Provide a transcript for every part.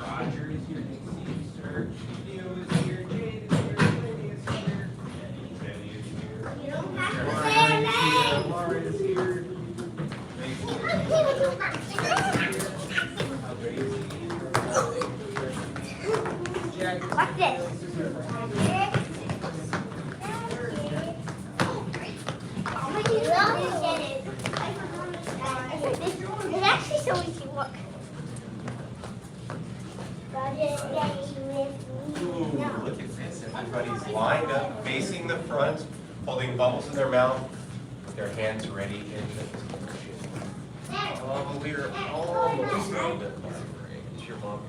Roger is here. Steve, sir. Leo is here. Jade is here. Lenny is here. Betty is here. You don't have to say a name. Laura is here. Watch this. It's actually so easy. Look. Ooh, look at this. Everybody's lined up, facing the front, holding bubbles in their mouth, with their hands ready in the kitchen. Oh, we're almost a little bit more. Is your mom?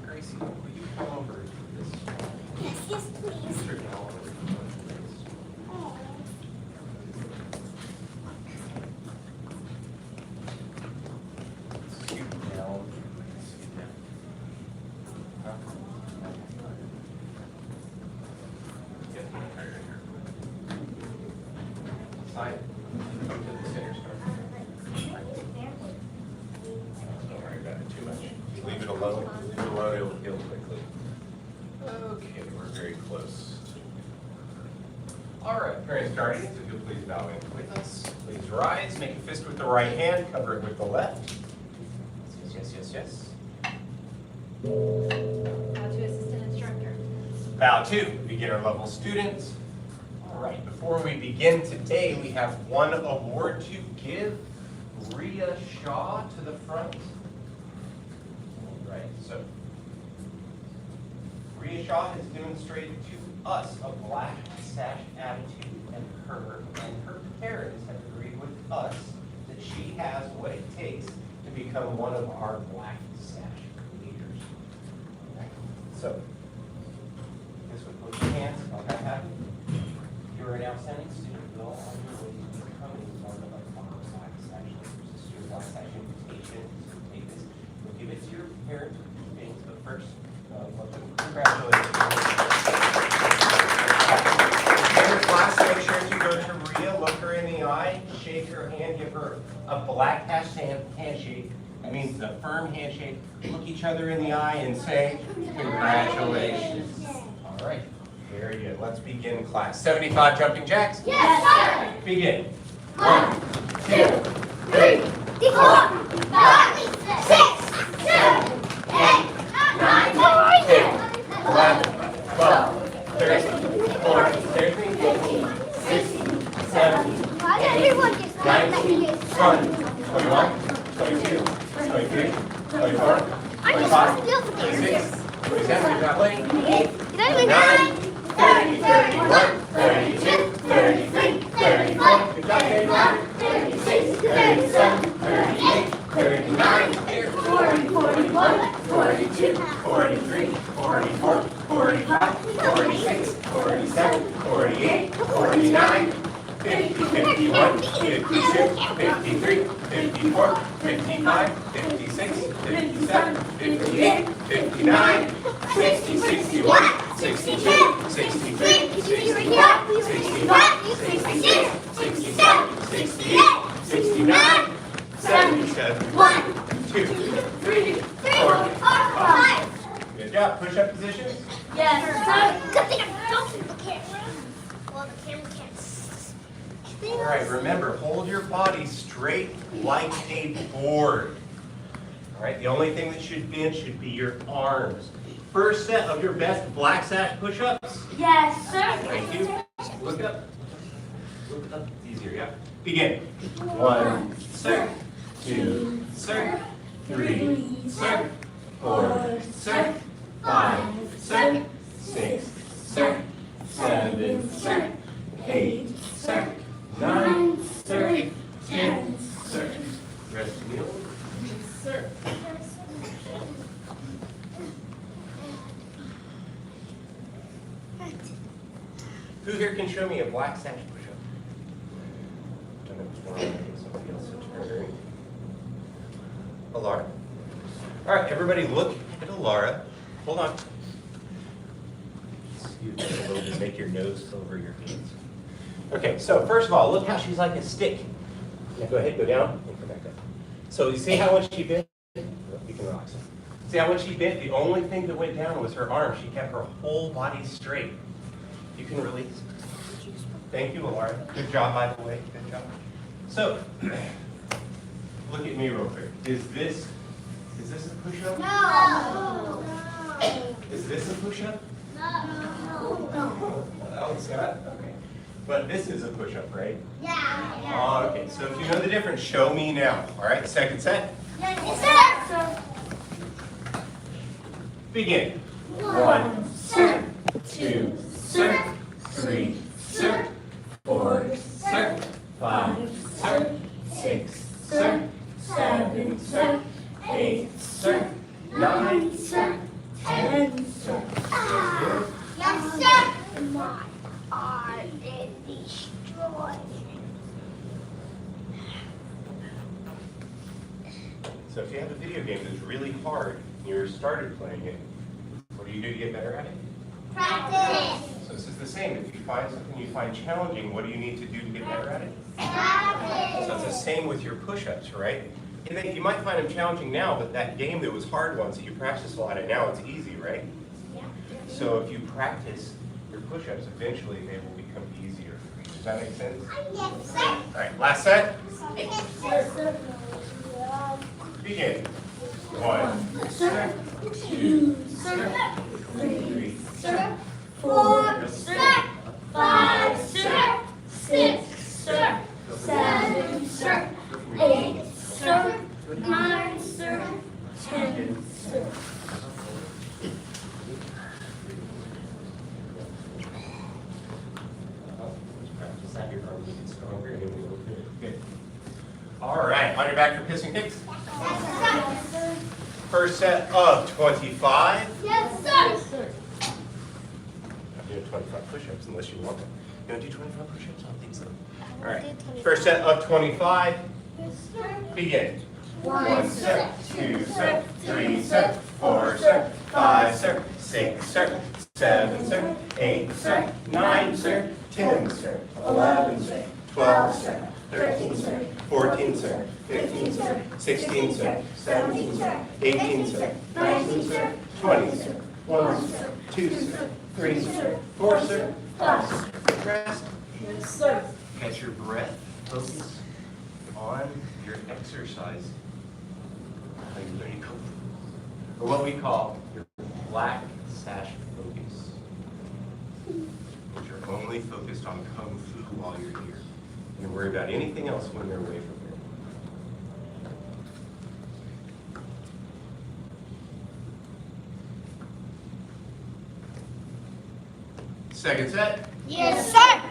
Gracie, will you come over to this? Yes, yes, please. Sure, now, over to this. Scoot down. Scoot down. Up. Get the entire here. Side. Come to the center start. Don't worry about it too much. Leave it alone. Leave it alone, it will heal quickly. Okay, we're very close. All right, parents, guardians, if you'll please bow in with us. Please rise, make a fist with the right hand, cover it with the left. Yes, yes, yes, yes. Bow to assistant instructor. Bow to beginner level students. All right, before we begin today, we have one award to give. Rhea Shaw to the front. All right, so Rhea Shaw has demonstrated to us a black sash attitude, and her parents have agreed with us that she has what it takes to become one of our black sash leaders. Okay? So, this would put your hands like I have. You're an outstanding student, well on your way to becoming one of our black sash leaders. This is your black sash invitation. So take this, we'll give it to your parents with two things, but first, congratulations. In your class, make sure to go to Rhea, look her in the eye, shake her hand, give her a black handshake. That means a firm handshake. Look each other in the eye and say, congratulations. All right, very good. Let's begin class. 75 jumping jacks? Yes, sir. Begin. 1, 2, 3, 4, 5, 6, 7, 8, 9, 10, 11, 12, 13, 14, 15, 16, 17, 18, 19, 20, 21, 22, 23, 24, 25, 26, 27, got late, 29, 30, 31, 32, 33, 34, good job, 35, 36, 37, 38, 39, 40, 41, 42, 43, 44, 45, 46, 47, 48, 49, 50, 51, 52, 53, 54, 55, 56, 57, 58, 59, 60, 61, 62, 63, 64, 65, 66, 67, 68, 69, 77, 1, 2, 3, 4, 5. Good job. Push-up positions. Yes, sir. Good thing I don't see the camera. Well, the camera can't see. All right, remember, hold your body straight like a board. All right, the only thing that should bend should be your arms. First set of your best black sash push-ups. Yes, sir. Thank you. Look up. Look up. It's easier, yeah? Begin. 1, sir. 2, sir. 3, sir. 4, sir. 5, sir. 6, sir. 7, sir. 8, sir. 9, sir. 10, sir. Rest kneel. Sir. Who here can show me a black sash push-up? Don't know what's wrong with somebody else to turn. Alara. All right, everybody look at Alara. Hold on. you a little bit, make your nose over your hands. Okay, so first of all, look how she's like a stick. Now go ahead, go down, and come back up. So you see how much she bent? You can relax. See how much she bent? The only thing that went down was her arm. She kept her whole body straight. You can release. Thank you, Laura. Good job, by the way. Good job. So, look at me real quick. Is this a push-up? No. Is this a push-up? No. Oh, Scott? Okay. But this is a push-up, right? Yeah. Oh, okay. So if you know the difference, show me now. All right, second set. Yes, sir. Begin. 1, sir. 2, sir. 3, sir. 4, sir. 5, sir. 6, sir. 7, sir. 8, sir. 9, sir. 10, sir. Yes, sir. My arm is destroyed. So if you have a video game that's really hard and you started playing it, what do you do to get better at it? Practice. So this is the same. If you find something you find challenging, what do you need to do to get better at it? Practice. So it's the same with your push-ups, right? And then you might find them challenging now, but that game that was hard once that you practiced a lot at, now it's easy, right? Yeah. So if you practice your push-ups, eventually they will become easier. Does that make sense? Yes, sir. All right, last set. Yes, sir. Begin. 1, Sir. 2, sir. 3, sir. 4, sir. 5, sir. 6, sir. 7, sir. 8, sir. 9, sir. 10, sir. Practice that, your arm will get stronger and it will good. Good. All right, on your back for pissing kicks. Yes, sir. First set of 25. Yes, sir. I'm doing 25 push-ups unless you want them. You want to do 25 push-ups? I don't think so. All right. First set of 25. Yes, sir. Begin. 1, sir. 2, sir. 3, sir. 4, sir. 5, sir. 6, sir. 7, sir. 8, sir. 9, sir. 10, sir. 11, sir. 12, sir. 13, sir. 14, sir. 15, sir. 16, sir. 17, sir. 18, sir. 19, sir. 20, sir. 1, sir. 2, sir. 3, sir. 4, sir. 5, sir. Rest. Yes, sir. Catch your breath. Focus on your exercise. Are you ready? Or what we call your black sash focus. Which are only focused on Kung Fu while you're here. And worry about anything else when you're away from here. Second set. Yes, sir.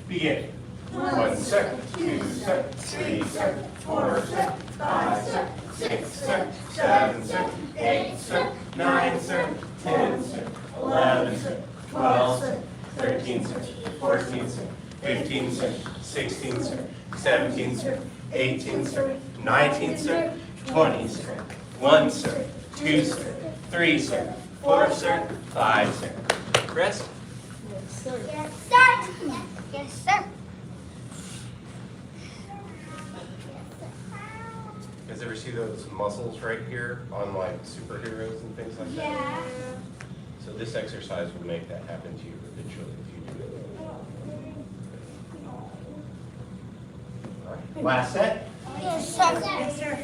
Begin. 1, sir. 2, sir. 3, sir. 4, sir. 5, sir. 6, sir. 7, sir. 8, sir. 9, sir. 10, sir. 11, sir. 12, sir. 13, sir. 14, sir. 15, sir. 16, sir. 17, sir. 18, sir. 19, sir. 20, sir. 1, sir. 2, sir. 3, sir. 4, sir. 5, sir. Rest. Yes, sir. Yes, sir. Yes, sir. You guys ever see those muscles right here on like superheroes and things like that? Yeah. So this exercise will make that happen to you eventually if you do it. All right. Last set. Yes, sir. Yes, sir.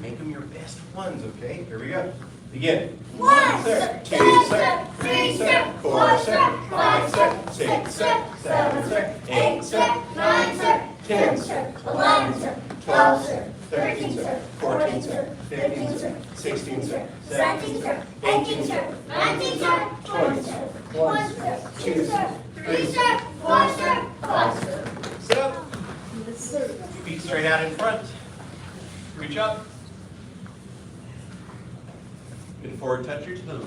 Make them your best ones, okay? Here we go. Begin. 1, sir. 2, 2, sir. 3, sir. 4, sir. 5, sir. 6, sir. 7, sir. 8, sir. 9, sir. 10, sir. 11, sir. 12, sir. 13, sir. 14, sir. 15, sir. 16, sir. 17, sir. 18, sir. 19, sir. 20, sir. 1, sir. 2, sir. 3, sir. 4, sir. 5, sir. Sit up. Yes, sir. Feet straight out in front. Reach up. And forward touch your toes.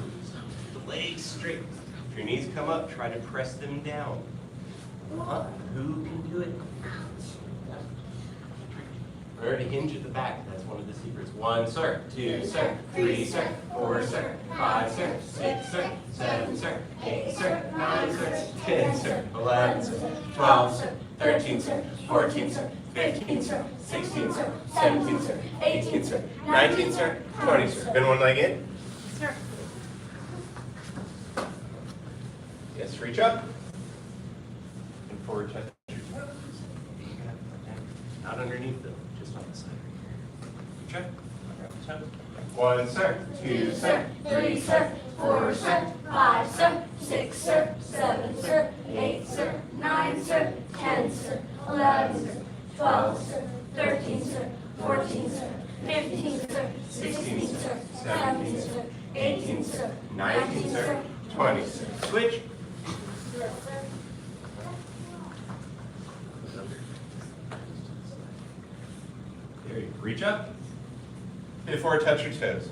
The legs straight. If your knees come up, try to press them down. Who can do it? Remember to hinge at the back. That's one of the secrets. 1, sir. 2, sir. 3, sir. 4, sir. 5, sir. 6, sir. 7, sir. 8, sir. 9, 10, sir, 11, sir, 12, sir, 13, sir, 14, sir, 15, sir, 16, sir, 17, sir, 18, sir, 19, sir, 20, sir. Bend one leg in. Sir. Yes, reach up. And forward touch your toes. Not underneath them, just on the side right here. Reach up. Grab the toe. 1, sir. 2, sir. 3, sir, 4, sir, 5, sir, 6, sir, 7, sir, 8, sir, 9, sir, 10, sir, 11, sir, 12, sir, 13, sir, 14, sir, 15, sir, 16, sir, 17, sir, 18, sir, 19, sir. 20, sir. Switch. There you go. Reach up. And forward touch your toes.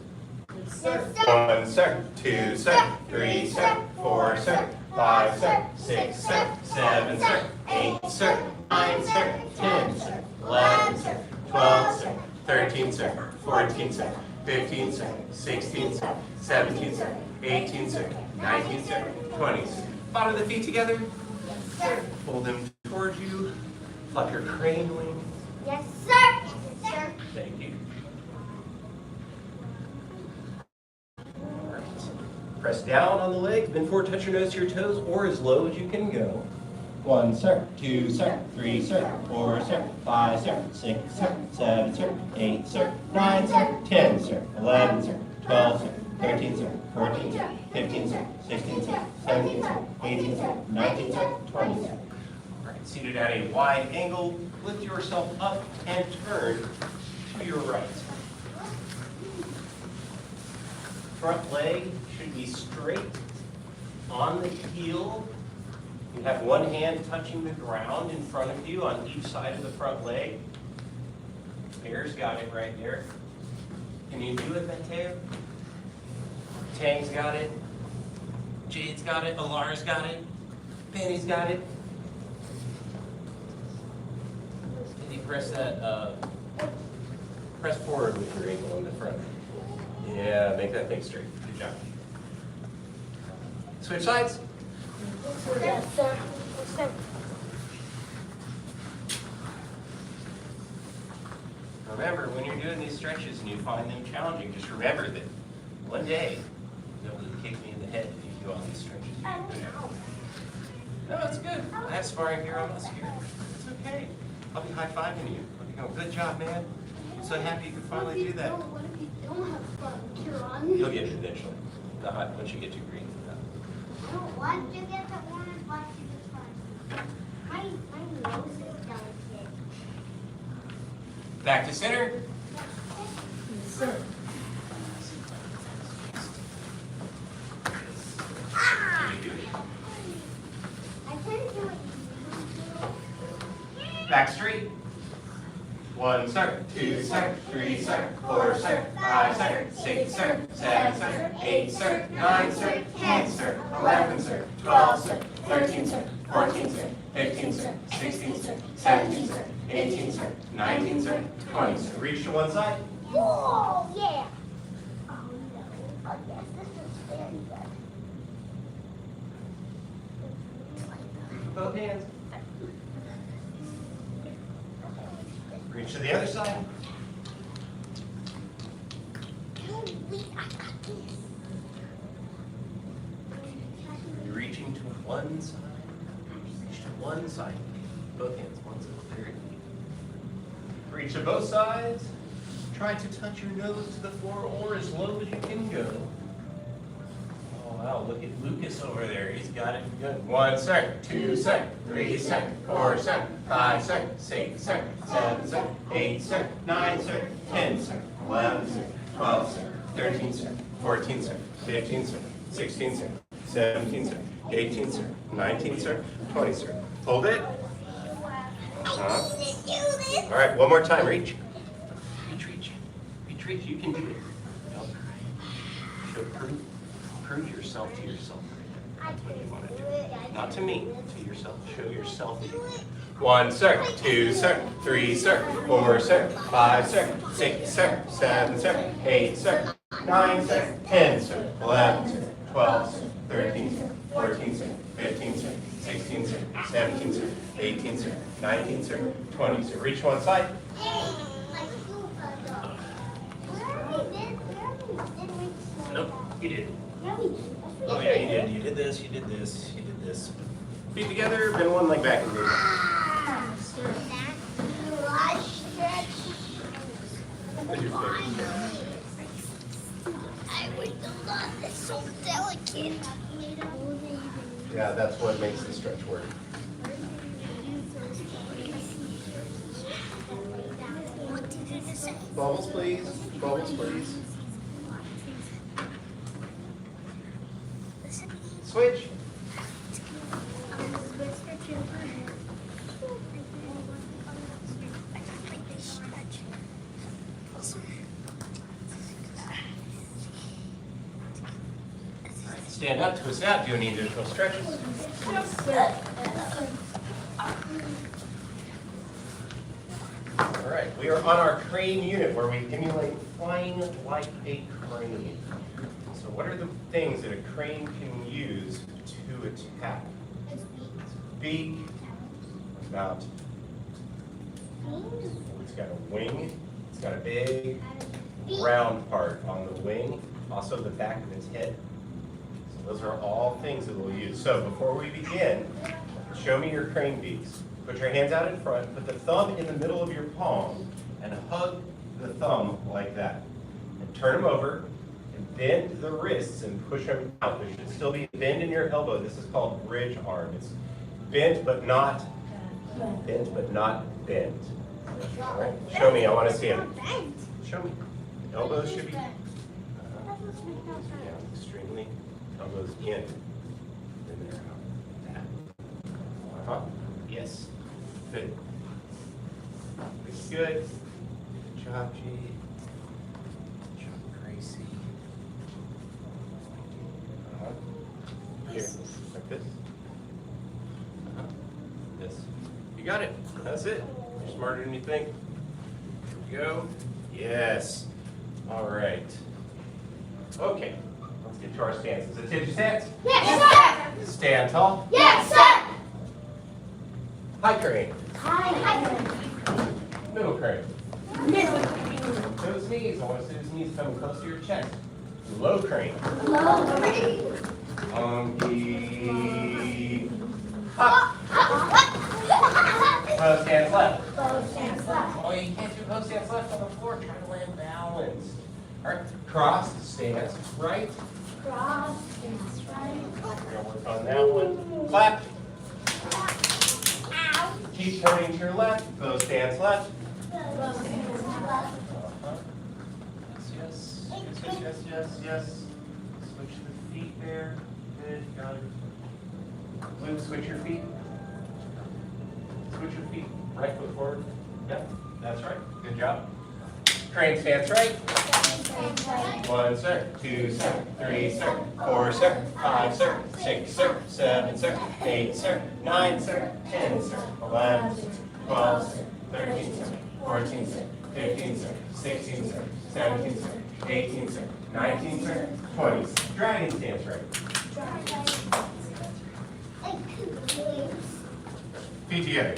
Yes, sir. 1, sir. 2, sir. 3, sir. 4, sir. 5, sir. 6, sir. 7, sir. 8, sir. 9, sir. 10, sir. 11, sir. 12, sir. 13, sir. 14, sir. 15, sir. 16, sir. 17, sir. 18, sir. 19, sir. 20, sir. Bottom of the feet together. Sir. Pull them towards you. Flap your crane wings. Yes, sir. Yes, sir. Thank you. All right. Press down on the legs, bend forward, touch your nose to your toes, or as low as you can go. 1, sir. 2, sir. 3, sir. 4, sir. 5, sir. 6, sir. 7, sir. 8, sir. 9, sir. 10, sir. 11, sir. 12, sir. 13, sir. 14, sir. 15, sir. 16, sir. 17, sir. 18, sir. 19, sir. 20, sir. All right. Seated at a wide angle, lift yourself up and turn to your right. Front leg should be straight on the heel. You have one hand touching the ground in front of you on each side of the front leg. Bear's got it right there. Can you do it, Mateo? Tang's got it. Jade's got it. Alara's got it. Penny's got it. Can you press that, press forward with your ankle in the front. Yeah, make that thing straight. Good job. Switch sides. Yes, sir. Yes, sir. Remember, when you're doing these stretches and you find them challenging, just remember that one day, nobody will kick me in the head if you do all these stretches. No, it's good. I have sparring here on us here. It's okay. I'll be high-fiving you. I'll be going, good job, man. I'm so happy you could finally do that. What if you don't have fun? You're on. You'll get it eventually. Once you get to green. I don't want to get the orange, but it's fun. My nose is delicate. Back to center. Yes, sir. Can you do it? I couldn't do it. Back straight. 1, sir. 2, sir. 3, sir. 4, sir. 5, sir. 6, sir. 7, sir. 8, sir. 9, sir. 10, sir. 11, sir. 12, sir. 13, sir. 14, sir. 15, sir. 16, sir. 17, sir. 18, sir. 19, sir. 20, sir. Reach to one side. Whoa, yeah. Oh, no. Oh, yes, this is very good. Both hands. Reach to the other side. Oh, wait, I got this. You're reaching to one side. Reach to one side. Both hands, one side. Very good. Reach to both sides. Try to touch your nose to the floor or as low as you can go. Oh, wow, look at Lucas over there. He's got it good. 1 sec, 2 sec, 3 sec, 4 sec, 5 sec, 6 sec, 7 sec, 8 sec, 9 sec, 10 sec, 11 sec, 12 sec, 13 sec, 14 sec, 15 sec, 16 sec, 17 sec, 18 sec, 19 sec, 20 sec. Hold it. All right, one more time. Reach. Reach. You can do it. Don't cry. Show prove yourself to yourself. That's what you want to do. Not to me, to yourself. Show yourself. 1 sec, 2 sec, 3 sec, 4 sec, 5 sec, 6 sec, 7 sec, 8 sec, 9 sec, 10 sec, 11 sec, 12 sec, 13 sec, 14 sec, 15 sec, 16 17, sir. 18, sir. 19, sir. 20, sir. Reach one side. Nope, you did. Oh yeah, you did. You did this, you did this, you did this. Feet together, bend one leg back and move. What's your favorite? It's so delicate. Yeah, that's what makes the stretch work. What did you say? Bubbles, please. Bubbles, please. Switch. Stand up, twist out. Do any additional stretches? All right, we are on our crane unit where we emulate flying like a crane. So what are the things that a crane can use to attack? Its beak. About. It's got a wing. It's got a big round part on the wing. Also the back of its head. So those are all things that we'll use. So before we begin, show me your crane beaks. Put your hands out in front, put the thumb in the middle of your palm, and hug the thumb like that. And turn them over, and bend the wrists and push them out. There should still be a bend in your elbow. This is called bridge arm. It's bent but not bent. All right, show me, I want to see them. Show me. Elbows should be extremely, elbows in. In there. That. Yes. Good. Good. Good job, G. Good job, Gracie. Here, like this. This. You got it. That's it. You're smarter than you think. Here we go. Yes. All right. Okay. Let's get to our stances. Attention stance. Yes, sir. Stand tall. Yes, sir. High crane. Hi. Middle crane. Middle. Those knees. I want to see those knees coming close to your chest. Low crane. Low. Monkey. Hop. Pose hands left. Oh, you can't do pose hands left on the floor. Try to land balanced. All right. Cross stance right. Cross stance right. We're going to work on that one. Clap. Keep turning to your left. Pose stance left. Yes. Switch the feet there. Good, got it. Luke, switch your feet. Switch your feet. Right foot forward. Yep, that's right. Good job. Crane stance right. 1, sir. 2, sir. 3, sir. 4, sir. 5, sir. 6, sir. 7, sir. 8, sir. 9, sir. 10, sir. 11, sir. 12, sir. 13, sir. 14, sir. 15, sir. 16, sir. 17, sir. 18, sir. 19, sir. 20, sir. Dragon stance right. Feet together.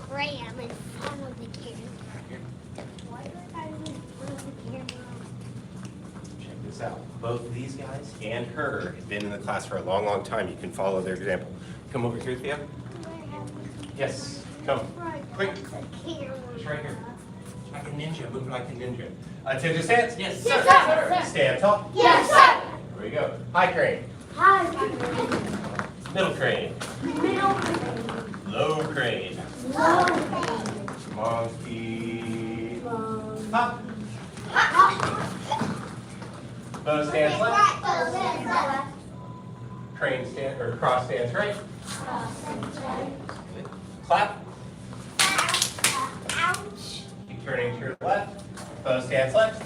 Graham in front of the camera. Why would I be in front of the camera? Check this out. Both these guys and her have been in the class for a long, long time. You can follow their example. Come over here, Thea. Yes. Come. Quick. Just right here. Like a ninja. Move like a ninja. Attention stance. Yes, sir. Yes, sir. Stand tall. Yes, sir. Here we go. High crane. Hi. Middle crane. Middle. Low crane. Low. Monkey. Hop. Pose stance left. Crane stance or cross stance right. Clap. Ouch. Keep turning to your left. Pose stance left.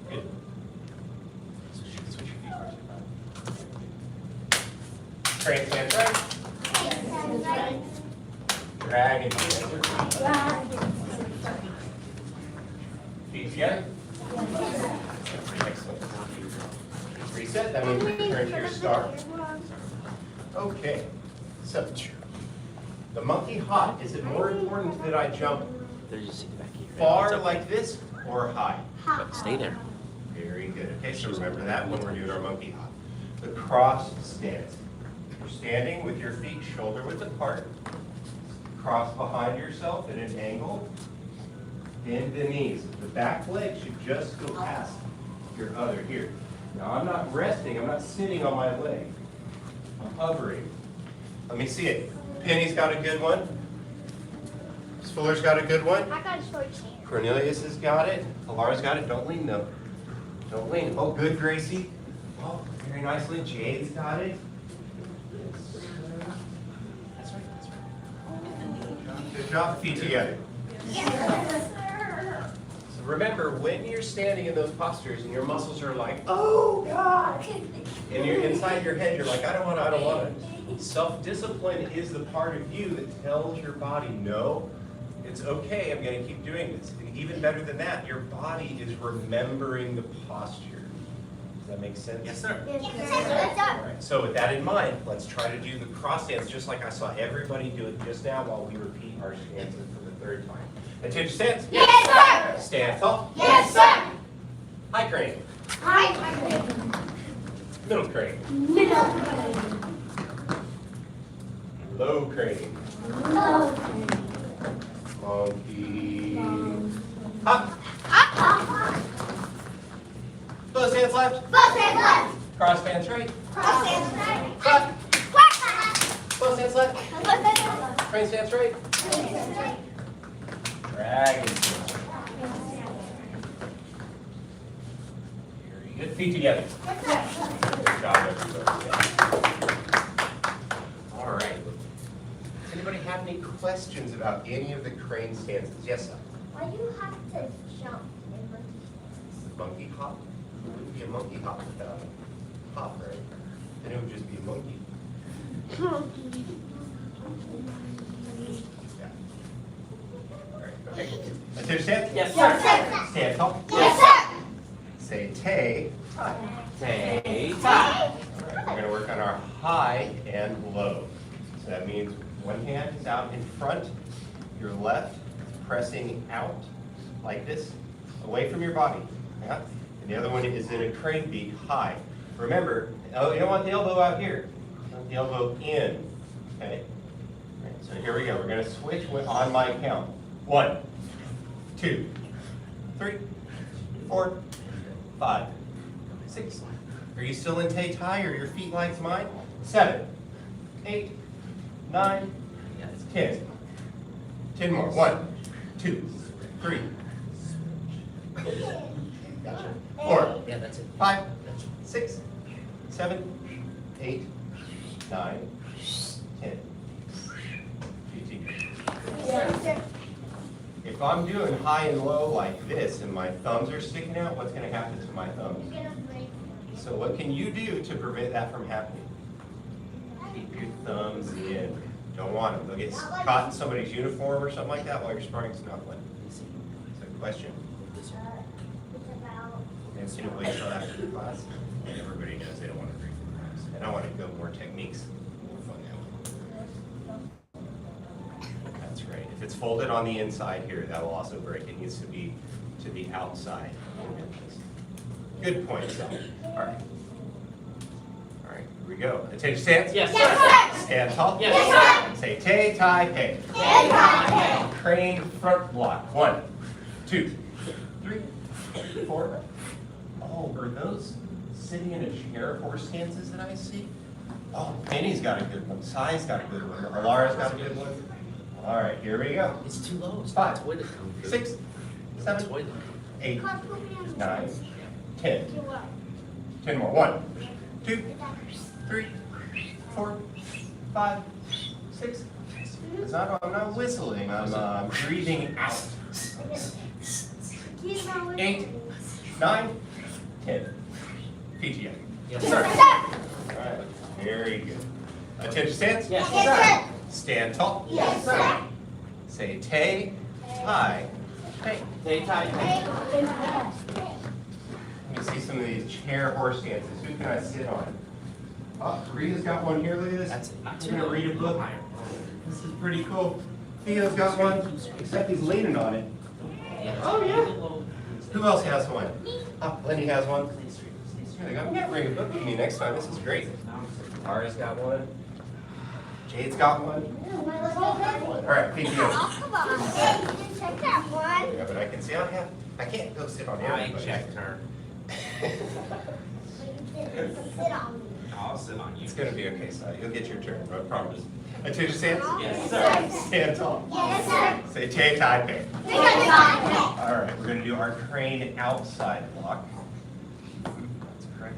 Good. Switch your feet. Crane stance right. Dragon stance. Feet together. set. That means we return to your start. Okay, so the monkey hop, is it more important that I jump far like this or high? Stay there. Very good. Okay, so remember that when we're doing our monkey hop. The cross stance. You're standing with your feet shoulder width apart. Cross behind yourself at an angle. Bend the knees. The back leg should just go past your other here. Now I'm not resting, I'm not sitting on my leg. I'm hovering. Let me see it. Penny's got a good one. Miss Fuller's got a good one. I got a short chair. Cornelius has got it. Alara's got it. Don't lean though. Don't lean. Oh, good, Gracie. Oh, very nicely. Jade's got it. That's right, that's right. Good job. Feet together. So remember, when you're standing in those postures and your muscles are like, oh God, and you're inside your head, you're like, I don't want to, I don't want to. Self-discipline is the part of you that tells your body, no, it's okay, I'm going to keep doing this. And even better than that, your body is remembering the posture. Does that make sense? Yes, sir. All right, so with that in mind, let's try to do the cross stance just like I saw everybody do it just now while we repeat our stances for the third time. Attention stance. Yes, sir. Stand tall. Yes, sir. High crane. Hi. Middle crane. Middle. Low crane. Low. Monkey. Hop. Both stance left. Both hands left. Cross stance right. Cross hands right. Cut. Cross Both stance left. hands Crane stance right. left. Dragon stance. Very good. Feet together. Good job, everybody. All right. Does anybody have any questions about any of the crane stances? Yes, sir. Why do you have to jump? Monkey hop? It wouldn't be a monkey hop without a hop, right? Then it would just be a monkey. Yeah. All right, okay. Attention stance? Yes, Yes, sir. sir. Stand tall. Yes, sir. Say tay, tie. Tay, Hi. All right, we're going to work on our high and low. So that means one hand is out in front, your left is pressing out like this, away from your body. Yeah? And the other one is in a crane beat, high. Remember, you don't want the elbow out here. You want the elbow in. Okay? All right, so here we go. We're going to switch on my count. 1, 2, 3, 4, 5, 6. Are you still in tay tie or your feet like mine? 7, 8, 9, 10. 10 more. 1, 2, 3. Gotcha. 4, Yeah, that's it. 5, 6, 7, 8, 9, 10. Yes, sir. If I'm doing high and low like this and my thumbs are sticking out, what's going to happen to my thumbs? So what can you do to prevent that from happening? Keep your thumbs in. Don't want them. They'll get caught in somebody's uniform or something like that while you're sparring snuggling. It's a question. It's about. And student wait till after the class. And everybody knows they don't want to read the class. And I want to go more techniques. More fun that way. That's right. If it's folded on the inside here, that will also break. It needs to be to the outside. Good point, Sal. All right. All right, here we go. Attention stance. Yes, Yes, sir. sir. Stand tall. Yes, Say tay, tie, pay. Yes, sir. Crane front block. 1, 2, 3, 4. Oh, are those sitting in a chair horse stances that I see? Oh, Penny's got a good one. Sai's got a good one. Alara's got a good one. All right, here we go. It's too low. It's 5, not toilet comfort. 6, 7, Toilet. 8, 9, 10. Too low. 10 more. 1, 2, 3, 4, 5, 6. I'm not whistling. I'm breathing out. 8, 9, 10. Feet together. Yes, Yes, sir. sir. All right. Very good. Attention stance. Yes, Yes, sir. Stand tall. Yes, sir. Say tay, tie, pay. Tay, tie, pay. Let me to see some of these chair horse dances. Who can I sit on? Oh, Rita's got one here. Look at this. That's it. Not We're too gonna read a book. higher. This is pretty cool. Theo's got one, except he's leaning on it. Yeah. Oh, yeah. Who else has one? Lenny has one. There they go. I'm gonna bring a book with me next time. This is great. Ari's got one. Jade's got one. All right, PTO. Oh, come on. Hey, you didn't check that one. Yeah, but I can see I can't go sit on I everybody. checked her. But you didn't sit on me. I'll sit on you. It's gonna be okay, Si. You'll get your turn, I promise. Attention, stance. Yes, sir. Stand tall. Yes, sir. Say Tay Tai Pei. We got it. All right, we're gonna do our crane outside block. That's correct.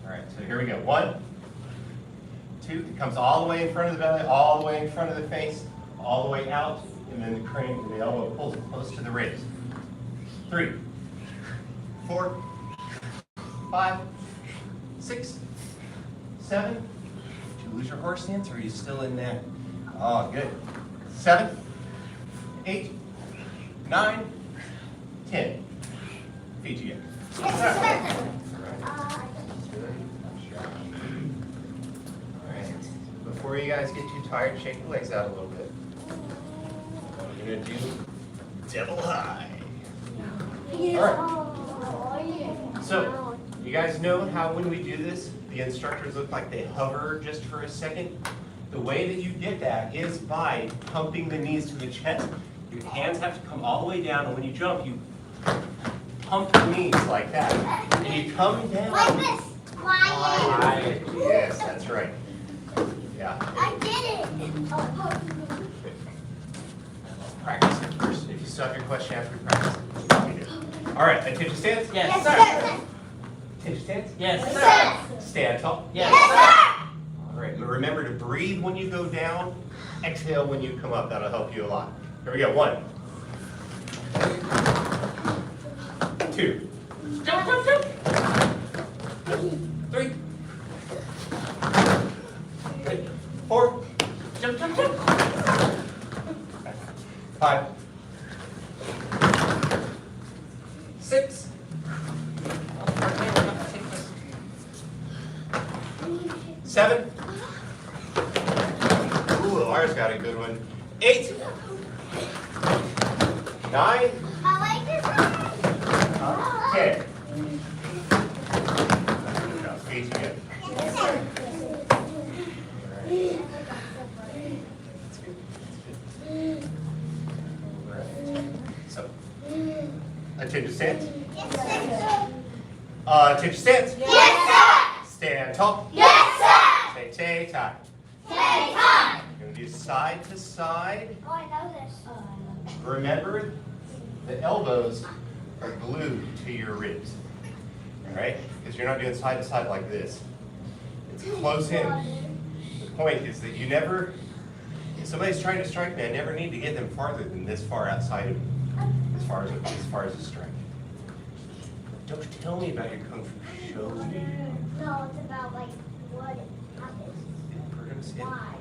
All right, so here we go. 1, 2, it comes all the way in front of the belly, all the way in front of the face, all the way out, and then the crane, the elbow pulls close to the ribs. 3, 4, 5, 6, 7. Did you lose your horse stance, or are you still in there? Oh, good. 7, 8, 9, 10. Feet together. Yes, sir. All right. Before you guys get too tired, shake the legs out a little bit. We're gonna do devil high. All right. So, you guys know how when we do this, the instructors look like they hover just for a second? The way that you get that is by pumping the knees to the chest. Your hands have to come all the way down, and when you jump, you pump the knees like that. And you come down. Like this. Quiet. Quiet. Yes, that's right. Yeah. I did it. Practice it first. If you still have your question after we practice, let me know. All right, attention stance. Yes, Yes, sir. Attention stance. Yes, sir. Yes, Stand tall. Yes, sir. All right, but remember to breathe when you go down, exhale when you come up. That'll help you a lot. Here we go. 1, 2, Jump, jump, jump. 3, 4, Jump, jump, jump. 5, 6, 7. Ooh, Lars got a good one. 8, 9, I like this one. 10. Now, feet together. Yes, sir. That's good. That's good. All right. So, attention stance. Yes, sir. Attention stance. Yes, sir. Stand tall. Yes, sir. Say tay tie. Take time. We're going to do side to side. Oh, I know this. Remember, the elbows are glued to your ribs. All right? Because you're not doing side to side like this. It's close in. The point is that you never, if somebody's trying to strike me, I never need to get them farther than this far outside of me, as far as a strike. Don't tell me about your kung fu. Show me. No, it's about like what happens. We're going to see it. Why?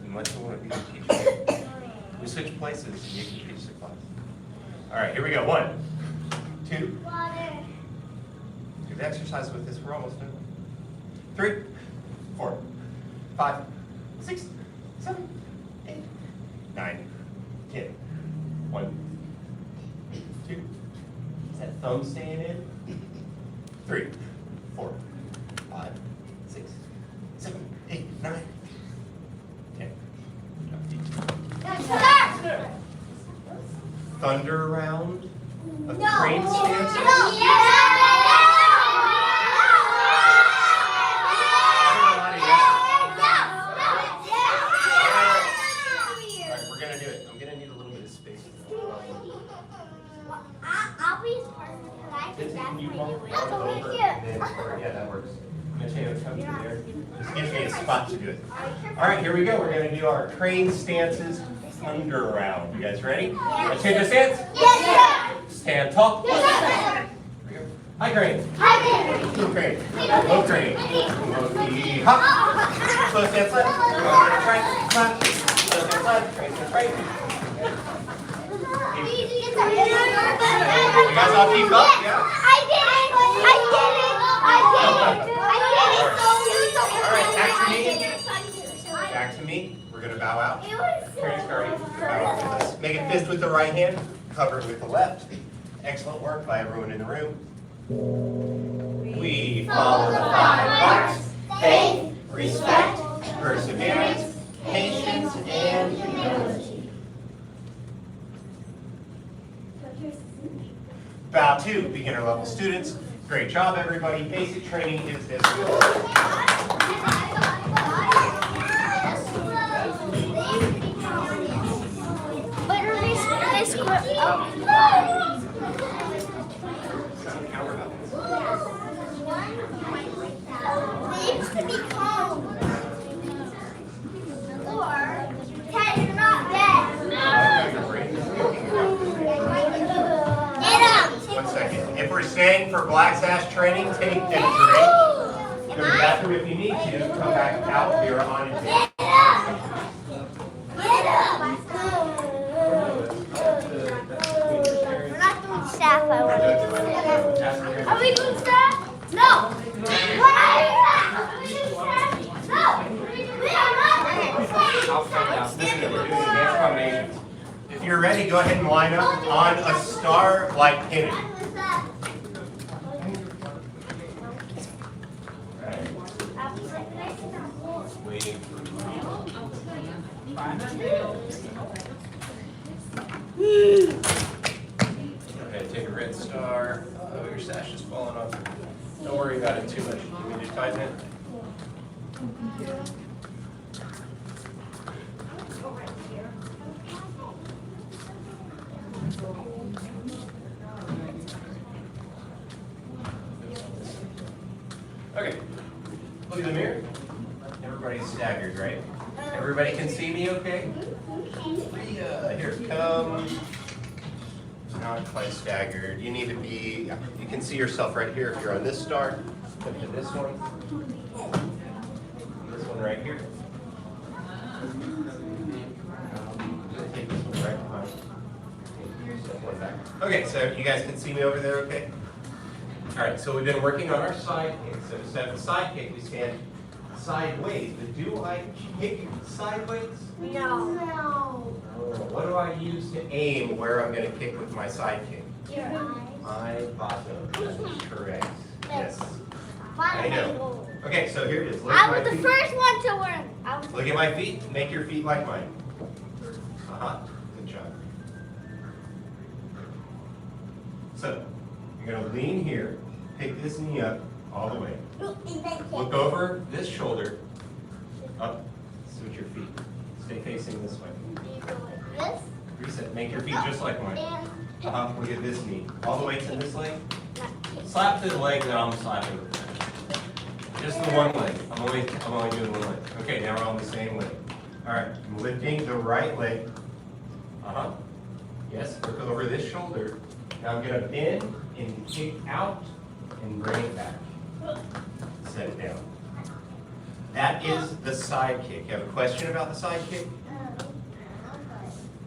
Unless you want to be a teacher. We switch places and you can teach the class. All right, here we go. 1, 2. Water. Do the exercise with this. We're almost done. 3, 4, 5, 6, 7, 8, 9, 10. 1, 2. Is that thumb staying in? 3, 4, 5, 6, 7, 8, 9, 10. Yes, sir. Thunder round of No. crane stance. All right, we're gonna do it. I'm gonna need a little bit of space. I'll be his partner because I can Can you definitely bump do it. one over and then, yeah, that works. Mateo, come to there. This gives me a spot to do it. All right, here we go. We're gonna do our crane stances thunder round. You guys ready? Attention stance. Yes, Stand tall. sir. Yes, High crane. sir. Hi there. Low crane. Low crane. Low key. Hop. Slow stance left. Right. Clap. Slow stance left. Crane stance right. You guys Let's all keep up, yeah? I did it! I did it! I did it! I did it! Back to me. We're going to bow out. It was Parents, guardians, bow out with us. Make a fist with the right hand, cover it with the left. Excellent work by everyone in the room. We follow the 5 R's: faith, respect, perseverance, patience, and humility. Bow 2, beginner level students. Great job, everybody. Basic training is this good. They used to be called. Or, Ted, you're not dead. Get up. 1 second. If we're staying for black sash training, take a break. Go to the bathroom if you need to. Come back out. We are on it. Get up. Get up. We're not doing staff, I want to do. Are we doing staff? No. Why? Are we doing staff? No. We are not. I'll find out. We're doing advanced combinations. If you're ready, go ahead and line up on a star like pinning. Waiting for Go ahead, take a red star. Oh, your sash is falling off. Don't worry about it too much. Can we just tighten it? Okay. Look in the mirror. Everybody's staggered, right? Everybody can see me okay? Here it comes. Not quite staggered. You need to be, you can see yourself right here if you're on this star. Look at this one. This one right here. Take this one right behind. Step one back. Okay, so you guys can see me over there okay? All right, so we've been working on our side kick. So instead of a side kick, we stand sideways. But do I kick sideways? No. What do I use to aim where I'm going to kick with my side kick? Your eyes. My bottom. That's correct. Yes. I know. Okay, so here it is. Look I at my was the feet. first one to learn. Look at my feet. Make your feet like mine. Good job. So you're going to lean here, pick this knee up all the way. Look over this shoulder, up, switch your feet. Stay facing this way. This Reset, make your feet just like mine. and Look at this knee, all the way to this leg. Slap to the leg that I'm slapping. Just the one leg. I'm only doing one leg. Okay, now we're on the same leg. All right, I'm lifting the right leg. Yes, look over this shoulder. Now I'm gonna bend and kick out and bring it back. Set it down. That is the side kick. You have a question about the side kick?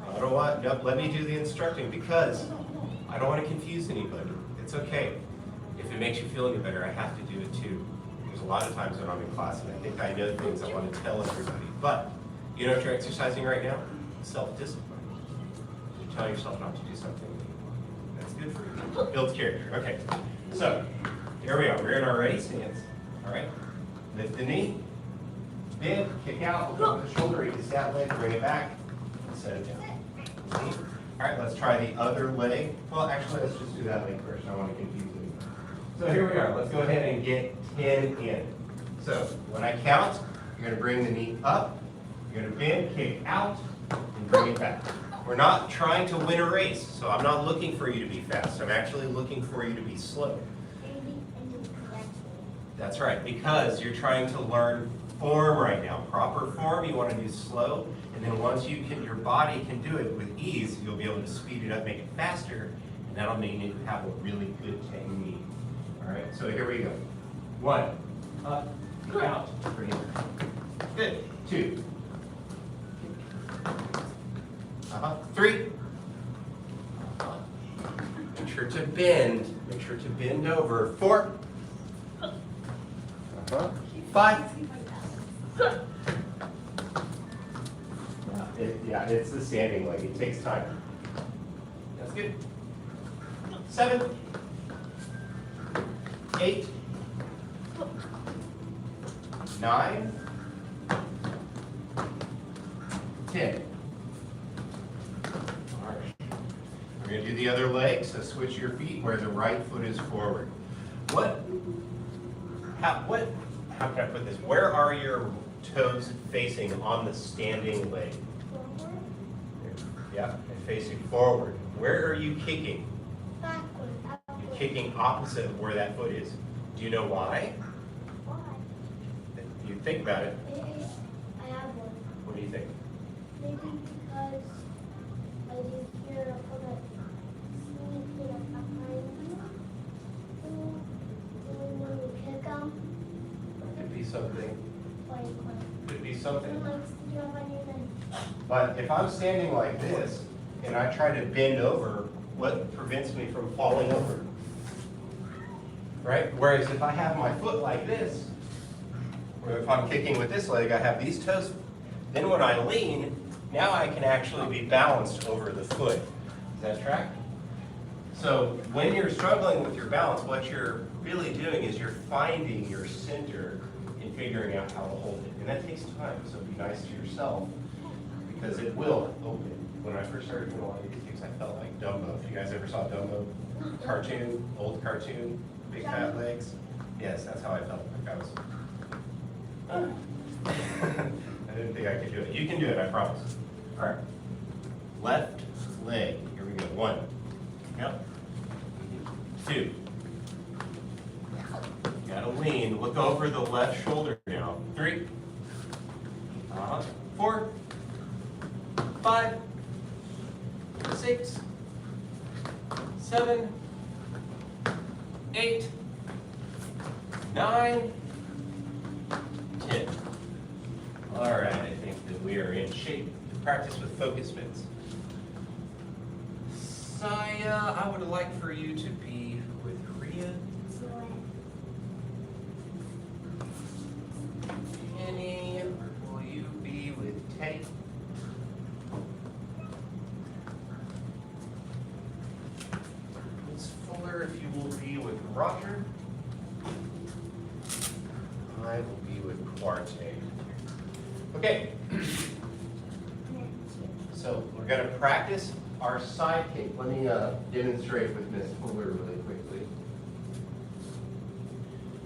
I don't want, nope, let me do the instructing because I don't want to confuse anybody. It's okay. If it makes you feel any better, I have to do it too. There's a lot of times when I'm in class and I think I know things I want to tell everybody. But you know what you're exercising right now? Self-discipline. You tell yourself not to do something. That's good for you. Builds character. Okay. So here we are. We're in our ready stance. All right. Lift the knee. Bend, kick out, look over the shoulder, release that leg, bring it back, and set it down. All right, let's try the other leg. Well, actually, let's just do that leg first. I don't want to confuse you. So here we are. Let's go ahead and get 10 in. So when I count, you're going to bring the knee up. You're going to bend, kick out, and bring it back. We're not trying to win a race, so I'm not looking for you to be fast. I'm actually looking for you to be slow. That's right, because you're trying to learn form right now. Proper form, you want to do slow, and then once you can, your body can do it with ease, you'll be able to speed it up, make it faster, and that'll mean you have a really good technique. All right, so here we go. 1, up, out, bring it back. Good. 2. 3. sure to bend. Make sure to bend over. 4. 5. Yeah, it's the standing leg. It takes time. That's good. 7. 8. 9. 10. All right. We're going to do the other leg, so switch your feet where the right foot is forward. How can I put this? Where are your toes facing on the standing leg? Yeah, and facing forward. Where are you kicking? Backward. You're kicking opposite of where that foot is. Do you know why? Why? You think about it. I have one. What do you think? Maybe because I just hear a foot sneaking up behind you. And when you kick them, Could be something. like, Could be something. like sticking up on your leg. But if I'm standing like this and I try to bend over, what prevents me from falling over? Right? Whereas if I have my foot like this, or if I'm kicking with this leg, I have these toes, then when I lean, now I can actually be balanced over the foot. Does that track? So when you're struggling with your balance, what you're really doing is you're finding your center and figuring out how to hold it. And that takes time, so be nice to yourself, because it will open. When I first started doing a lot of these things, I felt like Dumbo. If you guys ever saw Dumbo, cartoon, old cartoon, big fat legs. Yes, that's how I felt. Like I was. I didn't think I could do it. You can do it, I promise. All right. Left leg. Here we go. 1. Yep. 2. Gotta lean. Look over the left shoulder now. 3. 4. 5. 6. 7. 8. 9. 10. All right, I think that we are in shape to practice with focus mitts. Saya, I would like for you to be with Rhea. Kenny, will you be with Teddy? Miss Fuller, if you will be with Roger. I will be with Quarte. Okay. So we're going to practice our side kick. Let me demonstrate with Miss Fuller really quickly.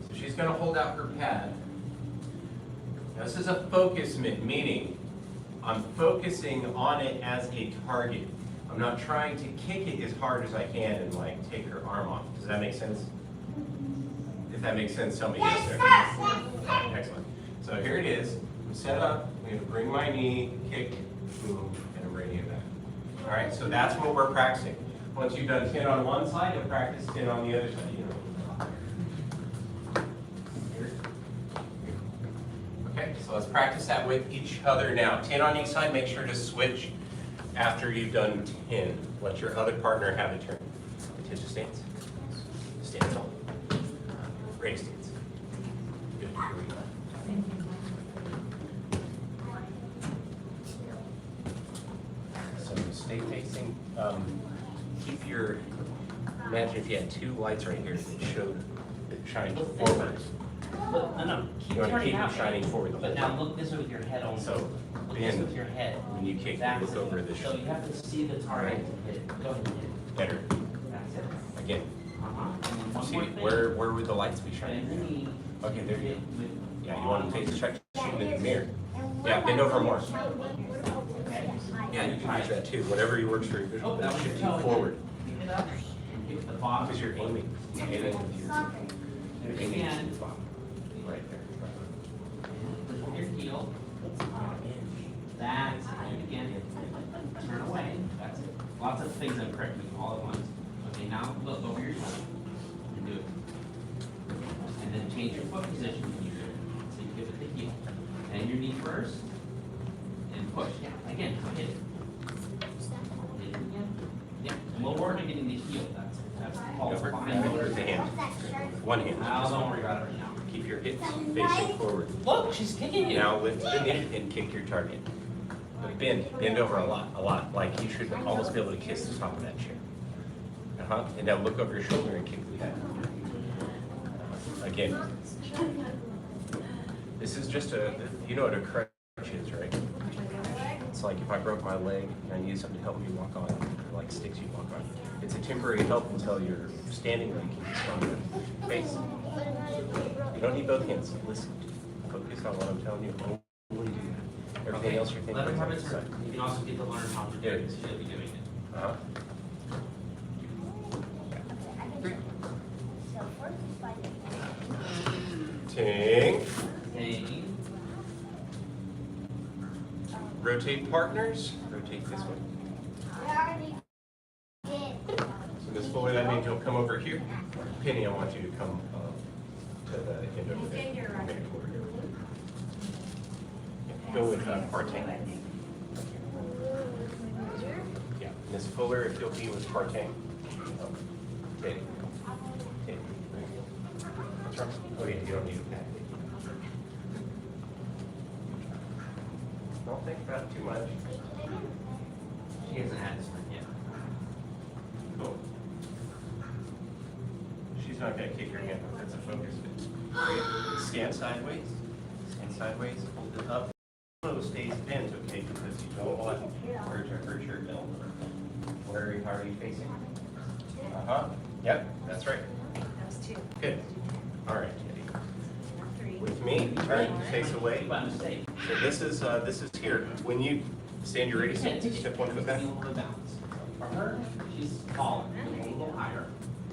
So she's going to hold out her pad. Now this is a focus mitt, meaning I'm focusing on it as a target. I'm not trying to kick it as hard as I can and like take her arm off. Does that make sense? If that makes sense, tell me yes, sir. Excellent. So here it is. I'm set up. I'm going to bring my knee, kick, boom, and I'm bringing it back. All right, so that's what we're practicing. Once you've done 10 on one side, you'll practice 10 on the other side. Okay, so let's practice that with each other now. 10 on each side. Make sure to switch after you've done 10. Let your other partner have a turn. Attention stance. Stance on. Ready stance. Good. Here we go. So stay facing. Keep your. Imagine if you had 2 lights right here that showed that shined forward. Look, no, keep You want to turning keep out. it shining forward. But now look this way with your head on. So Look this bend. with your head. When you kick, That's look it. over the So shoulder. you have to see the target and hit it. Go ahead and hit it. Better. That's it. Again. And then one See, more thing. where would the lights be Bend shining? your knee. Okay, there you Hit go. with Yeah, you want to take the check shooting in the mirror. And Yeah, bend over more. Okay. Yeah, you can use that too. Whatever works for your Oh, visual. that But was your shift toe. you forward Pick it up and hit the bottom. because you're aiming. Aiming with your There's your aiming to hand. the bottom. Right there. Push your heel. That's it. And again, turn away. That's it. Lots of things I'm correcting all at once. Okay, now look over your shoulder and do it. And then change your foot position when you do it. So you give it the heel. And your knee first. And push. Yeah, again, hit it. Hit it again. Yeah, and we'll work on getting the heel. That's called Over. fine motor With the hand. One hand. Now, don't worry about it right now. Keep your hips facing forward. Look, she's kicking you. Now lift the knee and kick your target. But bend over a lot. Like you should almost be able to kiss the top of that chair. And now look over your shoulder and kick the head. Again. This is just you know what a crutch is, right? It's like if I broke my leg and I need something to help me walk on, like sticks you walk on. It's a temporary help until your standing leg can be stronger. Face. You don't need both hands. Listen. Focus on what I'm telling you. Only do that. Everything else you're thinking. Let her have is it turn. You can also get to learn how to do it. She'll be doing it. Uh-huh. Ting. Ting. Rotate partners. Rotate this way. So Miss Fuller, that means you'll come over here. Penny, I want you to come to the end over there. Okay, over here. Go with Partain. Yeah, Miss Fuller, if you'll be with Partain. Okay. Okay. What's wrong? Oh yeah, you don't need a pad. Don't think about it too much. She hasn't had this one yet. Cool. She's not gonna kick your hand up. That's a focus fit. Stand sideways. Stand sideways. Hold it up. Elbow stays bent, okay, because you don't want her to hurt your elbow. Where are you facing? Yep, that's right. Good. All right, Kitty. With me, turn, face away. By mistake. So this is here. When you stand, you're ready. Step 1 foot back. A little bit of balance. For her, she's taller, a little higher.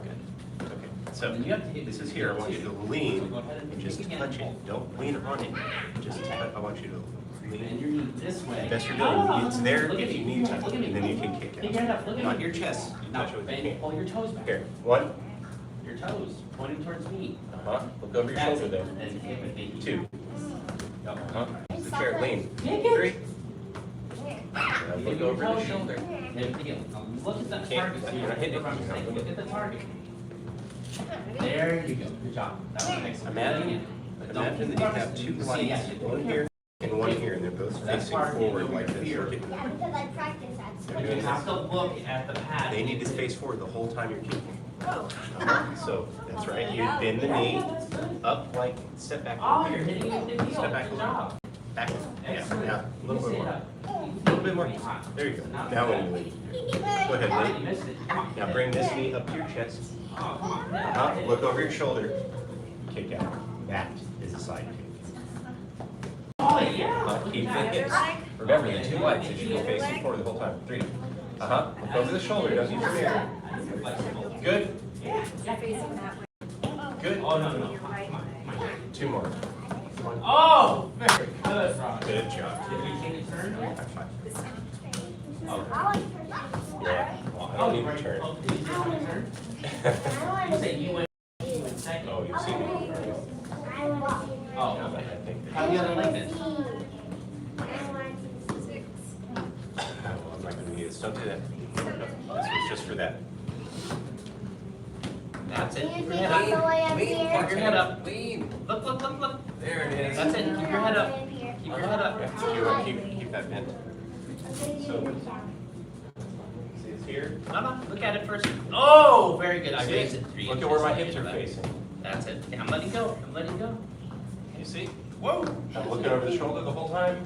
Good. Okay. So And you have to hit this is here. I want you to lean So go ahead and just kick again. touch it. Don't lean on it. Just I want you to Bend lean. your knee this way. Best you're No, doing. no, It's there look if at you me. need to, Look at me. and then you can kick Pick your head out. up. Look at Not me. your chest. You No, touch it with your bend, hand. pull your toes back. Here. 1. Your toes pointing towards me. Look over your That's shoulder it. though. And hip it, baby. 2. Use the chair. Lean. Kick it. 3. Now look over the shoulder. There we go. Now look at that Can't- target. you're not hitting it. Look at the target. There you go. Good job. That was excellent. Imagine that you have 2 lights, one here and one here, and they're both That's facing part of forward your like this. fear. Look at- Yeah, because I practice that. You have to look at the pad. They need to face forward the whole time you're kicking. Oh. So that's right. You bend the knee up, like step back. Oh, you're hitting it in the heel. Step back a Good little. job. Back. Yeah, Excellent. yeah. A little bit more. A little bit more. There you go. Now when you lean. Go ahead, You lean. missed it. Come on. Now bring this knee up to your chest. Oh, come on. Look over your shoulder. Kick out. That is a side kick. Oh, yeah. Look Keep the at hips. that. Remember the 2 lights. They should go facing forward the whole time. 3. Look over the shoulder. Don't use your mirror. Good. Good. Oh, no, no. Come on, come on. 2 more. 1. Oh, very good, Ron. Good job. Did we take a turn? High five. Oh. Yeah. Well, I don't need a turn. Oh, did you take a turn? You said you went second. Oh, you've seen me. Oh, I okay. think How do you like this? I'm not gonna need this. Don't do that. This was just for that. That's it. Can Keep you your see head all the up. way up Keep here? your head up. Lean. Look. There it is. That's it. Keep your head up. Here. Keep your head up. Yeah, keep that bent. So, see it's here? No, look at it first. Oh, very good. I See raised it? it 3 Look inches. at where my hips are facing. That's it. Okay, I'm letting go. You see? Whoa. I'm looking over the shoulder the whole time.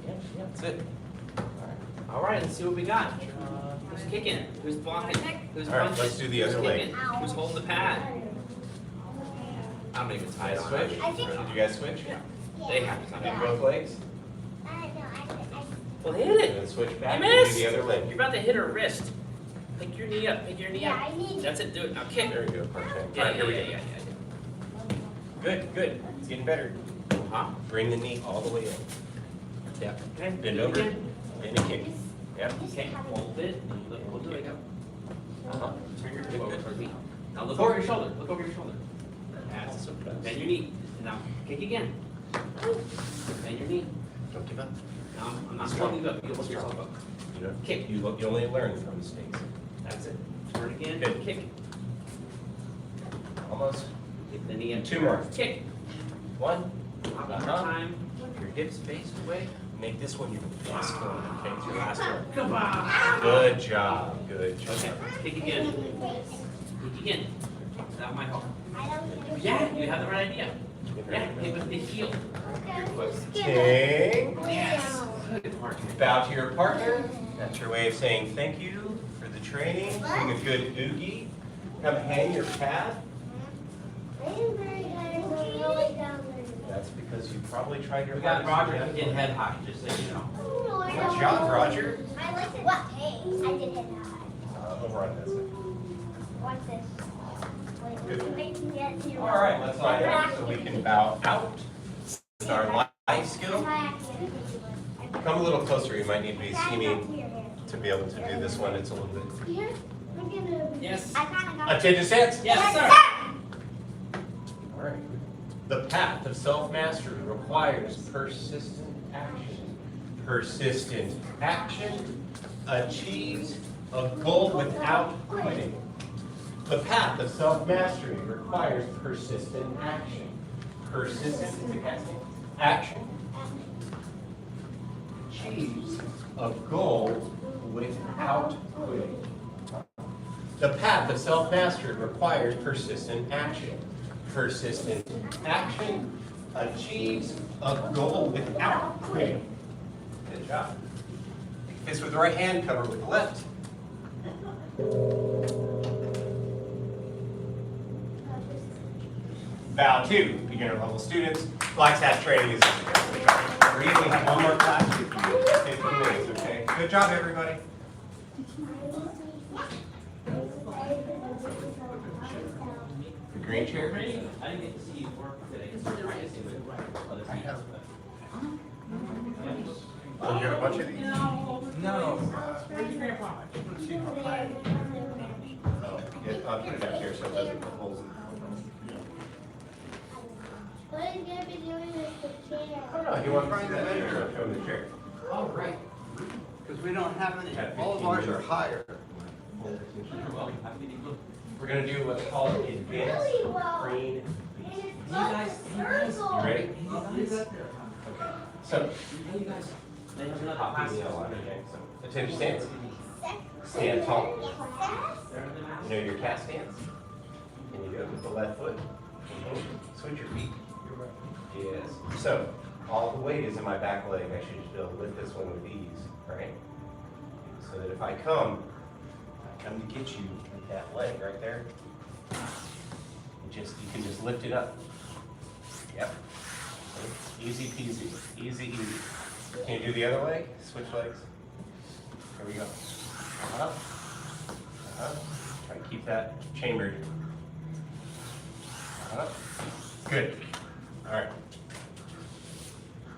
Yeah. That's it. All right, let's see what we got. Who's kicking? Who's blocking? Who's All right, punching? let's do the Who's other leg. kicking? Who's holding the pad? I'm not even tied on. Switch? I think- Did you guys switch? They have to. Hit both legs? Well, hit And it. then switch back You and do missed. the other You're leg. about to hit her wrist. Pick your knee up. Pick your knee Yeah, up. I need- That's it. Do it now. Kick. There we go. Perfect. Yeah, All right, here we yeah, go. yeah. Good. It's getting better. Huh? Bring the knee all the way in. Yeah. Okay. Bend do it over. again. Bend and kick. Yep. Okay. Hold it. We'll do it. Uh-huh. Turn your Good, hip over good. towards me. Now look over your shoulder. Look over your shoulder. That's Also does. Bend your knee. Now kick again. Bend your knee. Don't give up. Now I'm not Strong. holding you up. You hold yourself up. You know, Kick. you only learn from mistakes. That's it. Turn again. Good. Kick. Almost. Get the knee in. 2 more. Kick. 1. One more time. Your hips face away. Make this one your best one. Okay, it's your last one. Come on. Good job. Good job. Okay, kick again. Kick again. That might help. I don't Yeah, you have the right idea. Yeah, hit with the heel. Ting. Yes. Good work. Bow to your partner. That's your way of saying thank you for the training. Doing a good oogie. Come hang your pad. That's because you probably tried your We got hardest. Roger kicking head high, just so you know. Good job, Roger. I like it. What? Hey, I did hit that. Over on this side. Watch this. Good. Wait to get to your All right, let's line up so we can bow out. It's our life skill. Come a little closer. You might need to see me to be able to do this one. It's a little bit. Here, we're gonna. Yes. I kind of got. Attention stance. Yes, sir. All right. The path of self-mastery requires persistent action. Persistent action achieves a goal without quitting. The path of self-mastery requires persistent action. Persistent action achieves a goal without quitting. The path of self-mastery requires persistent action. Persistent action achieves a goal without quitting. Good job. Fist with the right hand, cover with the left. Bow 2, beginner level students. Black Sash training is we're easily have one more class with you. 15 minutes, okay? Good job, everybody. The green chair. I didn't get to see you work today. So you're right, with other people, but- Oh, you got a bunch of these? No. Where's your grandpa? I just want to see how high. Yeah, I'll put it up here so it doesn't put holes in the What are you gonna be doing with the chair? Oh, no, he wants to see that chair. Show him the chair. Oh, right. Because we don't have any, Had all of 15 ours are minutes. higher. You're welcome. Have a good evening. We're gonna do what's called advanced crane. You guys, You ready? Okay. So, You guys, they have another copy class. me on, okay? So, attention stance. Stand tall. You know your cat stance? And you go with the left foot. Switch your feet. Yes. So, all the weight is in my back leg. I should just be able to lift this one with ease, right? So that if I come to get you with that leg right there, you can just lift it up. Yep. Easy peasy. Easy, easy. Can you do the other leg? Switch legs. Here we go. Up. Up. Try to keep that chambered. Up. Good. All right.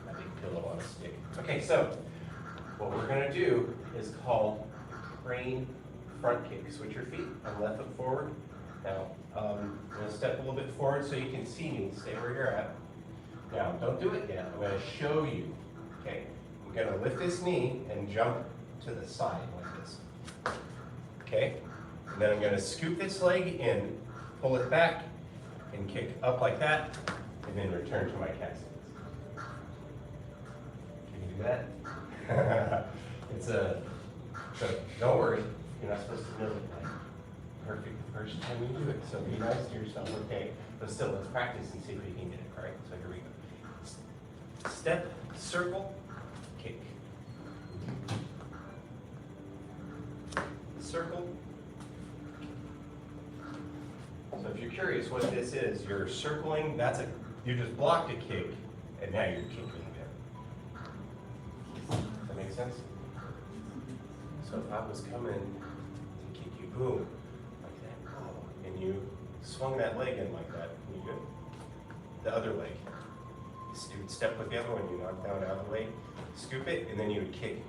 That big pillow on a stick. Okay, so what we're gonna do is called crane front kick. Switch your feet and left foot forward. Now, I'm gonna step a little bit forward so you can see me. Stay where you're at. Now, don't do it yet. I'm gonna show you. Okay, I'm gonna lift this knee and jump to the side like this. Okay, and then I'm gonna scoop this leg in, pull it back, and kick up like that, and then return to my cat stance. Can you do that? So don't worry, you're not supposed to know it like perfect the first time you do it, so be nice to yourself, okay? But still, let's practice and see if we can get it, all right? So here we go. Step, circle, kick. Circle. So if you're curious what this is, you're circling, you just blocked a kick, and now you're kicking there. Does that make sense? So if I was coming to kick you, boom, like that, oh, and you swung that leg in like that, you good? The other leg. You would step with the other one, you knock down the other leg, scoop it, and then you would kick.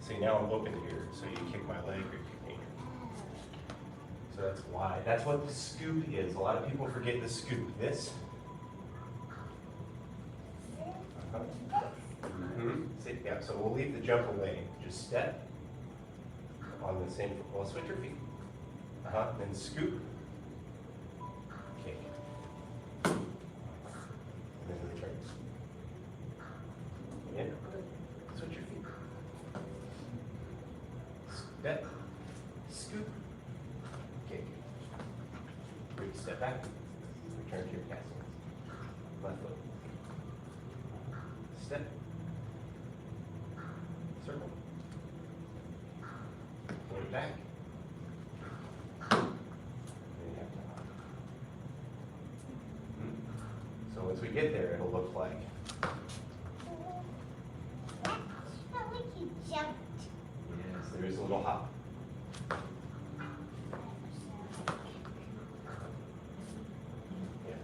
See, now I'm open here, so you kick my leg or kick me. So that's why. That's what the scoop is. A lot of people forget the scoop. This. See, yeah, so we'll leave the jump away. Just step on on the same, well, switch your feet. Then scoop. Kick. And then return. Again. Switch your feet. Step. Scoop. Kick. Great. Step back. Return to your cast stance. Left foot. Step. Circle. Pull it back. Then you have to hop. So once we get there, it'll look like. That felt like you jumped. Yes, there is a little hop. Yeah.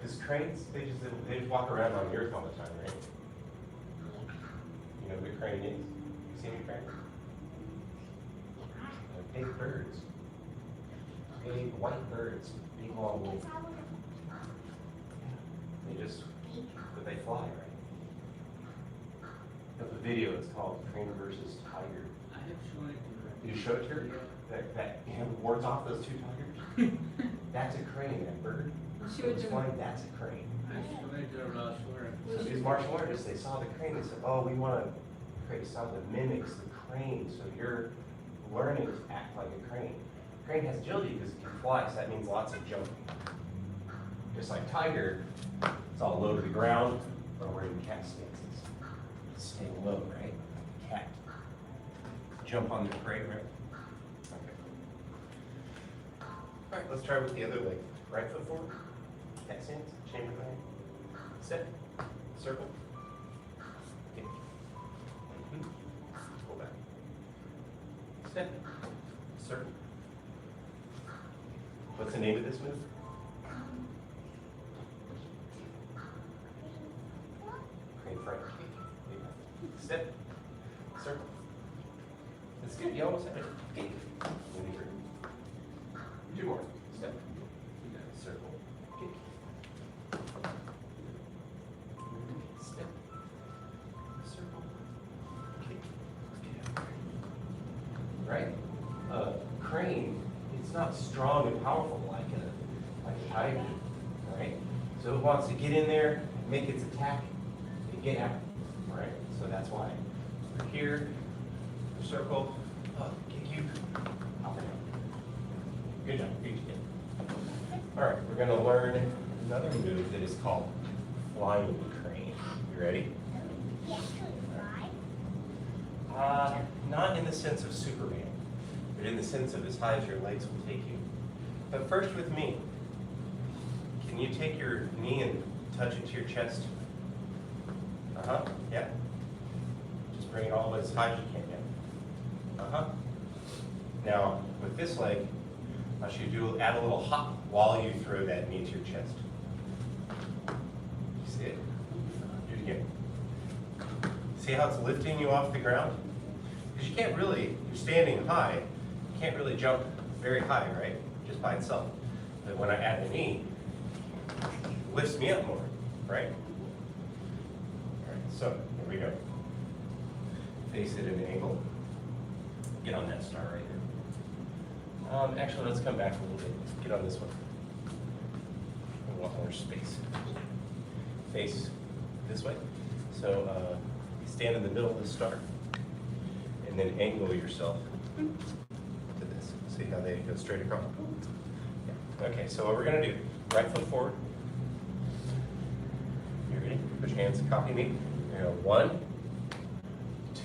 Because cranes, they just walk around on the earth all the time, right? You know what a crane is? You seen a crane? They're big birds. Big white birds. Big long wings. But they fly, right? The video is called Crane versus Tiger. I have shown it to You showed it to her? That wards off those two tigers? That's a crane, that bird. She It would was do- flying, that's a crane. I showed it to her last year. So these martial artists, they saw the crane, they said, oh, we want to create something that mimics the crane, so you're learning to act like a crane. Crane has agility because it can fly, so that means lots of jumping. Just like tiger, it's all low to the ground, or where in cat stances. Stay low, right? Like a cat. Jump on the prey, right? Okay. All right, let's try with the other leg. Right foot forward, cat stance, chamber leg. Step, circle, kick. Pull back. Step, circle. What's the name of this move? Crane front kick. Step, circle. That's good, you almost have it. Kick. Two more. Step, circle, kick. Step, circle, kick. Right? Crane, it's not strong and powerful like a tiger, right? So it wants to get in there, make its attack, and get out, right? So that's why we're here, circle, kick you, out. Good job, good job. All right, we're gonna learn another move that is called flying crane. You ready? Yes, right. Not in the sense of Superman, but in the sense of as high as your legs will take you. But first with me, can you take your knee and touch it to your chest? Yeah. Just bring it all as high as you can, yeah. Now, with this leg, I should add a little hop while you throw that knee to your chest. You see it? Do it again. See how it's lifting you off the ground? Because you can't really, you're standing high, you can't really jump very high, right? Just by itself. But when I add the knee, it lifts me up more, right? All right, so here we go. Face it at an angle. Get on that star right there. Actually, let's come back a little bit. Get on this one. I want more space. Face this way. So stand in the middle of the star, and then angle yourself to this. See how they go straight across? Yeah. Okay, so what we're gonna do, right foot forward. You ready? Put your hands, copy me. Here we go. 1,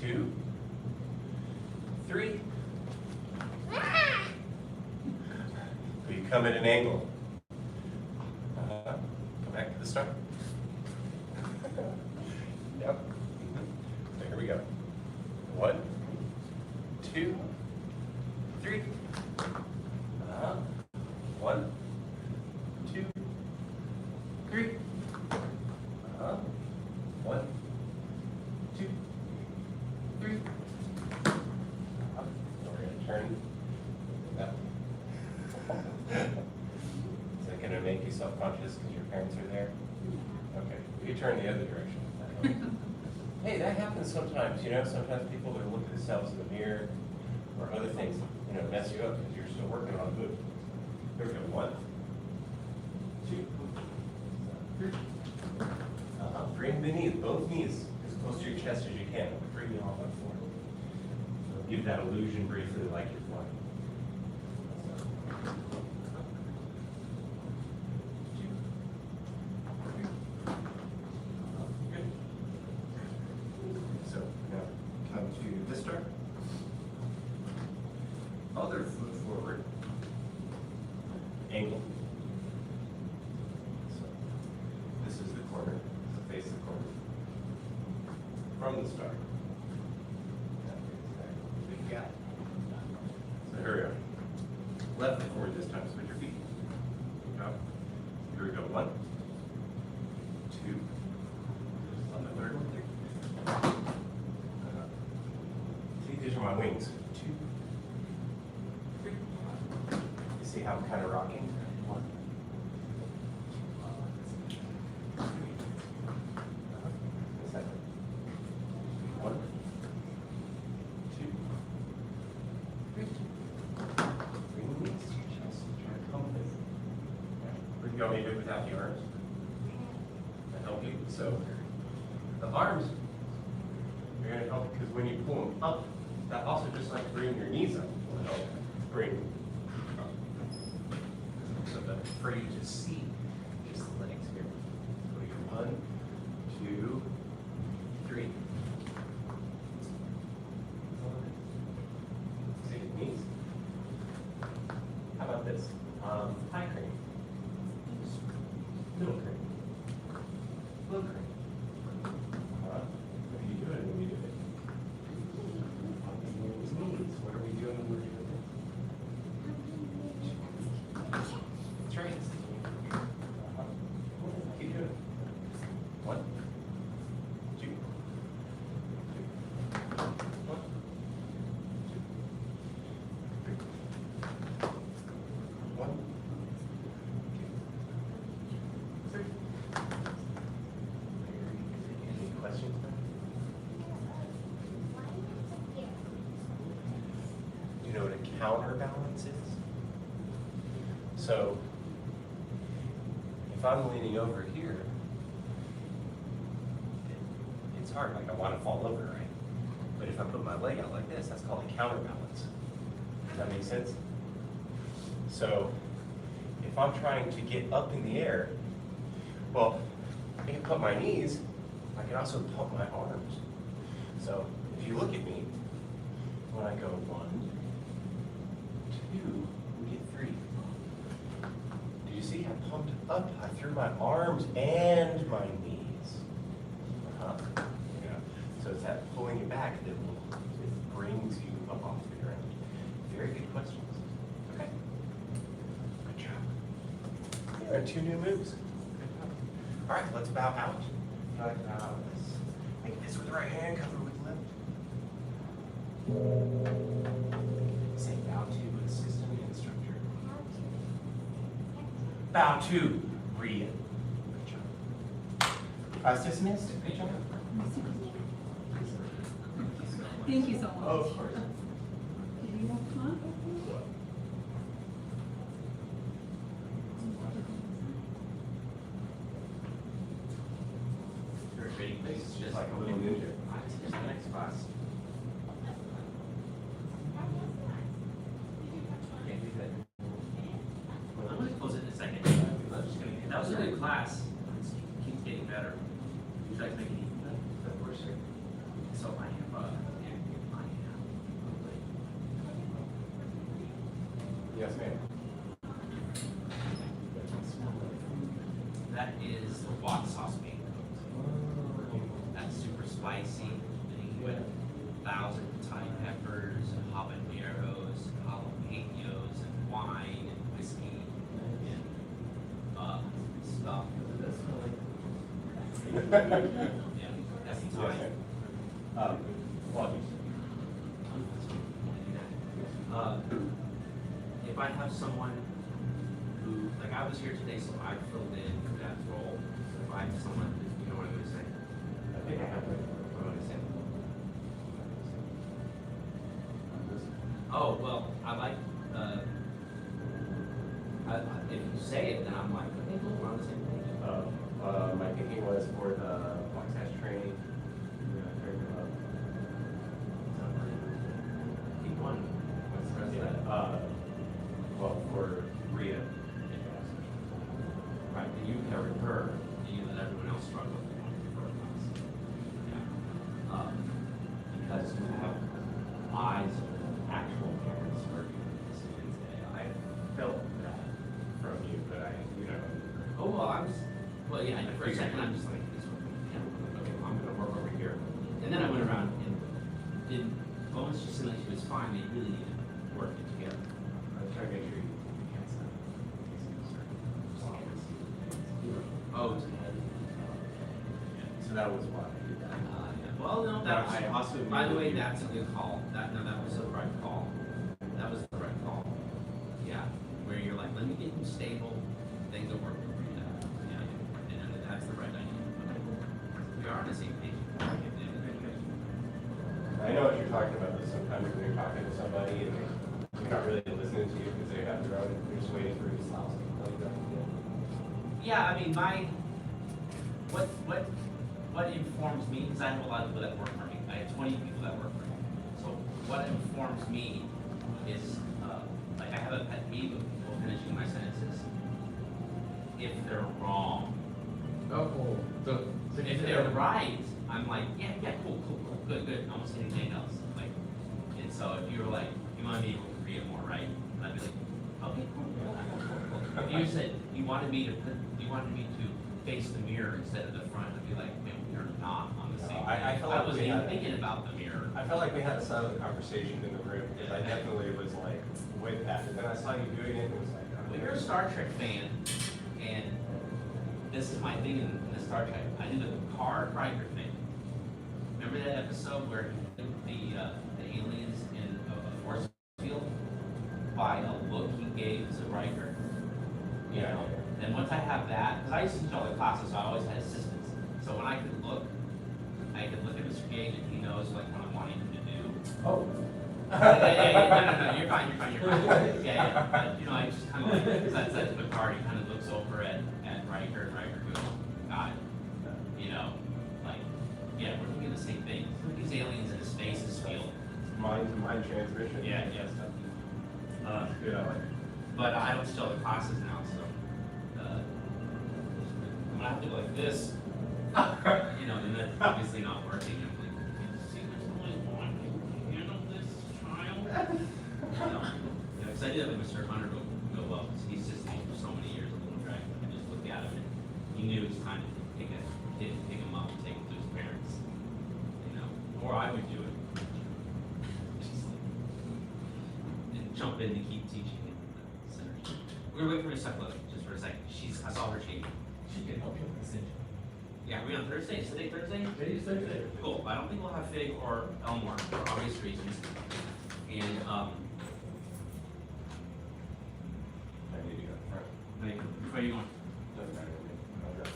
2, 3. You come at an angle. Come back to the start. Yep. So here we go. 1, 2, 3. 1, 2, 3. 1, 2, 3. We're going to turn that. Is that going to make you self-conscious because your parents are there? Okay, you turn the other direction. Hey, that happens sometimes, you know, sometimes people are looking at themselves in the mirror or other things, mess you up because you're still working on a move. Here we go. 1, 2, 3. Bring the knees, both knees, as close to your chest as you can. Bring them off the floor. So give that illusion briefly like you're flying. Good. So now come to this start. Other foot forward. Angle. So this is the corner. So face the corner. From the start. What you got? So here we are. Left foot forward this time. Switch your feet. Up. Here we go. 1, 2. On the third one. See, these are my wings. 2, 3. You see how I'm kind of rocking? 1, 2. A second. 1, 2, 3. Bring the knees to your chest. Try to pump it. Or you want me to do it without the arms? That help you? So the arms are going to help because when you pull them up, that also just like bring your knees up will help bring up. So that for you to see just the legs here. So you're 1, 2, 3. See the knees? How about this? High crane. Middle crane. Low crane. What are you doing when you do it? What are we doing when we're doing it? That's right. Keep doing it. 1, 2, 3. 1, 2, 3. 1, 2, 3. Any questions? Do you know what a counterbalance is? So, if I'm leaning over here, it's hard, like I want to fall over, right? But if I put my leg out like this, that's called a counterbalance. Does that make sense? So, if I'm trying to get up in the air, well, I can put my knees, I can also pump my arms. So, if you look at me, when I go 1, 2, we get 3. Do you see how pumped up I threw my arms and my knees? Yeah. So it's that pulling you back that it brings you up off the ground. Very good questions. Okay. Good job. There are 2 new moves. All right, let's bow out. Let's make this with the right hand, cover with the left. Say bow to assistant instructor. Bow to Rhea. Good job. Assistant instructor. Good job. Thank you so much. Of course. Did you want to come on? Everybody, This please is just like a little ninja. Here's the next class. Can't do that. I'm gonna close it in a second. I'm just gonna, that was a good class. It keeps getting better. Would you like to make any? Of course, sir. So I have, Yes, ma'am. that is the wok sauce bean cooked. That's super spicy. With 1,000 Thai peppers, and habaneros, and jalapenos, and wine, and whiskey, and stuff. Yeah, that's Thai. Yes, ma'am. Apologies. If I have someone who, like I was here today, so I filled in for that role. If I have someone, you know what I'm gonna say? I think I have it. What am I gonna say? Oh, well, I like, if you say it, then I'm like, okay, cool, we're on the same page. My thinking was for the black sash training. Keep going. What's the rest of that? Well, for Rhea. Right, and you covered her, and you let everyone else struggle with one of her class. Yeah. Because you have eyes of actual parents working with this kids. I felt that from you, but you know. Oh, well, well, yeah, for a second, I'm just like, this one, yeah, okay, well, I'm gonna work over here. And then I went around and did, Bones just seemed like she was fine, they really needed to work it together. I was trying to make sure you can't stop. Oh, it's ahead. So that was why I did that. Yeah. Well, no, that was, I also by the way, immediately- that's a good call. That was the right call. That was the right call. Yeah, where you're like, let me get him stable, then go work with you. Yeah, and that's the right idea. We are on the same page. I know what you're talking about, though. Sometimes when you're talking to somebody and they're not really listening to you because they have their own, they're just waiting for you to stop something like that. Yeah, I mean, what informs me, because I have a lot of people that work for me. I have 20 people that work for me. So what informs me is, like I have a pet peeve of people finishing my sentences if they're wrong. Oh, so If they're right, I'm like, yeah, cool, good, almost anything else. Like, and so if you were like, you want me to read it more, right? And I'd be like, okay, cool. If you said you wanted me to face the mirror instead of the front, I'd be like, man, we're not on the same page. I felt like wasn't we even had- thinking about the mirror. I felt like we had a silent conversation in the room because I definitely was like with that. And then I saw you doing it and it was like, Well, you're a Star Trek fan, and this is my thing in the Star Trek. I do the Picard Riker thing. Remember that episode where the aliens in a force field by a look he gave to Riker? You know? And once I have that, because I used to teach all the classes, so I always had assistants. So when I could look at Mr. Gage and he knows like what I'm wanting him to do. oh. No, you're fine. Yeah. But, you know, I just kind of like, because that's the Picard, he kind of looks over at Riker, and Riker goes, got it. You know, like, yeah, we're thinking the same thing. These aliens in the spaces field. Mind transmission. Yeah. Good, I like it. But I don't still have the classes now, so, I'm gonna have to go like this. You know, and that's obviously not working. I'm like, see, there's only one who can handle this child. Because I did have Mr. Hunter go up. He's just for so many years a little dragon. I just looked at him and he knew it was time to pick him up and take him to his parents. You know, or I would do it. Just like, and jump in to keep teaching in the center. We're waiting for a second, just for a second. I saw her shaking. she can help you with this engine. Yeah, are we on Thursday? Is today Thursday? Today's Thursday. Cool. I don't think we'll have Fig or Elmore for obvious reasons. And, I need to go. Right. where are you going? Doesn't matter to me. I'll go.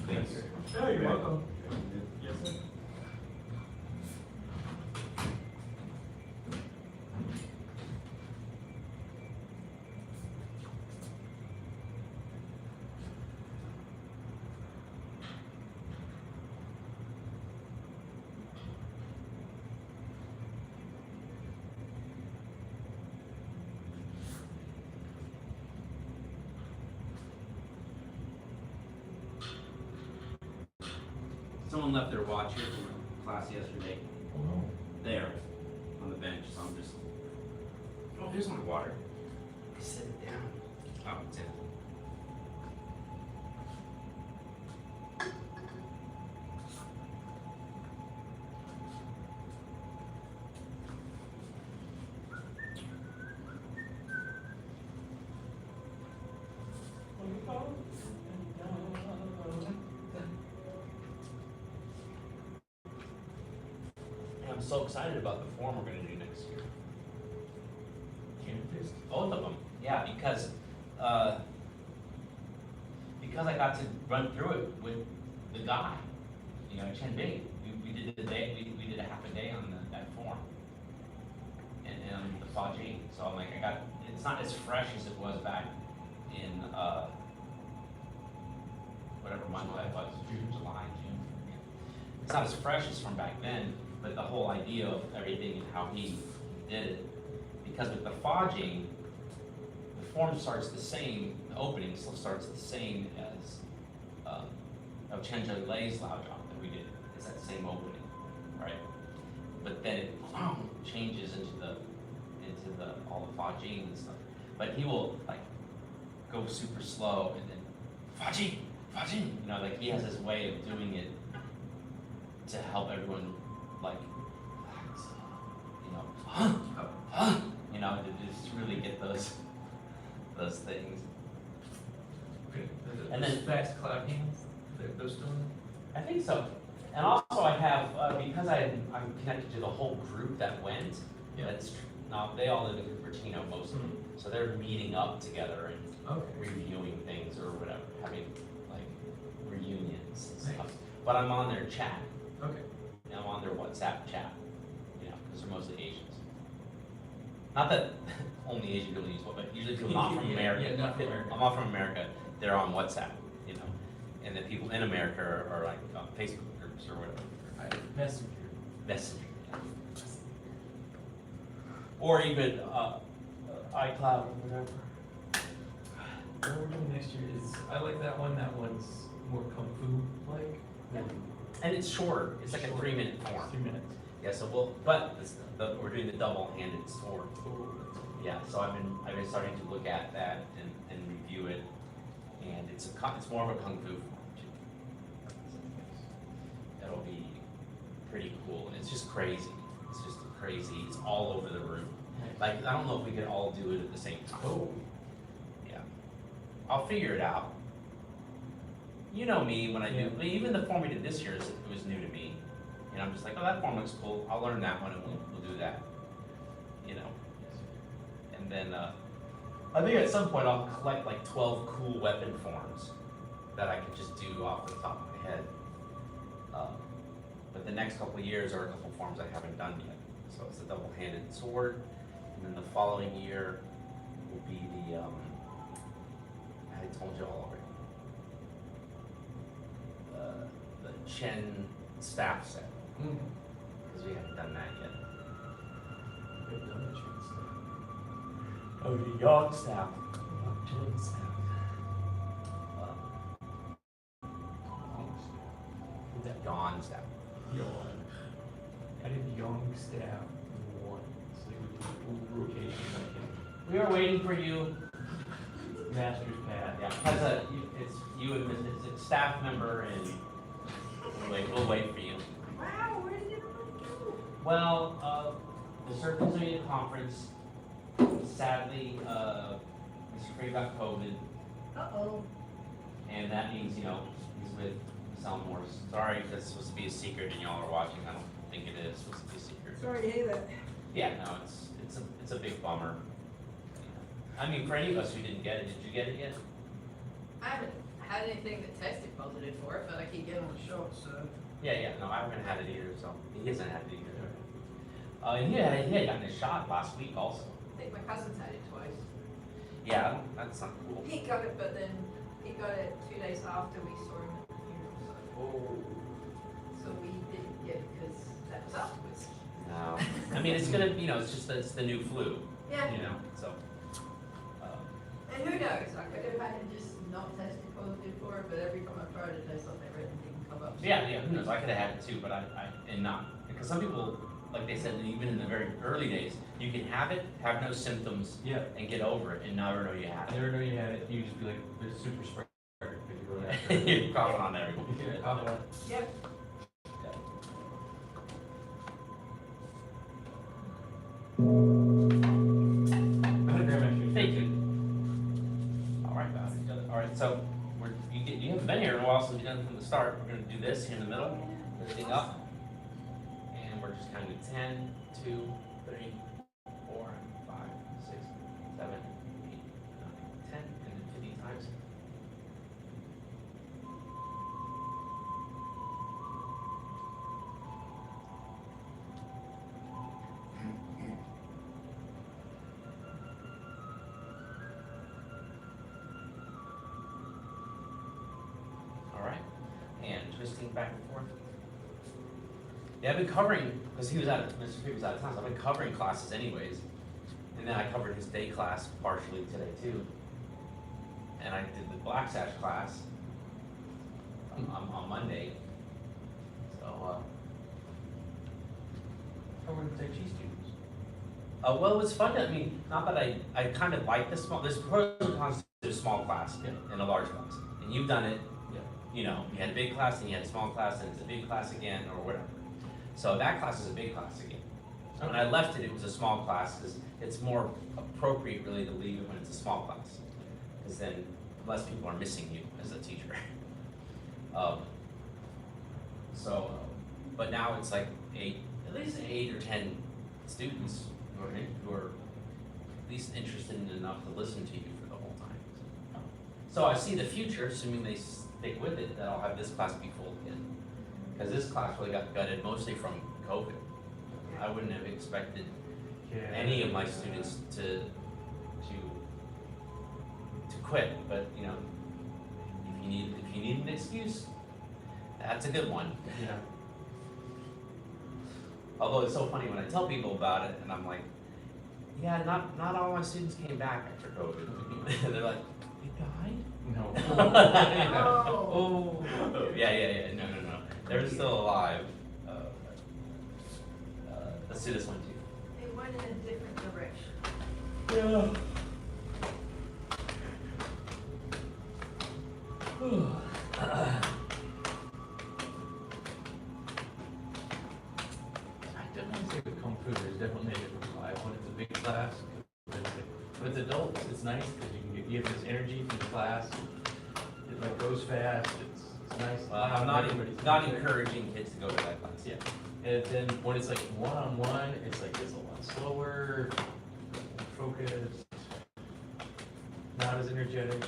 Thanks. Oh, you're welcome. Yes, sir. Someone left their watch here from class yesterday. Oh, no. There, on the bench, so I'm just, oh, here's my water. I set it down. Oh, it's in. And I'm so excited about the form we're gonna do next year. Canvas. Both of them, yeah, because I got to run through it with the guy, you know, Chen Bing. We did the day, we did a half a day on the fudging. So I'm like, it's not as fresh as it was back in, whatever month that was, July, June. It's not as fresh as from back then, but the whole idea of everything and how he did it. Because with the fudging, the form starts the same, the opening still starts the same as, Chenja Lei's Lao Job that we did. It's that same opening, right? But then it changes into the all the fudging and stuff. But he will like go super slow and then fudging, you know, like he has this way of doing it to help everyone like relax, you know, to just really get those things. And then fast clap hands, those still in? I think so. And also I have, because I'm connected to the whole group that went, that's, now they all live in Cupertino, most of them. So they're meeting up together and reviewing things or whatever, having like reunions and stuff. But I'm on their chat. Okay. I'm on their WhatsApp chat, you know, because they're mostly Asians. Not that only Asian people use WhatsApp, but usually people not from America. Yeah, not from America. I'm not from America, they're on WhatsApp, you know. And the people in America are like on Facebook groups or whatever. Messenger. Messenger. Or even iCloud or whatever. What we're doing next year is, I like that one. That one's more kung fu like. And it's shorter, it's like a Short. 3-minute form. 3 minutes. Yeah, so we're doing the double-handed sword. Yeah, so I've been starting to look at that and review it, and it's more of a kung fu form too. That'll be pretty cool, and it's just crazy. It's just crazy. It's all over the room. Like I don't know if we could all do it at the same time. Oh. Yeah, I'll figure it out. You know me when I do. Even the form we did this year, it was new to me, and I'm just like, oh, that form looks cool. I'll learn that one, and we'll do that. You know. And then I think at some point I'll collect like 12 cool weapon forms that I could just do off the top of my head. But the next couple of years are a couple forms I haven't done yet. So it's the double-handed sword, and then the following year will be the I told you all already. The Chen staff set, because we haven't done that yet. We've done the Chen stuff. Oh, the Yang staff. Chen staff. The Yang staff. Yawn. I did young staff one, so we would rotation like We are waiting for you. in master's pad. Yeah, because it's you and it's a staff member, and we'll wait for you. Wow, where did everybody go? Well, the Circumcision Conference, sadly, Mr. Craig got COVID, Uh-oh. and that means, you know, he's with Salmore. Sorry, that's supposed to be a secret, and y'all are watching. I don't think it is supposed to be a secret. Sorry to hear that. Yeah, no, it's a big bummer. I mean, for any of us who didn't get it, did you get it yet? I haven't had anything that tested positive for it, but I keep getting the shots, so. Yeah, no, I haven't had it either, so he hasn't had it either. And he had gotten a shot last week also. I think my cousin's had it twice. Yeah, that's not cool. He got it, but then he got it 2 days after we saw him at the funeral, so we didn't get it because that was afterwards. No, I mean, it's gonna, you know, it's the new flu, Yeah, you know, so. and who knows, I could have had it just not tested positive for it, but every time I tried it, there's something written didn't come up. Yeah, who knows, I could have had it too, but and not, because some people, like they said, even in the very early days, you can have it, have no symptoms, Yeah. and get over it, and never know you I have never know you had it. You just be like, there's a super spreader. Because you go after it. it. You're coughing on everyone. Yeah, cough on it. Yep. I'm gonna grab my shoes. Thank you. All right, guys. All right, so you haven't been here in a while, so we've done from the start. We're gonna do this here in the middle, lifting up, and we're just counting 10, 2, 3, 4, 5, 6, 7, 8, 9, 10, and then 50 times. Yeah, I've been covering, because Mr. P was out of town, so I've been covering classes anyways. And then I covered his day class partially today too. And I did the Black Sash class on Monday. So, How were the Tai Chi students? well, it was fun. I mean, not that I kind of like there's pros and cons to a small class and a large class. And you've done it, you know, you had a big class and you had a small class and it's a big class again or whatever. So that class is a big class again. When I left it, it was a small class because it's more appropriate really to leave it when it's a small class. Because then less people are missing you as a teacher. But now it's like at least 8 or 10 students who are at least interested enough to listen to you for the whole time. So I see the future, assuming they stick with it, that I'll have this class be full again. Because this class really got gutted mostly from COVID. I wouldn't have expected any of my students to quit, but you know, if you need an excuse, that's a good one. Yeah. Although it's so funny when I tell people about it, and I'm like, yeah, not all my students came back after COVID. They're like, you died? No. Oh. Yeah. No. They're still alive. Let's do this one too. They went in a different direction. Yeah. I definitely say with Kung Fu, there's definitely a different vibe when it's a big class. With adults, it's nice because you have this energy from the class. It like goes fast. It's nice. Well, I'm not encouraging kids to go to that class. Yeah. And then when it's like one-on-one, it's like it's a lot slower, focused, not as energetic.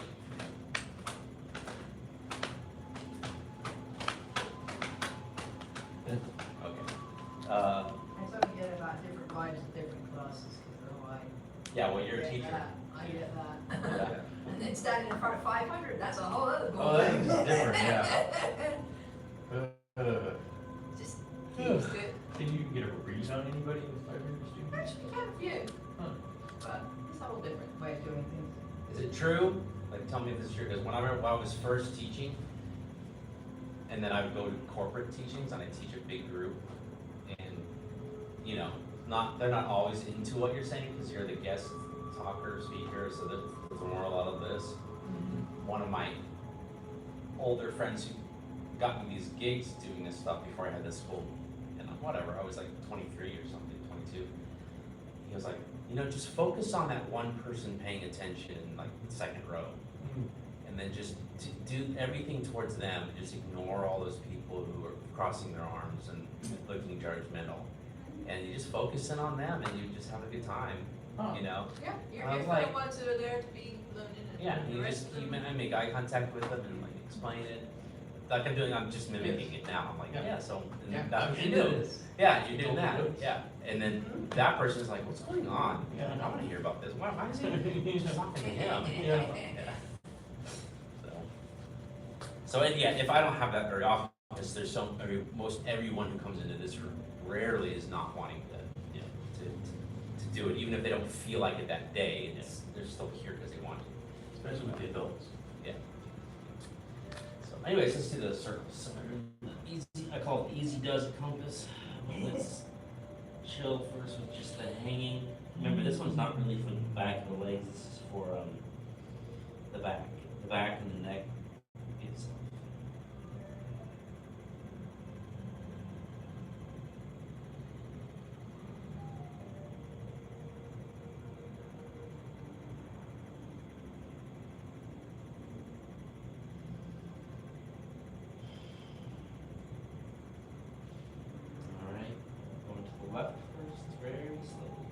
Okay. That's what I get about different vibes in different classes, because they're like. Yeah, well, you're a "I get teacher. that, I get that. Yeah. And then standing in front of 500, that's a whole other Oh, that is ballgame. different, yeah. Just keeps it. Can you get a read on anybody with 500 students? Actually, we have a few, Huh. but it's a whole different way of doing things. Is it true? Like, tell me if this is true. Because when I was first teaching, and then I would go to corporate teachings, and I teach a big group, and you know, they're not always into what you're saying because you're the guest talker, speaker, so there's more a lot of this. One of my older friends who got me these gigs doing this stuff before I had this school, and whatever, I was like 23 or something, 22. He was like, you know, just focus on that one person paying attention, like second row, and then just do everything towards them, and just ignore all those people who are crossing their arms and looking judgmental. And you just focus in on them, and you just have a good time, you know? Yeah, you're I here was for like- the ones that are there to be learning and Yeah, the you rest just of them. I make eye contact with them and like explain it. Like I'm doing, I'm just mimicking it now. I'm like, Yeah. yeah, so and Yeah, that's I'm what you into do. this. Yeah, you're doing Totally that. do. Yeah, and then that person's like, what's going on? Yeah, I want to hear about this. Why is he just talking to him? Yeah. Yeah. So and yeah, if I don't have that very often, because there's most everyone who comes into this room rarely is not wanting to, you know, to do it, even if they don't feel like it that day. They're still here because they want to. Especially with the adults. Yeah. So anyways, let's do the circles. So easy, I call it easy does a compass. Let's chill first with just the hanging. Remember, this one's not really for the back of the legs. This is for the back and the neck itself. All right, going to the left first, very slowly.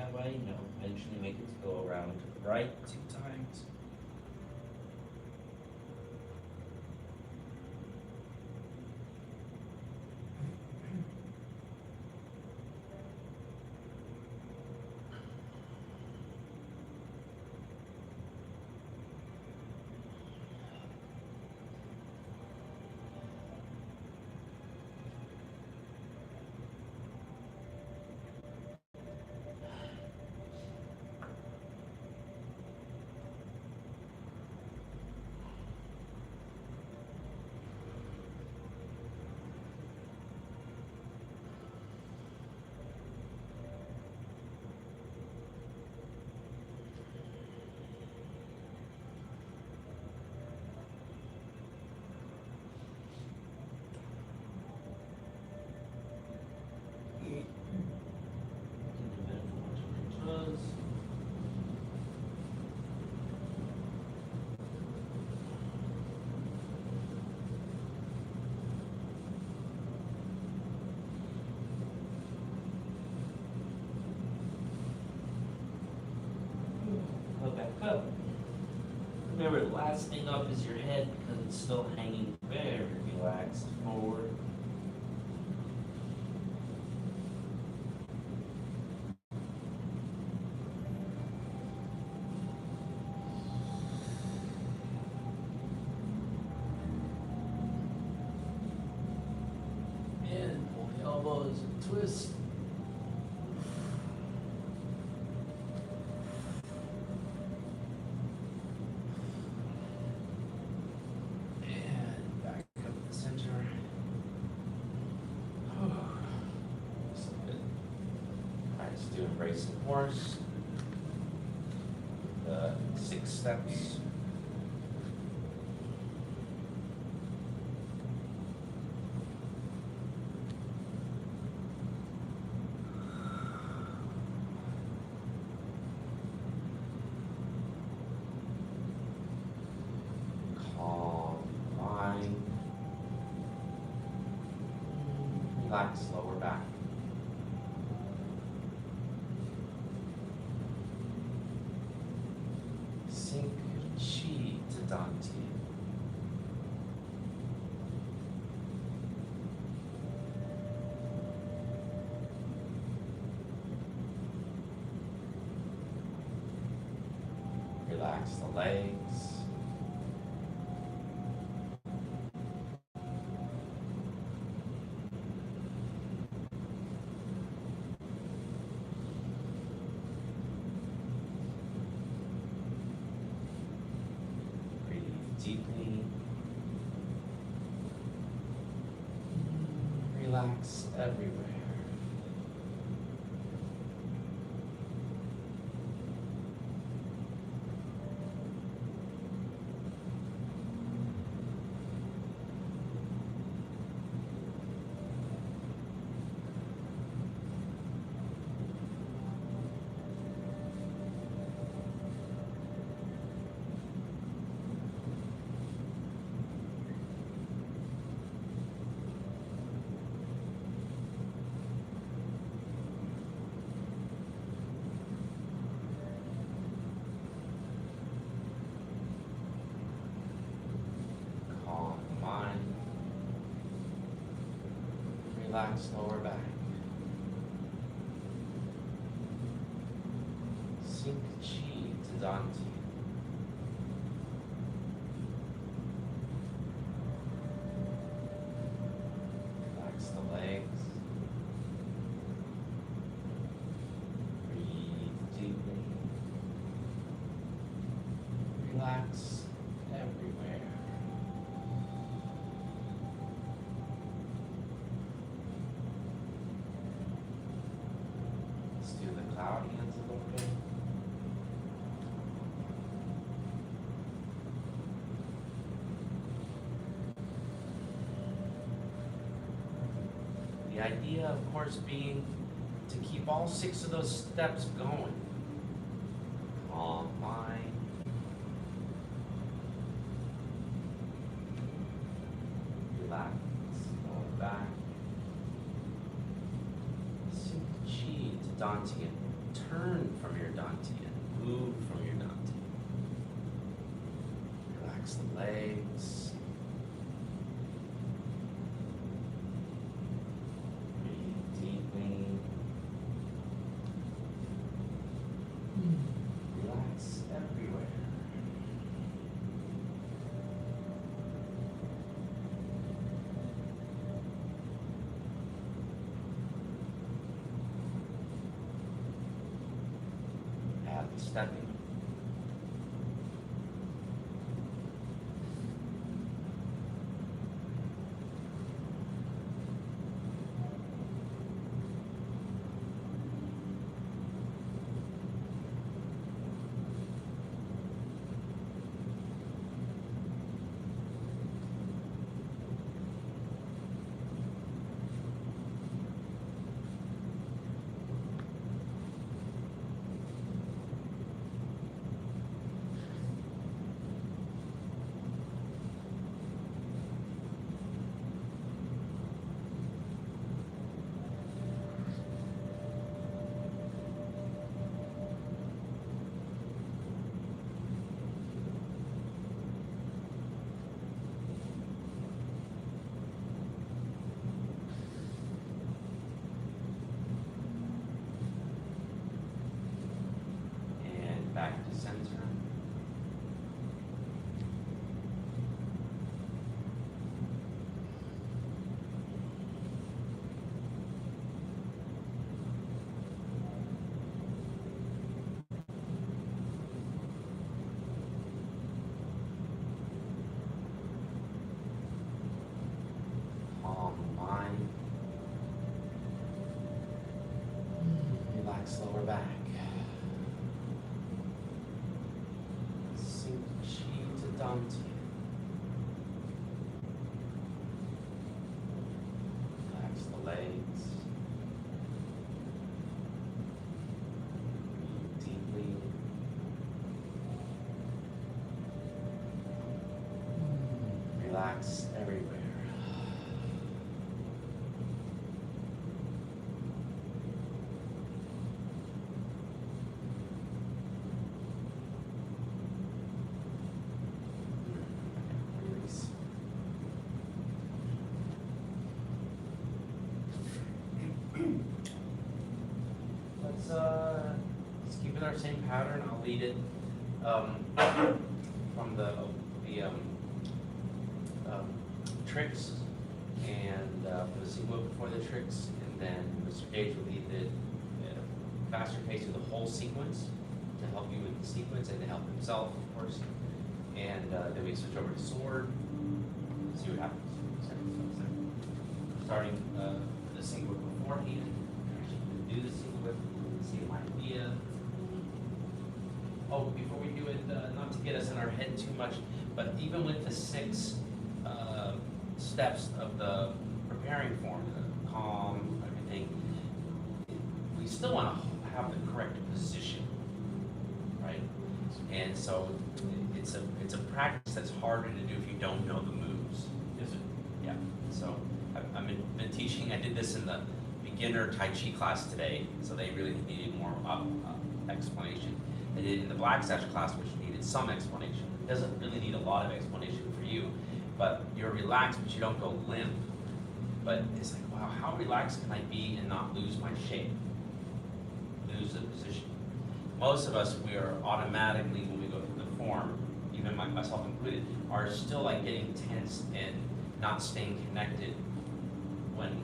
that way, you know, eventually make it go around to the right 2 times. Go back up. Remember, the last thing up is your head because it's still hanging very relaxed forward. And pull the elbows and twist. And back up the center. So good. Alright, let's do embrace and horse. The 6 steps. Calm mind. Relax lower back. Sink chi to Dante. Relax the legs. Breathe deeply. Relax everywhere. Calm mind. Relax lower back. Sink chi to Dante. Relax the legs. Breathe deeply. Relax everywhere. Let's do the cloud hands a little bit. The idea, of course, being to keep all 6 of those steps going. Calm mind. Relax, lower back. Sink chi to Dante and turn dantian. Move from your dantian. Relax the legs. Breathe deeply. Relax everywhere. Add the stepping. And back to center. Calm the mind. Relax lower back. Sink chi to dantian. Relax the legs. Breathe deeply. Relax everywhere. Release. Let's keep it our same pattern. I'll lead it from the tricks and for the sequence before the tricks, and then Mr. Gage will lead the faster pace through the whole sequence to help you with the sequence and to help himself, of course. And then we switch over to sword. See what happens. Starting the sequence beforehand. Actually, do the sequence. See my idea. Oh, before we do it, not to get us in our head too much, but even with the 6 steps of the preparing form, the calm, everything, we still want to have the correct position, right? And so it's a practice that's harder to do if you don't know the moves. Is it? Yeah. So I've been teaching. I did this in the beginner Tai Chi class today, so they really needed more explanation. I did it in the Black Sash class, which needed some explanation. It doesn't really need a lot of explanation for you, but you're relaxed, but you don't go limp. But it's like, wow, how relaxed can I be and not lose my shape, lose the position? Most of us, we are automatically, when we go through the form, even myself included, are still like getting tense and not staying connected when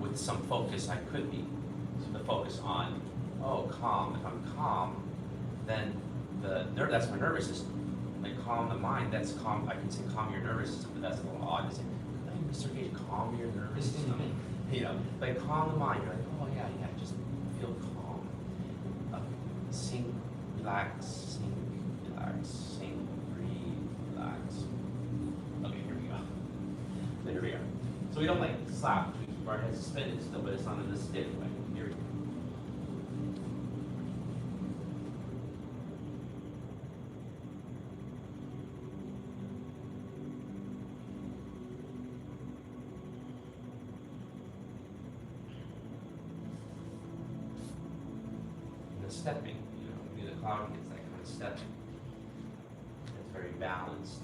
with some focus I could be. So the focus on, oh, calm. If I'm calm, then that's my nervous system. Like calm the mind, that's calm. I can say calm your nervous system, but that's a little odd to say. Hey, Mr. Gage, calm your nervous system. You know, like calm the mind. You're like, oh yeah, just feel calm. Sink, relax, sink, relax, sink, breathe, relax. Okay, here we go. So here we are. So we don't like slap. We keep our heads suspended still, but it's not in a stiff way. Here we go. stepping, the cloud gets that kind of stepping. It's very balanced.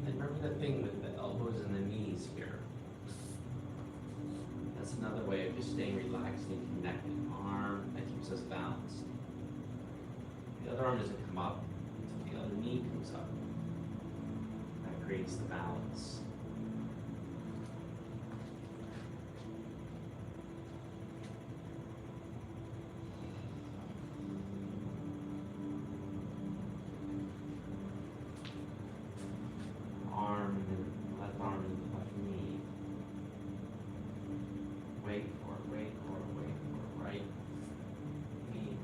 And remember the thing with the elbows and the knees here. That's another way of just staying relaxed and connected. Arm that keeps us balanced. The other arm doesn't come up until the other knee comes up. That creates the balance. Arm and left arm and left knee. Wait for it, wait for it, wait for it, right knee.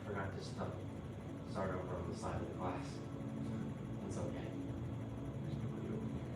Forgot to start over on the side of the class. That's okay. There's nobody over here.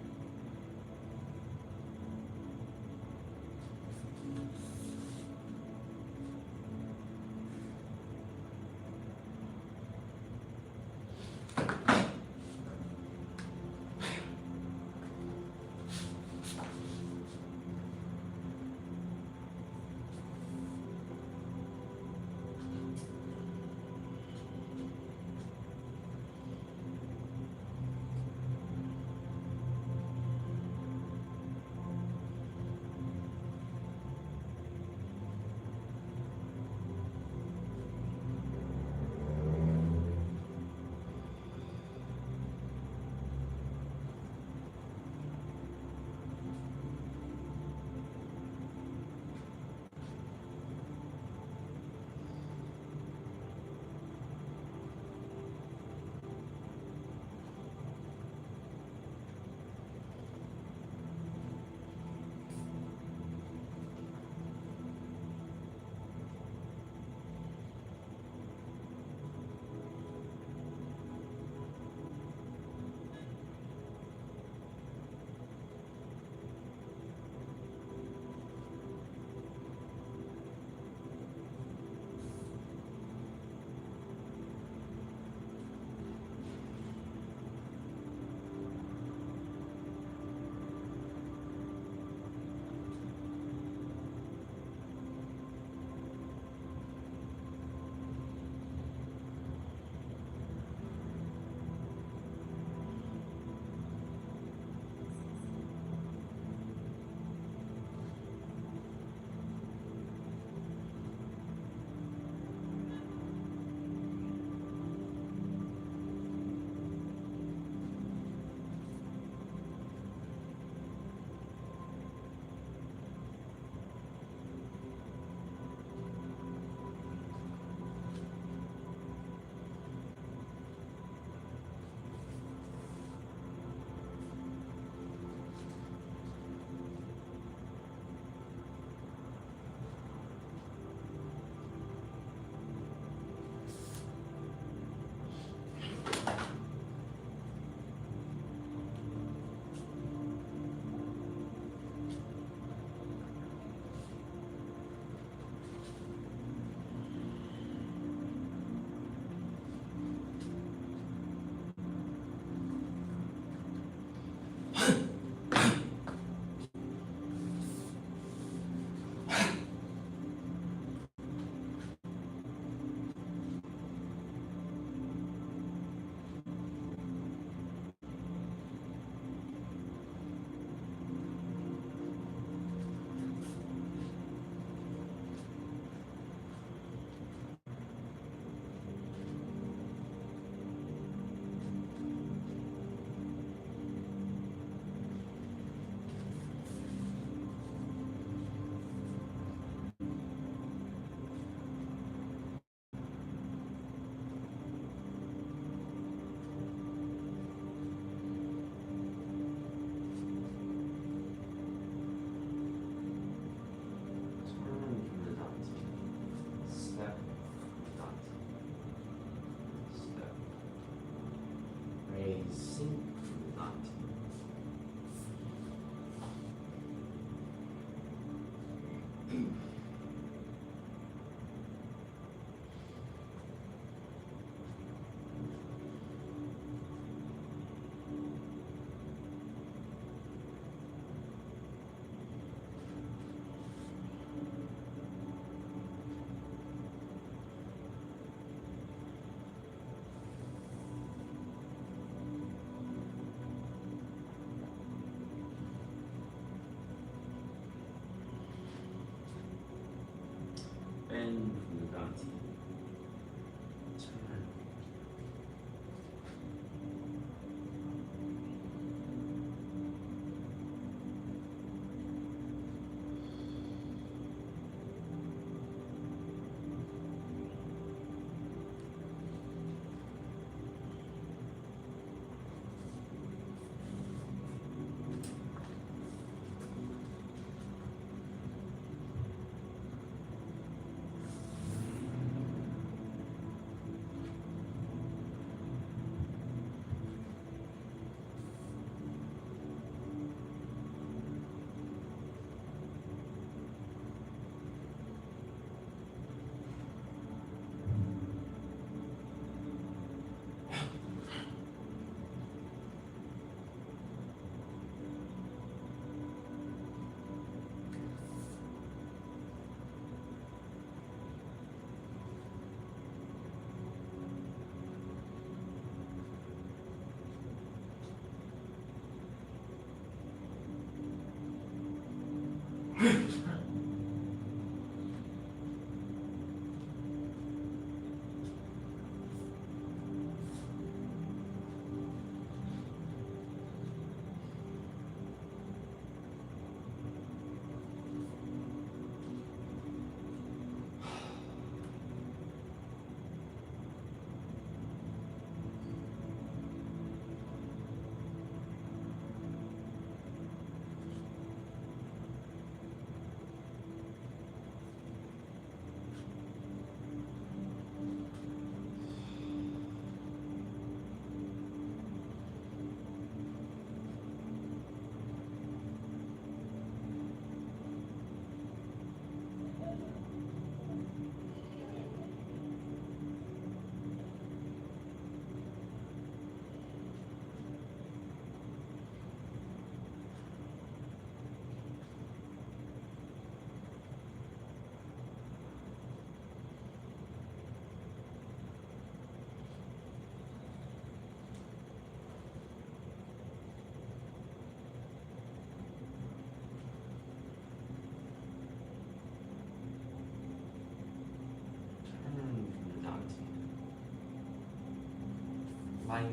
Like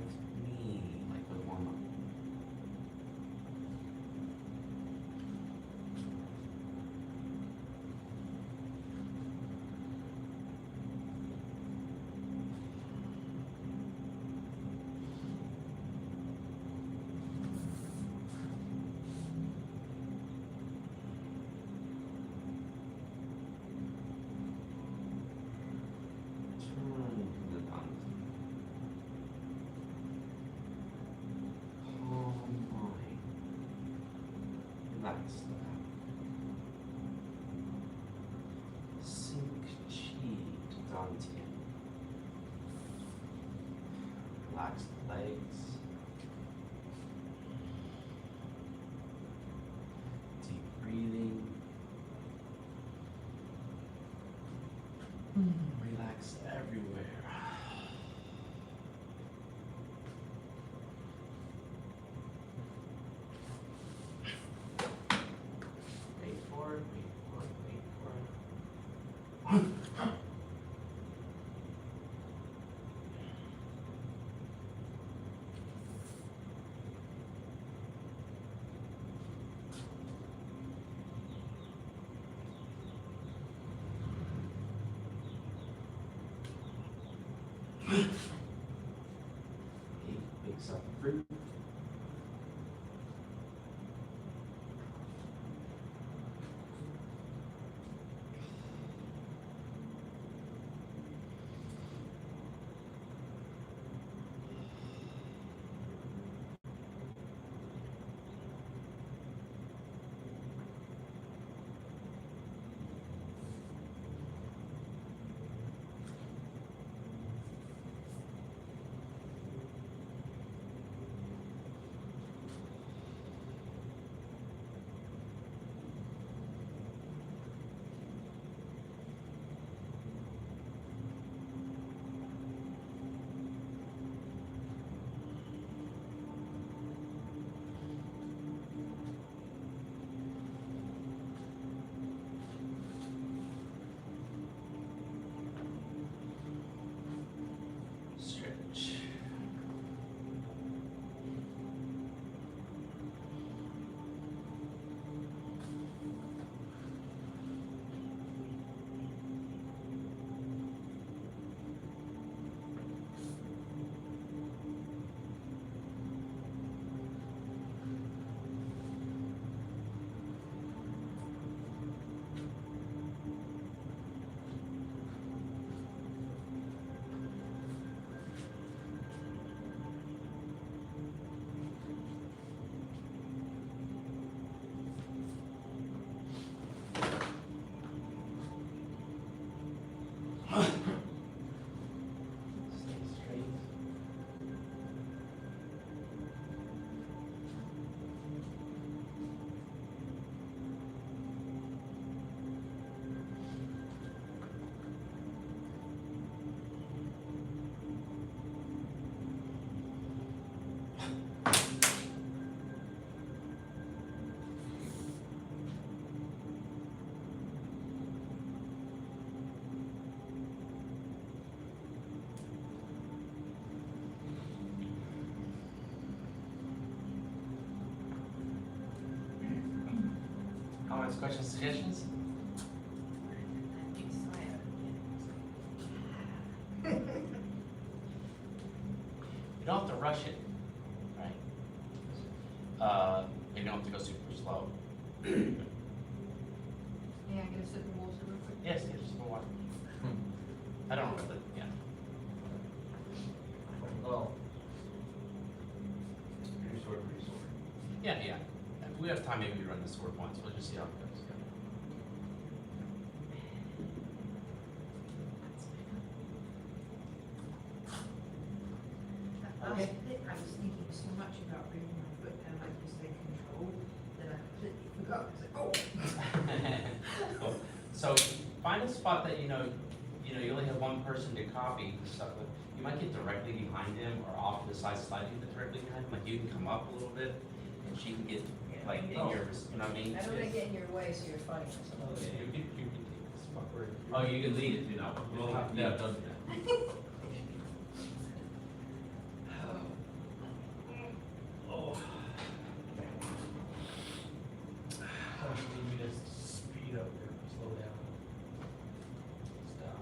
me, like the warm up. Turn the thumbs. Calm mind. Relax the back. Sink chi to dantian. Relax the legs. Deep breathing. Relax everywhere. Wait for it, wait for it, wait for it. comments, questions, suggestions? You don't have to rush it, right? You don't have to go super slow. Yeah, I'm gonna sip the water real quick. Yes, yes, just more water. I don't know, but yeah. Well. Pretty short, pretty short. Yeah, yeah. If we have time, maybe we run the sword once. We'll just see how it goes. I was thinking so much about bringing my foot down like you say control that I completely forgot. I was like, oh. Cool. So find a spot that you you only have one person to copy and stuff with. You might get directly behind him or off to the side slightly, but directly behind him. Like you can come up a little bit, and she can get like in your, you know what I mean? I don't want to get in your way, so you're fighting or something. Okay, you can take this spot where. Oh, you can lead it, We'll have to, don't do that. Oh. How much do you need me to speed up or slow down? Stop.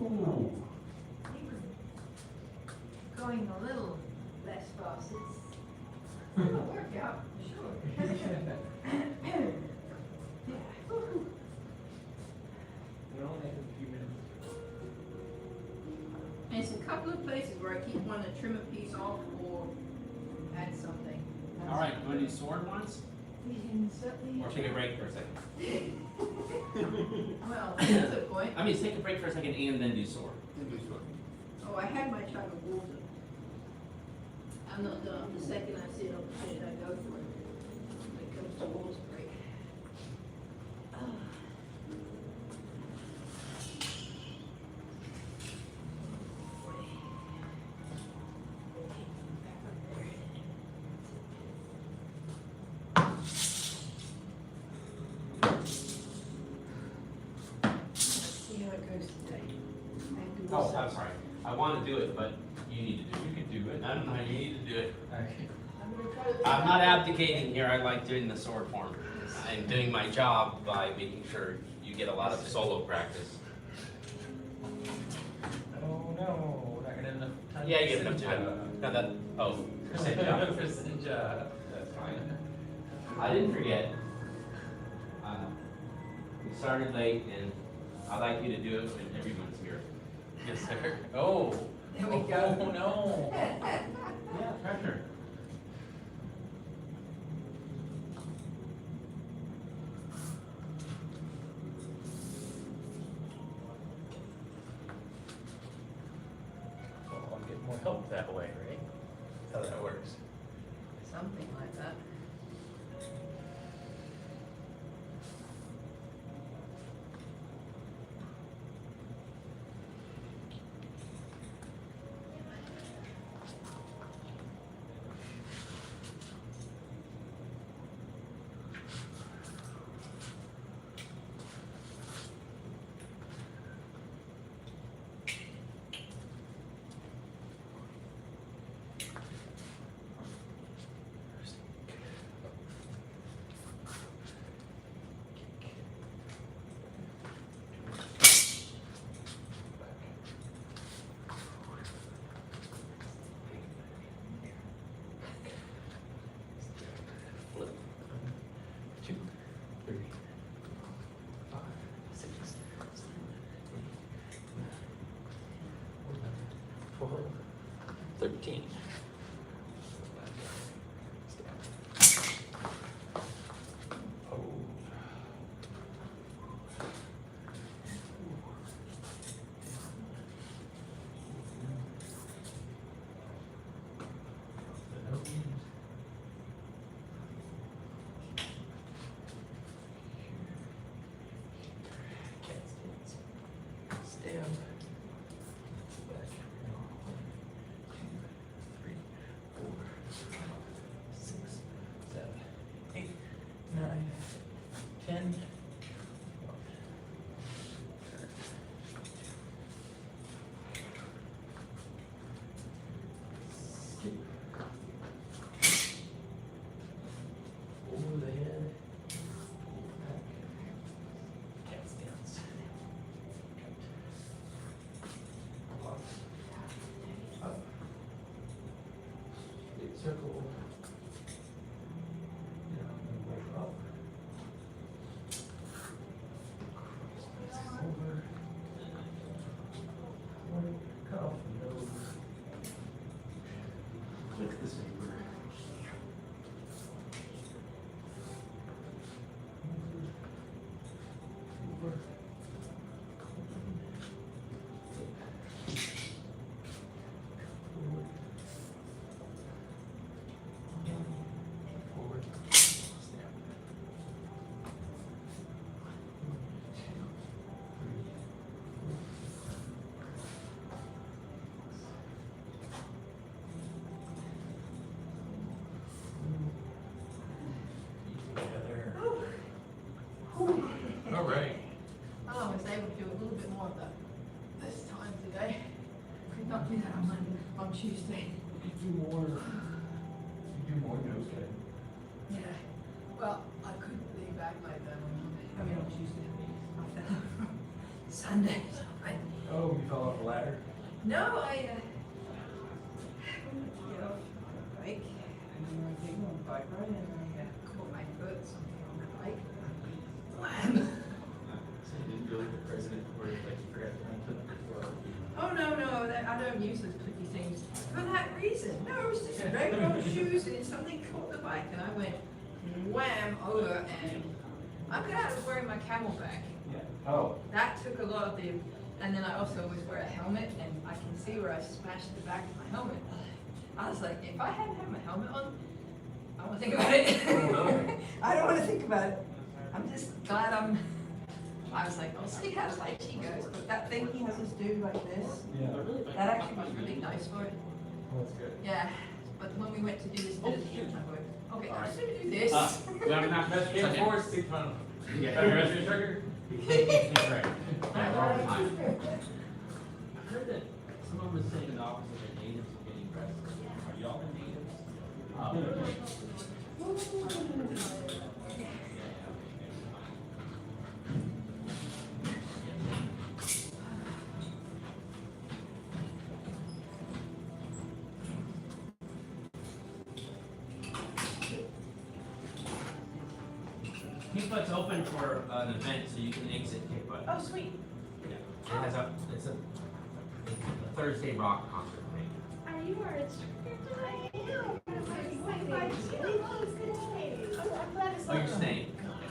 Ooh. Going a little less fast, it's gonna work out, for sure. We only have a few minutes. There's a couple of places where I keep wanting to trim a piece off or add something. All right, you want to do sword ones? We can certainly. Or take a break for a second? Well, that's a point. I mean, take a break for a second and then do sword. Oh, I had my shot of water. I'm not done. The second I see an opportunity, I go for it. When it comes to water break. See how it goes today. And do Oh, also- I'm sorry. I want to do it, but you need to do it. You can do it. I don't know, you need to do it. Okay. I'm gonna try to. I'm not abdicating here, I like doing the sword form. I'm doing my job by making sure you get a lot of solo practice. Oh no, we're not gonna have enough time. Yeah, for you get enough time. Sinja. Now that, oh, for Sinja. For Sinja. That's fine. I didn't forget. We started late and I'd like you to do it when everyone's here. Yes, sir. Oh. There we go. Oh no. Yeah, pressure. So I'll get more help that way, right? That's how that works. Something like that. Flip. 2, 3, 5, 6, 7, 8, 9, 12, 13. Oh. Cat stance. Stab. Back. 1, 2, 3, 4, 5, 6, 7, 8, 9, 10. Skip. Over the head. Back. Cat stance. Up. Up. Big circle. Down and way up. Cross over. One, cut off the nose. Click this over. Over. Forward. Forward. Snap. 1, 2, 3, 4. Together. All right. Oh, I was able to do a little bit more of that this time today. Could not do that on Tuesday. You do more nose cutting. Yeah. Well, I couldn't be back like that on Monday. I mean on Tuesday. I fell Sunday. So I Oh, you fell off a ladder? No, I, get off the bike, and we were taking on the bike ride, and I caught my foot, something on the bike. Wham! So you didn't go to the president where like you forgot to put the floor. Oh, no, I don't use those clicky things for that reason. No, it was just regular shoes, and something caught the bike, and I went wham over, and I'm glad I was wearing my camelback. Yeah. Oh. That took a lot of the, and then I also always wear a helmet, and I can see where I smashed the back of my helmet. I was like, if I hadn't had my helmet on, I don't want to think about it. no. I don't want to think about it. I'm just glad I was like, I'll see how Tai Chi goes, but that thing he has us do like this, Yeah. that actually was really nice for it. That's good. Yeah, but when we went to do this bit of the gym, I went, okay, I'm just gonna do this. We have enough best Game force, big fun. Yeah. Are you ready to trigger? Right. Yeah, all the time. I heard that someone was saying in the office that the natives are getting restless. Are y'all the natives? Kickbutt's open for an event, so you can exit Kickbutt. Oh, sweet. Yeah. It has it's a Thursday rock concert thing. Are you our instructor today? I am. Oh, you're staying?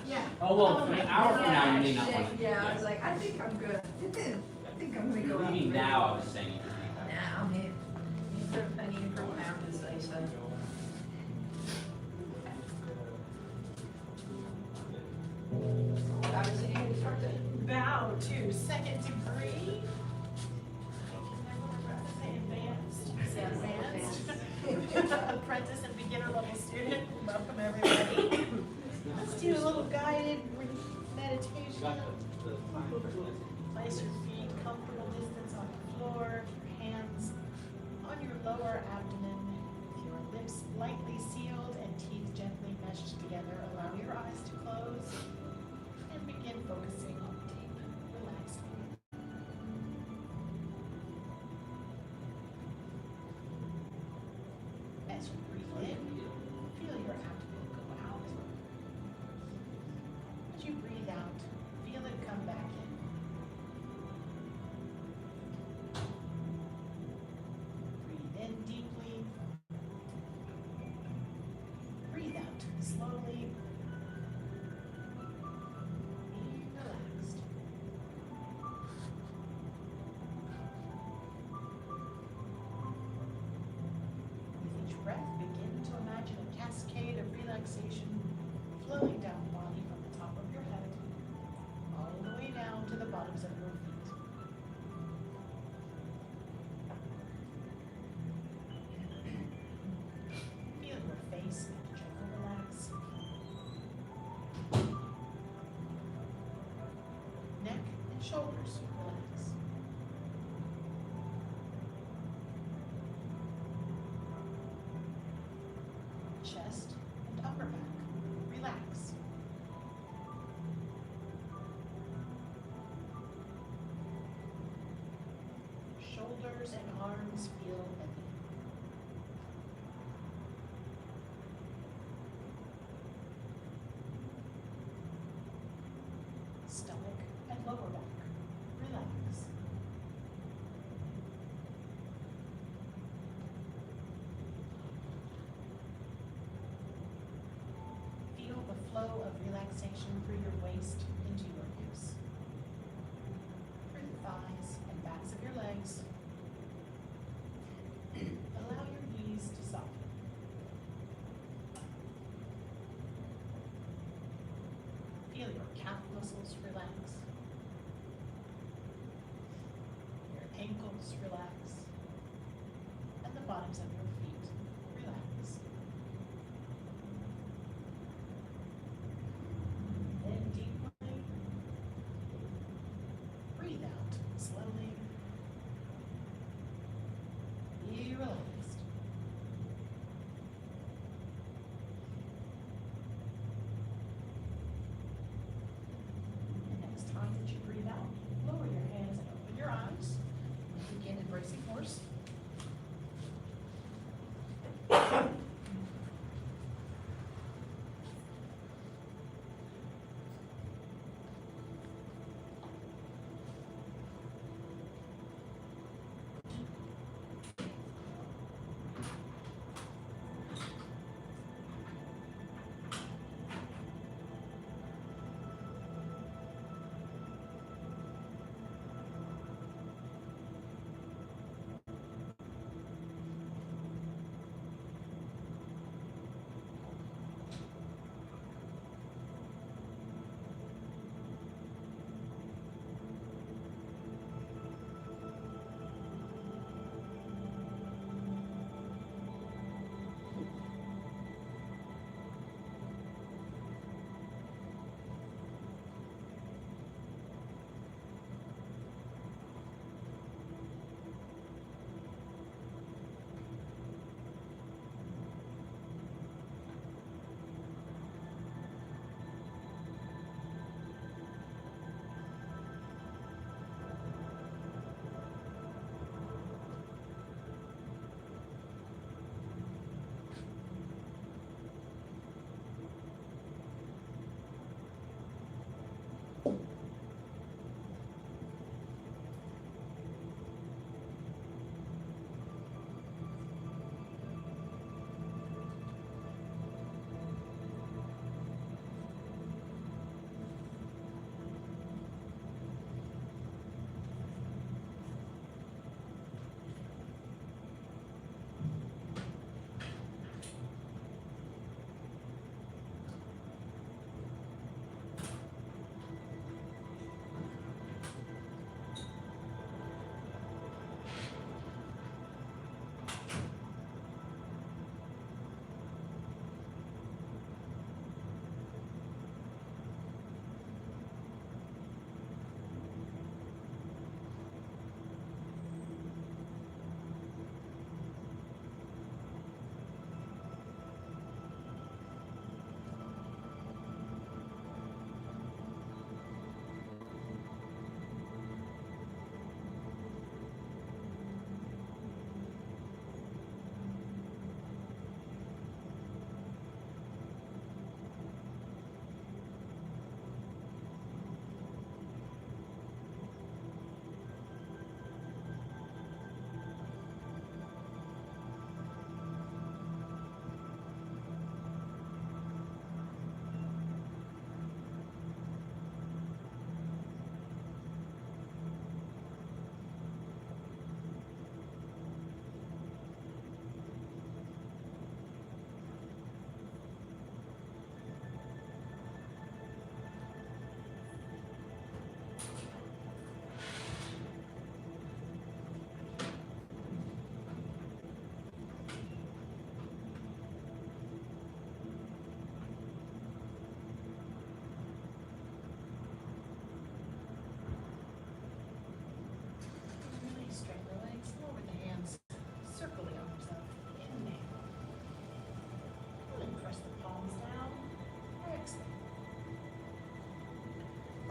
Yeah. Oh, well, for an hour from now, you may not Yeah, want to. yeah, I was like, I think I'm good. I think I'm gonna go out. Leaving now, I was saying. you could leave that. Nah, I'm here. You put a penny in for a pound, as they say. I was sitting instructor. Bow to second degree. Say advanced. Apprentice and beginner level student. Welcome everybody. Let's do a little guided meditation. Place your feet comfortable distance on the floor. Your hands on your lower abdomen. With your lips lightly sealed and teeth gently meshed together. Allow your eyes to close. And begin focusing on deep, relaxing. As you breathe in, feel your abdomen go out. As you breathe out, feel it come back in. Breathe in deeply. Breathe out slowly. Be relaxed. With each breath, begin to imagine a cascade of relaxation flowing down the body from the top of your head all the way down to the bottoms of your feet. Feel your face and gentle relax. Neck and shoulders relax. Chest and upper back relax. Shoulders and arms feel heavy. Stomach and lower back relax. Feel the flow of relaxation through your waist into your hips, through the thighs and backs of your legs. Allow your knees to soften. Feel your calf muscles relax. Your ankles relax. And the bottoms of your feet relax. In deeply. Breathe out slowly. Be relaxed. The next time that you breathe out, lower your hands and open your eyes.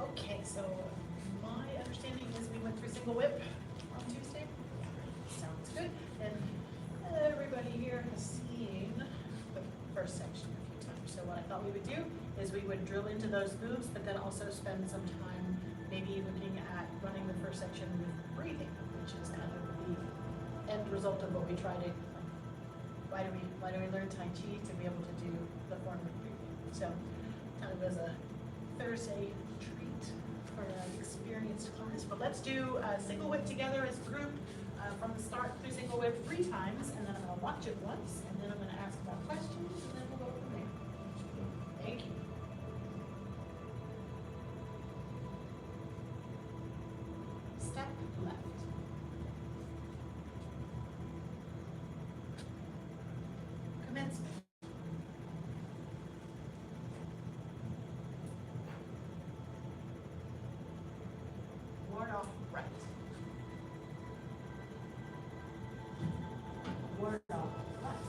Okay, so my understanding is we went through single whip on Tuesday. Sounds good. And everybody here has seen the first section a few times. So what I thought we would do is we would drill into those moves, but then also spend some time maybe looking at running the first section with breathing, which is kind of the end result of what we try to. Why do we learn Tai Chi? To be able to do the form of breathing. So kind of as a Thursday treat for an experienced class. But let's do a single whip together as a group from the start through single whip 3 times, and then I'm gonna watch it once, and then I'm gonna ask more questions, and then we'll go from there. Thank you. Step left. Commencement. Ward off right. Ward off left.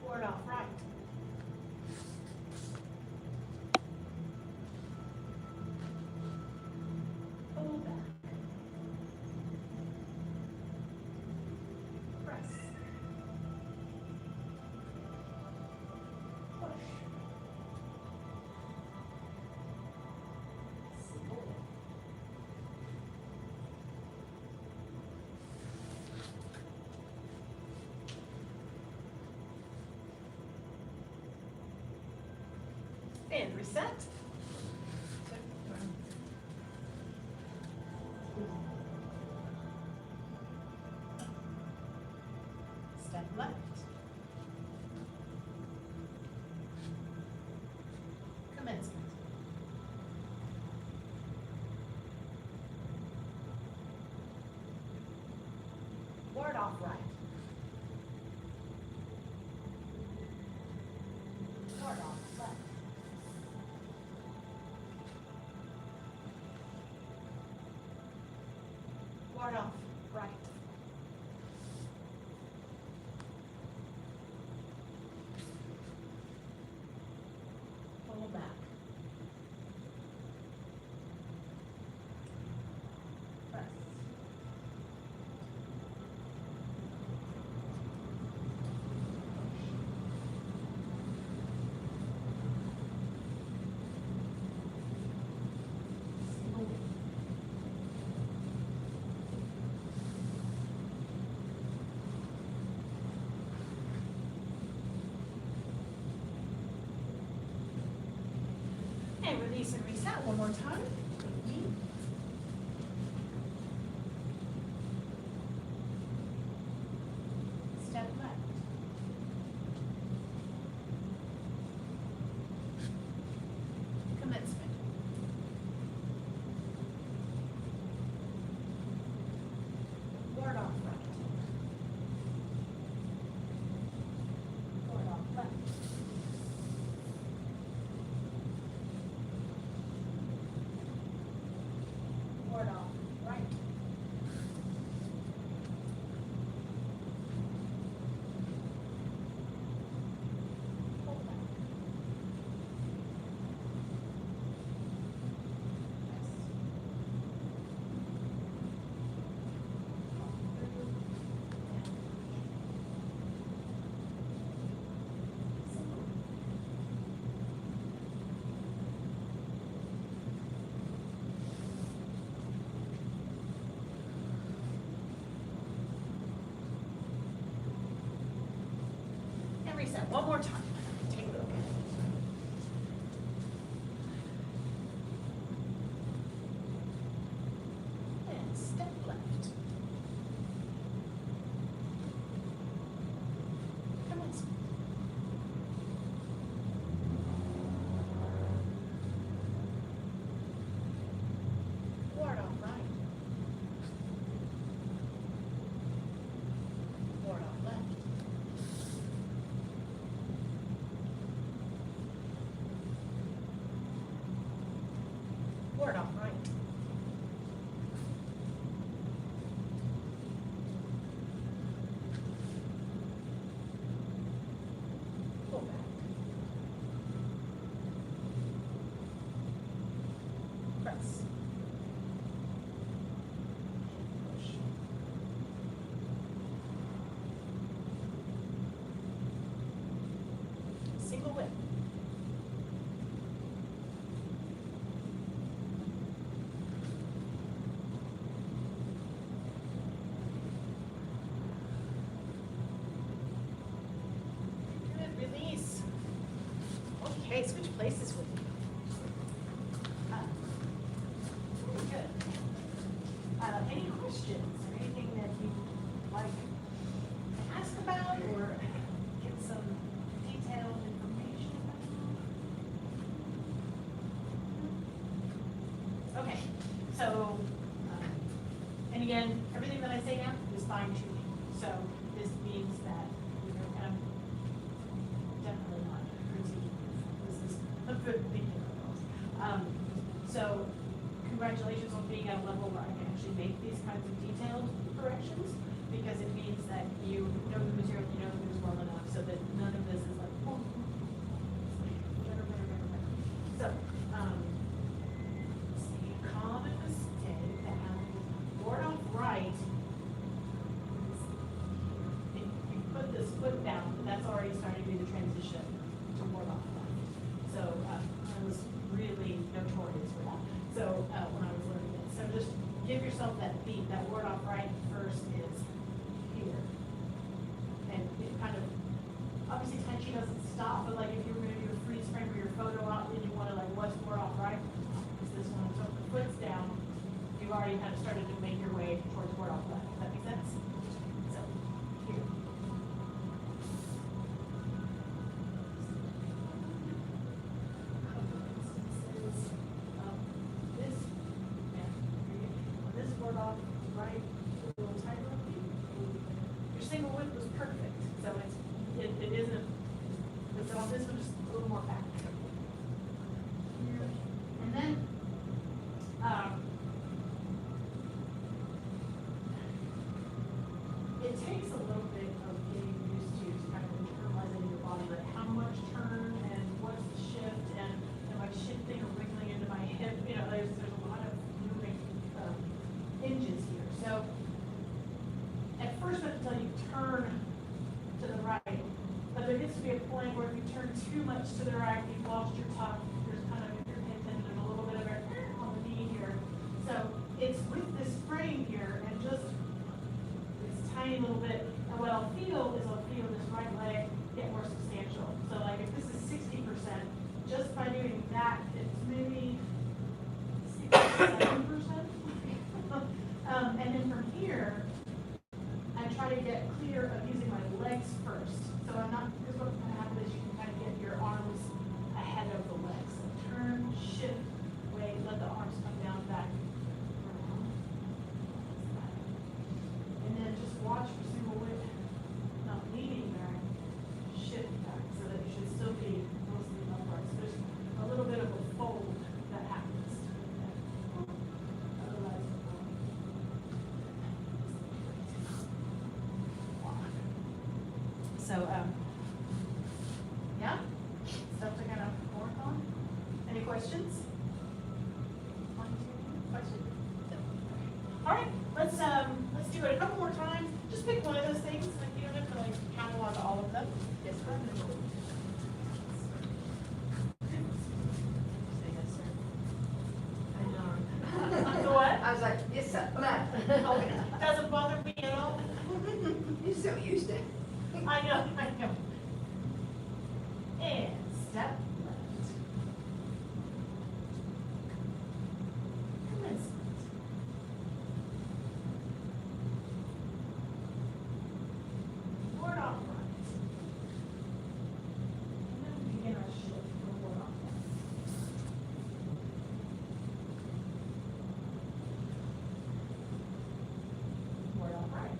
Ward off right. Pull back. Press. Push. Single whip. And reset. Step left. Commencement. Ward off right. Ward off left. Ward off right. Pull back. Press. Single whip. And release and reset one more time. With me. Step left. Commencement. Ward off right. Ward off left. Ward off right. Pull back. And reset one more time. Take a look. And step left. Commencement. Ward off right. Ward off left. single whip. Good, release. Okay, switch places with you. Very good. Any questions or anything that you'd like to ask about or get some detailed information about? Okay, so, and again, everything that I say now is fine tuning. So this means that you're kind of definitely not critiquing. This is a good thing to know. So congratulations on being at a level where I can actually make these kinds of detailed corrections, because it means that you know the material, you know the news well enough so that none of this is like, oh, better. So, let's see, common mistake that happens, board off right, if you put this foot down, that's already starting to be the transition to board off left. So, I was really notorious for that. So, when I was learning it, so just give yourself that beat. That word off right first is here, and it kind of obviously Tai Chi doesn't stop, but like if you were going to do a freeze frame or your photo out, and you want to like what's word off right, is this one. So if the foot's down, you've already kind of started to make your way towards word off left. Does that make sense? So here. This word off right, a little tighter. Your single whip was perfect, so it isn't. But so this one just a little more back. And then it takes a little bit of getting used to kind of internalizing in your body, like how much turn and what's the shift and am I shifting or wriggling into my hip? You know, there's a lot of moving hinges here. So at first I have to tell you turn to the right, but there gets to be a point where if you turn too much to the right, you've lost your tuck. There's kind of your hip tendon and a little bit of it on the knee here. So it's with this frame here and just this tiny little bit. And what I'll feel is I'll feel this right leg get more substantial. So like if this is 60%, just by doing that, it's maybe 67%. And then from here, I try to get clear of using my legs first. So I'm not, because what's going to happen is you can kind of get your arms ahead of the legs. So turn, shift, wait, let the arms come down, back, around. And then just watch for single whip, not leaning back, shift back, so that you should still be mostly upright. So there's a little bit of a fold that happens. Otherwise, so, yeah, stuff to kind of work on. Any questions? One, two, question? All right, let's do it a couple more times. Just pick one of those things. Like you don't have to like catalog all of them. Yes, go ahead. The what? I was like, yes, sir. Okay. Doesn't bother me at all. You're so used to it. I know. And step left. Commencement. Board off right. And then we begin our shift from board off right. Board off right.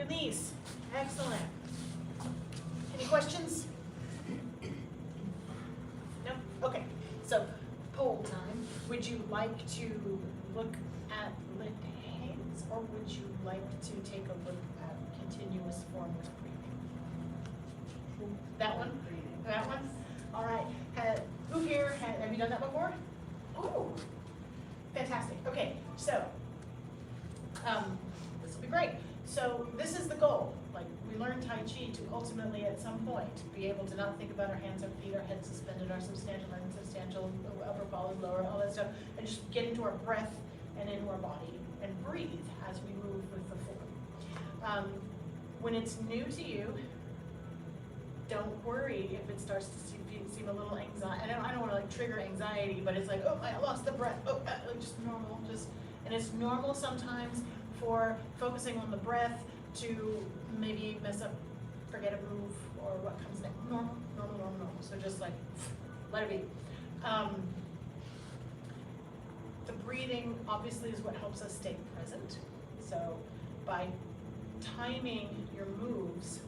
Release. Excellent. Any questions? No? Okay. So, poll time. Would you like to look at lit hands, or would you like to take a look at continuous formless breathing? That one? That one? All right. Who here, have you done that before? Oh, fantastic. Okay, so, this will be great. So this is the goal. Like, we learn Tai Chi to ultimately, at some point, be able to not think about our hands, our feet, our head suspended, our substantial, unsubstantial, upper body, lower, all that stuff, and just get into our breath and into our body and breathe as we move with the form. When it's new to you, don't worry if it starts to seem a little anxiety. I don't want to like trigger anxiety, but it's like, oh, I lost the breath. Oh, like just normal. And it's normal sometimes for focusing on the breath to maybe mess up, forget a move, or what comes next. Normal. So just like, let it be. The breathing obviously is what helps us stay present. So by timing your moves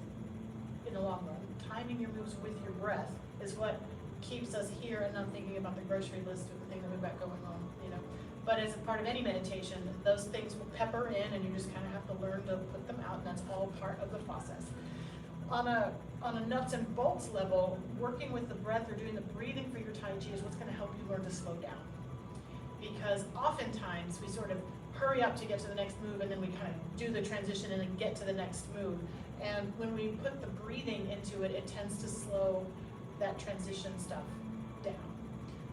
in the long run, timing your moves with your breath is what keeps us here and not thinking about the grocery list or the thing that we've got going on, you know. But as a part of any meditation, those things will pepper in, and you just kind of have to learn to put them out, and that's all part of the process. On a nuts and bolts level, working with the breath or doing the breathing for your Tai Chi is what's going to help you learn to slow down. Because oftentimes we sort of hurry up to get to the next move, and then we kind of do the transition and then get to the next move. And when we put the breathing into it, it tends to slow that transition stuff down.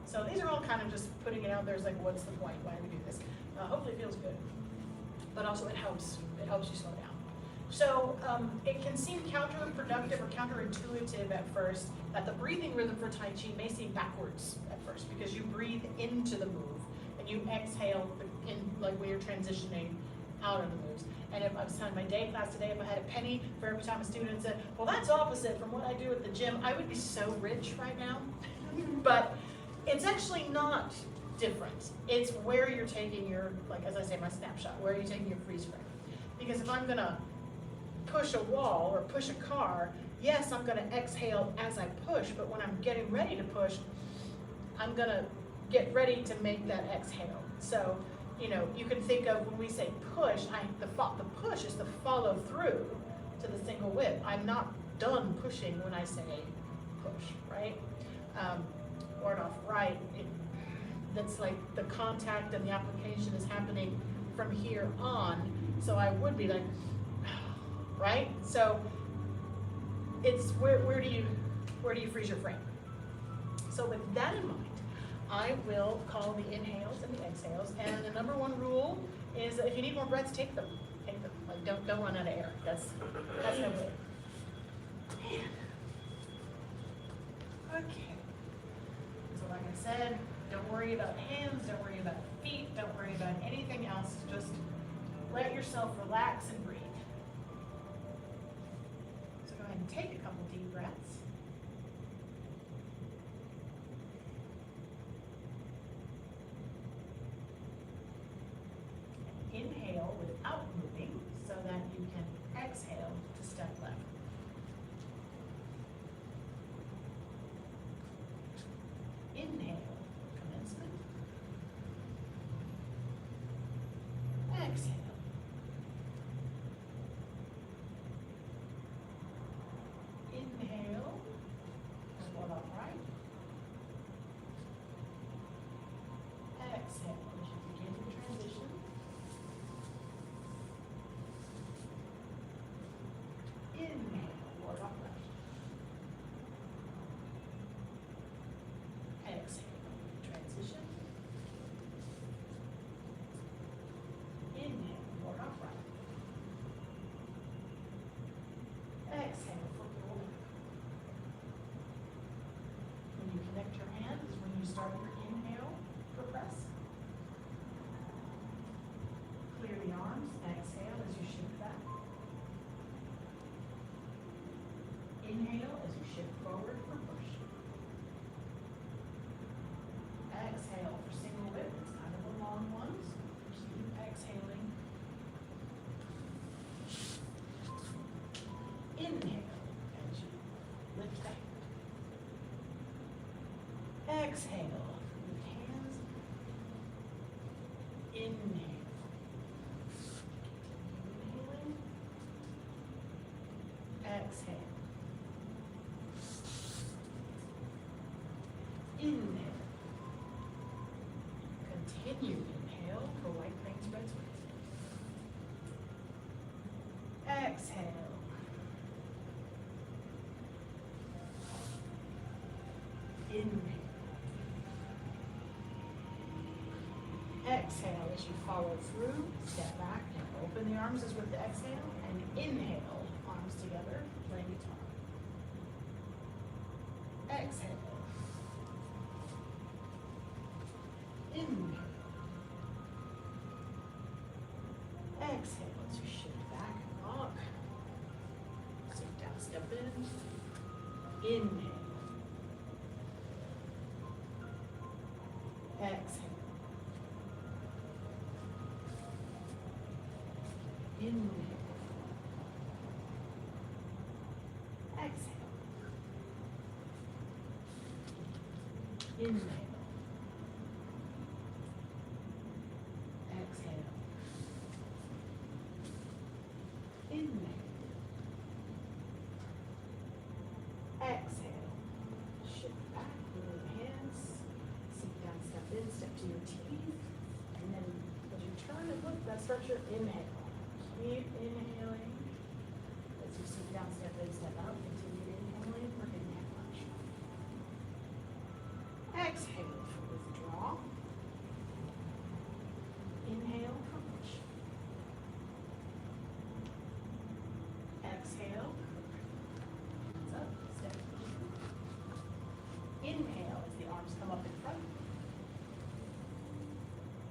So these are all kind of just putting it out there as like, what's the point? Why do we do this? Hopefully it feels good. But also it helps you slow down. So it can seem counterproductive or counterintuitive at first that the breathing rhythm for Tai Chi may seem backwards at first, because you breathe into the move and you exhale in like when you're transitioning out of the moves. And if I was telling my day class today, if I had a penny for every time a student said, well, that's opposite from what I do at the gym, I would be so rich right now. But it's actually not different. It's where you're taking your, like as I say, my snapshot, where are you taking your freeze frame? Because if I'm gonna push a wall or push a car, yes, I'm gonna exhale as I push, but when I'm getting ready to push, I'm gonna get ready to make that exhale. So, you know, you can think of when we say push, the push is the follow through to the single whip. I'm not done pushing when I say push, right? Or off right. That's like the contact and the application is happening from here on. So I would be like, right? So it's where do you freeze your frame? So with that in mind, I will call the inhales and the exhales, and the number one rule is that if you need more breaths, take them. Like don't run out of air. That's no good. Okay. So like I said, don't worry about hands, don't worry about feet, don't worry about anything else. Just let yourself relax and breathe. So go ahead and take a couple deep breaths. Inhale without moving so that you can exhale to step left. Inhale, commencement. Exhale. Inhale, hold upright. Exhale as you begin to transition. Inhale, forward upright. Exhale, transition. Inhale, forward upright. Exhale, foot roll back. When you connect your hands is when you start your inhale for press. Clear the arms, exhale as you shift back. Inhale as you shift forward for push. Exhale for single whip, it's kind of a long one, so just keep exhaling. Exhale. With hands. Inhale. Inhaling. Exhale. Inhale. Continue. Inhale for white crane spread swing. Exhale. Inhale. Exhale as you follow through. Step back and open the arms as with the exhale. And inhale, arms together, playing guitar. Exhale. Inhale. Exhale as you shift back and rock. Sit down, step in. Inhale. Exhale. Inhale. Exhale. Inhale. Exhale. Inhale. Exhale. Shift back, move hands. Sit down, step in, step to your teeth. And then as you turn and look, that starts your inhale. Keep inhaling. As you sit down, step in, step out, continue inhaling for inhale lunge. Exhale for withdraw. Inhale for push. Exhale. Hands up, step. Inhale as the arms come up in front.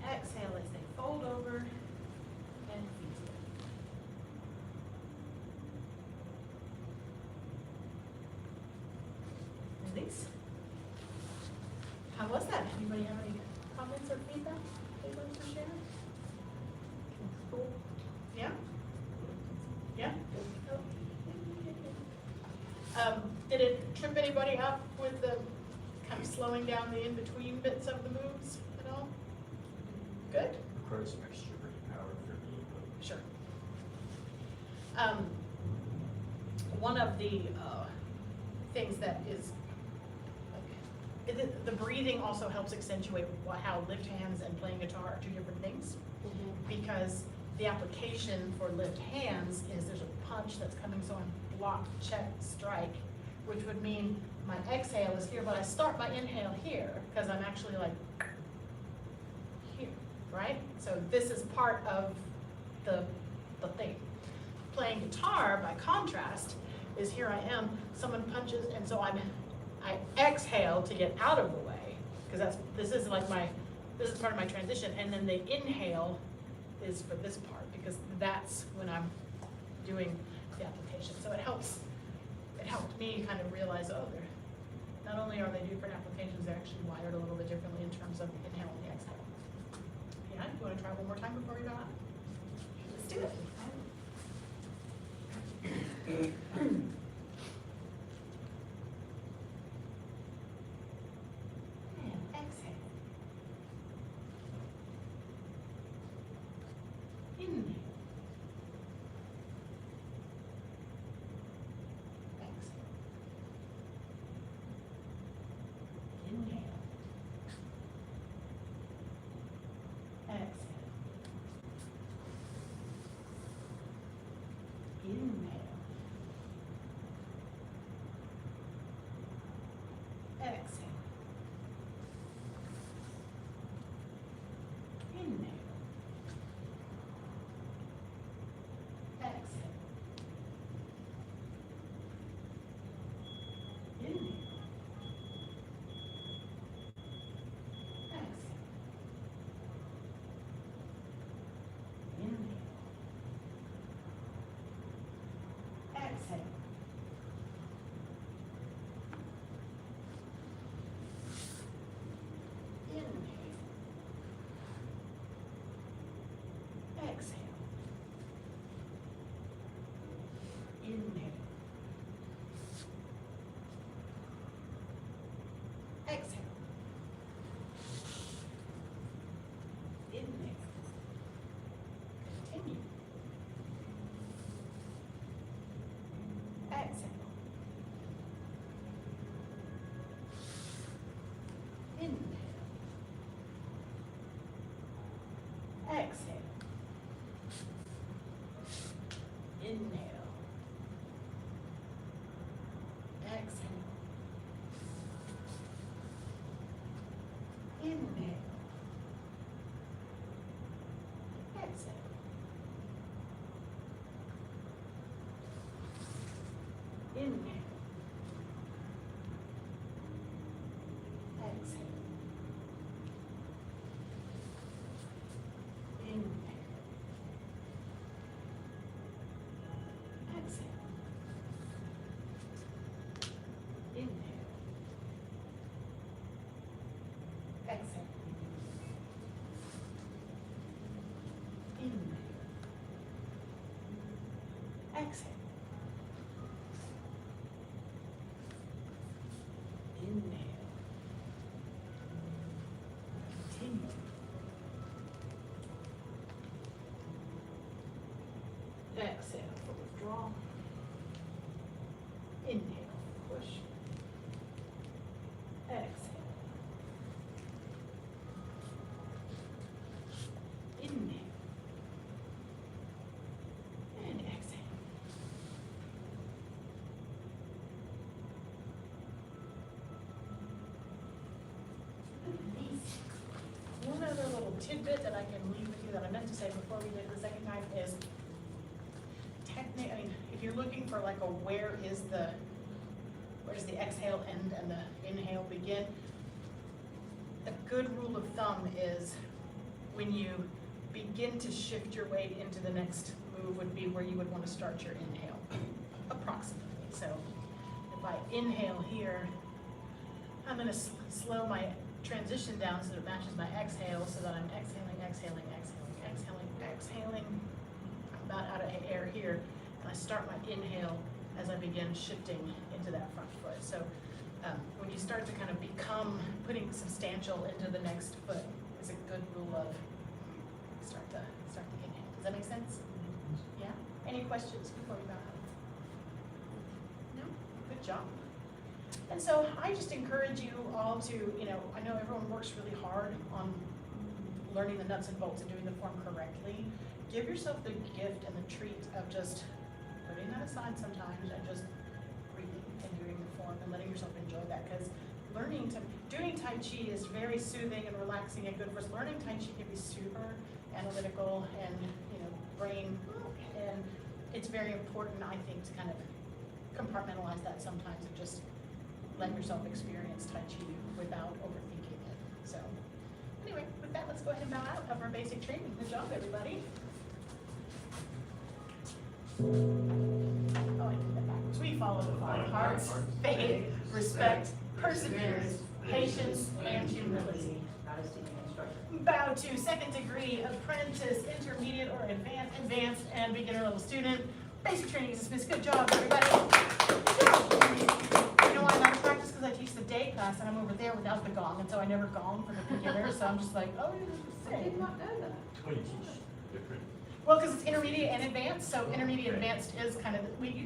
Exhale as they fold over and feet lift. Release. How was that? Anybody have any comments or feedback they'd like to share? Cool. Yeah? Yeah? Did it trip anybody up with the kind of slowing down the in-between bits of the moves at all? Good? Requires some extra brain power for me, but. Sure. One of the things that is, the breathing also helps accentuate how lift hands and playing guitar are two different things. Because the application for lift hands is there's a punch that's coming, so I'm block, check, strike, which would mean my exhale is here, but I start my inhale here, because I'm actually like here, right? So this is part of the thing. Playing guitar, by contrast, is here I am, someone punches, and so I exhale to get out of the way, because this is part of my transition, and then the inhale is for this part, because that's when I'm doing the application. So it helped me kind of realize, oh, not only are they different applications, they're actually wired a little bit differently in terms of inhale and the exhale. Yeah, you want to try one more time before we go out? Let's do it. And exhale. Inhale. Exhale. Inhale. Exhale. Inhale. Exhale. Inhale. Exhale. Inhale. Exhale. Inhale. Exhale. Inhale. Exhale. Inhale. Exhale. Inhale. Exhale. Inhale. Exhale. Inhale. Exhale. Inhale. Exhale. Inhale. Continue. Exhale for withdrawal. Inhale, push. Exhale. Inhale. And exhale. One other little tidbit that I can leave with you that I meant to say before we did it the second time is if you're looking for like a where does the exhale end and the inhale begin, a good rule of thumb is when you begin to shift your weight into the next move would be where you would want to start your inhale, approximately. So if I inhale here, I'm going to slow my transition down so that it matches my exhale, so that I'm exhaling, exhaling, exhaling, exhaling, exhaling. I'm about out of air here, and I start my inhale as I begin shifting into that front foot. So when you start to kind of become putting substantial into the next foot is a good rule of start the inhale. Does that make sense? Yeah? Any questions before we go out? No? Good job. And so I just encourage you all to, I know everyone works really hard on learning the nuts and bolts and doing the form correctly. Give yourself the gift and the treat of just putting that aside sometimes and just breathing and doing the form and letting yourself enjoy that, because doing Tai Chi is very soothing and relaxing and good for us. Learning Tai Chi can be super analytical and, brain, and it's very important, I think, to kind of compartmentalize that sometimes and just let yourself experience Tai Chi without overthinking it. So anyway, with that, let's go ahead and bow out of our basic training. Good job, everybody. Oh, I did that backwards. We follow the five hearts: faith, respect, perseverance, patience, and humility. Bow to second degree, apprentice, intermediate, or advanced, and beginner level student. Basic training is dismissed. Good job, everybody. Good job. You know why I'm out of practice? Because I teach the day class and I'm over there without the gong, and so I never gong for the beginners. So I'm just like, oh, you're I did not know that. Well, because it's intermediate and advanced, so intermediate advanced is kind of,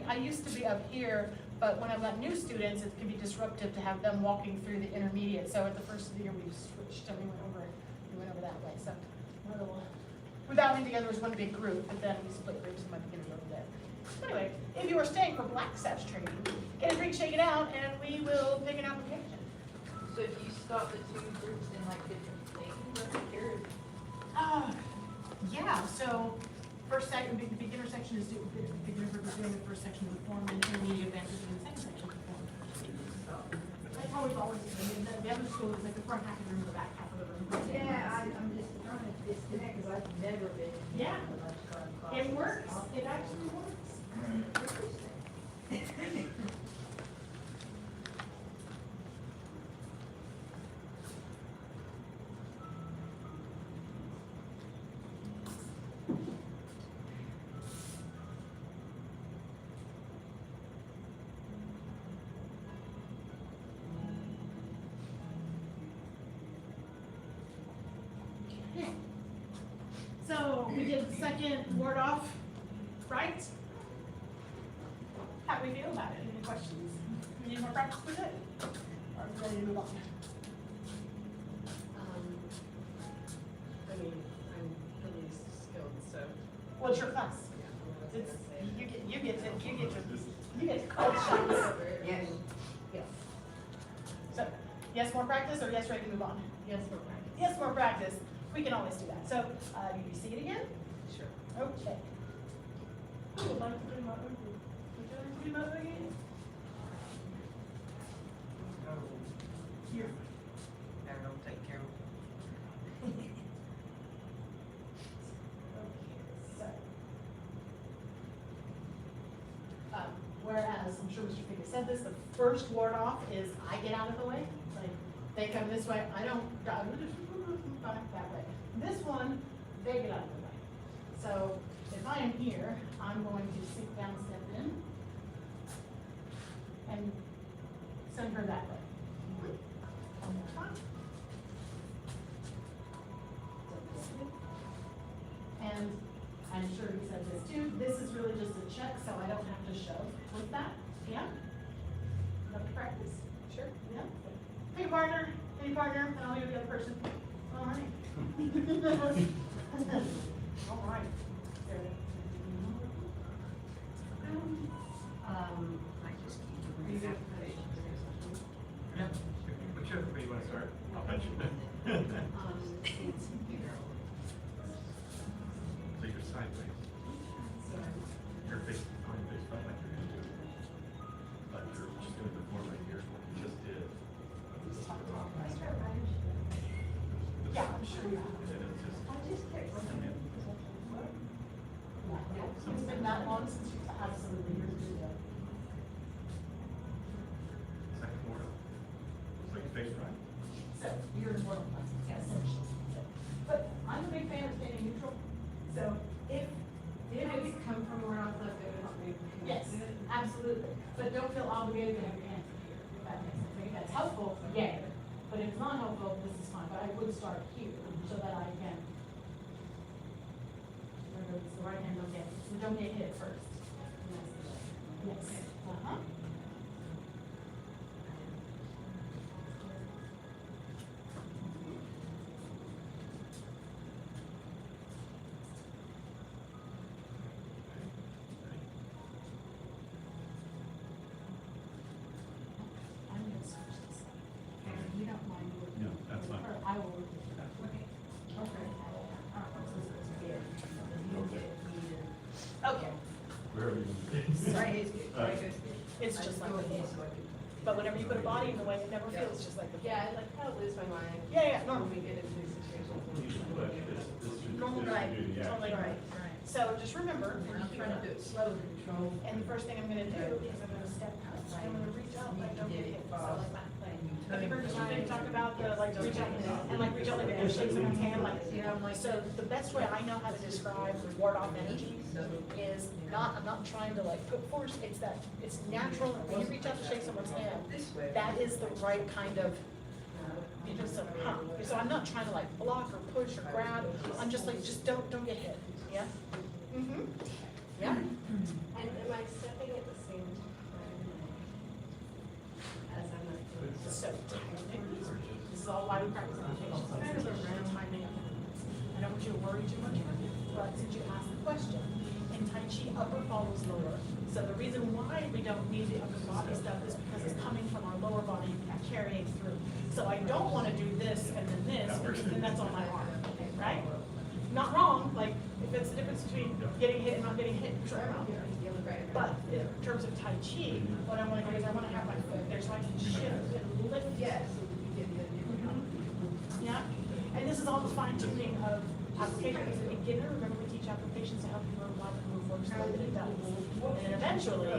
I used to be up here, but when I've got new students, it can be disruptive to have them walking through the intermediate. So at the first of the year, we switched and we went over that way. So we bound together as one big group, but then we split groups and my beginners over there. Anyway, if you are staying for Black Sash training, get a drink, shake it out, and we will pick an application. So do you start the two groups in like different things? Yeah, so first section, the beginner section is beginner group is doing the first section of the form, and intermediate advanced is doing the second section of the form. That's how we've always been. The other school is like the front half of the room, the back half of the room. Yeah, I'm just trying to disconnect because I've never been in Yeah. a lunchtime class. It works. It actually works. So we did the second ward off, right? How do we feel about it? Any questions? We need more practice with it? Or are we ready to move on? I'm pretty skilled, so. Well, it's your class. It's, you get to call shots. Yes. Yes. So, yes, more practice, or yes, ready to move on? Yes, for practice. Yes, more practice. We can always do that. So, do you see it again? Sure. Okay. Who would like to do my Would you like to do my again? because, I'm sure Mr. Figger said this, the first ward off is I get out of the way. Like, they come this way, I don't, that way. This one, they get out of the way. So if I am here, I'm going to sink down, step in, and send her that way. One more time. And I'm sure he said this too, this is really just a check, so I don't have to shove with that, yeah? Love to practice? Sure. Yeah? Hey partner, and I'll leave the other person. All right. All right. I just keep. Yeah. Whichever way you want to start, I'll bet you. So you're sideways. Your face, on your face, not like you're gonna do. But you're just doing the form right here, what you just did. Yeah, I'm sure you have. And then it's just. It's been that long since you've had some of the years to do that. Second more. Looks like your face right. So, you're in one class, yes. But I'm a big fan of staying neutral, so if If it's, it's come from where I left it, it'll be. yes, absolutely, but don't feel obligated to have your hands here, if that makes sense. If that's helpful, yay, but if it's not helpful, this is fine, but I would start here, so that I can. Remember, it's the right hand, don't get hit first. Yes, uh-huh. I'm gonna switch this up. If you don't mind working No, that's with fine. her, I will work with her. Okay. Okay, Wherever you. Right, it's good, right, good. it's just like, but whenever you put a body in the way, it never feels just like the. Yeah, I like kind of lose my mind. Yeah, When normal. we get into these situations. You should push, this should. Normal, this should right, do the action. totally right. So just remember, And I'm trying to do it slow to control. and the first thing I'm gonna do is I'm gonna step out, so I'm gonna reach out, like don't get hit, so like that. Have you heard Mr. Fink talk about the, like, reach out and like reach out like a shake someone's hand, like, you know, like, so the best way I know how to describe ward off energy is I'm not trying to like put force, it's that, it's natural, when you reach out to shake someone's hand, This way. that is the right kind of, you just, so I'm not trying to like block or push or grab, I'm just like, just don't get hit, yeah? Mm-hmm, yeah? And am I stepping at the same time as I'm not doing so? So, technically, this is all why we practice meditation. Sometimes around timing. I don't want you to worry too much about it, but since you asked the question, in Tai Chi, upper follows lower. So the reason why we don't need the upper body stuff is because it's coming from our lower body and carrying through. So I don't want to do this and then this, because then that's on my arm, right? Not wrong, like, if it's the difference between getting hit and not getting hit, sure, I'm out. But in terms of Tai Chi, what I want to do is I want to have my foot there so I can shift and lift. Yes, so we can get the idea. Yeah, and this is all the fine tuning of application. As a beginner, remember we teach applications to help you learn why the move works the way that it does. And then eventually,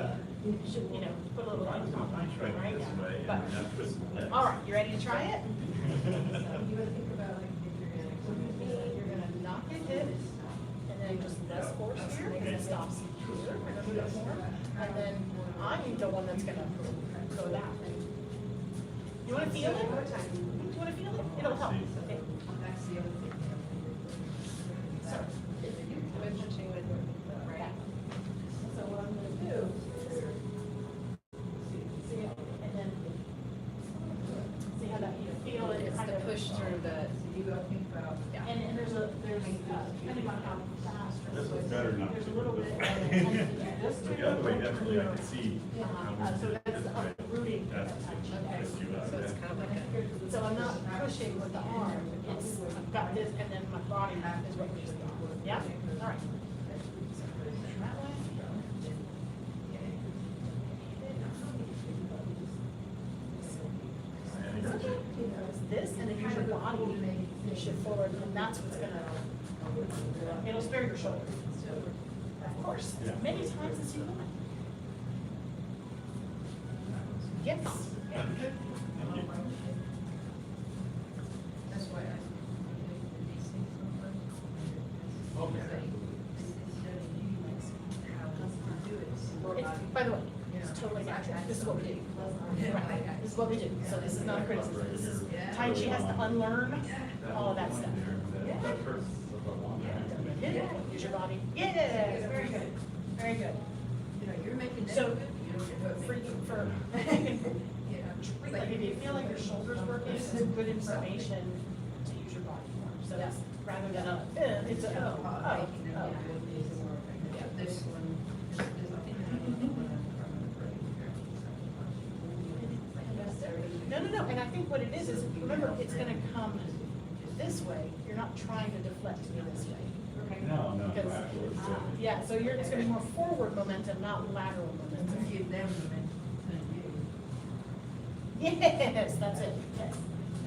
you should, you know, put a little light on I tried it, right? it this way, and But, not twist the legs. all right, you ready to try it? You would think about like if You're gonna not get hit, and then just less force here, and it stops here, remember that more? And then I'm the one that's gonna go that way. You wanna feel it? Do you wanna feel it? It'll help. Okay. that's the other thing. So, I'm touching with, right? so what I'm gonna do is, see it, and then, see how that, you feel it, It's kind the of. push through the, You gotta think about. And there's depending on how fast. or This slow, was better not There's to a little do bit. this. This But the other way, definitely I could see. So that's uprooting. That's twist you out. so it's kind of like a. So I'm not pushing with the arm, it's, I've got this, and then my body is what pushes the arm. Yeah? All right. That way. It's this, and then use your body to shift forward, and that's what's gonna, it'll spare your shoulder. Of course, as many times as you want. Yes. Yeah. That's why I. It's, by the way, it's totally natural. This is what we do. Right. This is what we do. So this is not a criticism. This is, Tai Chi has to unlearn all of that stuff. Use your body. Yeah, very good. Very good. You know, you're making that So, good, you don't get hooked. for, like, if you feel like your shoulders working, it's good information to use your body more. So it's rather than a, it's a, oh. Yeah, this one, this, I think. No, and I think what it is remember, it's gonna come this way, you're not trying to deflect me this way. No, no, Because, backwards. yeah, so it's gonna be more forward momentum, not lateral momentum. Give them the Yes, that's it, yes.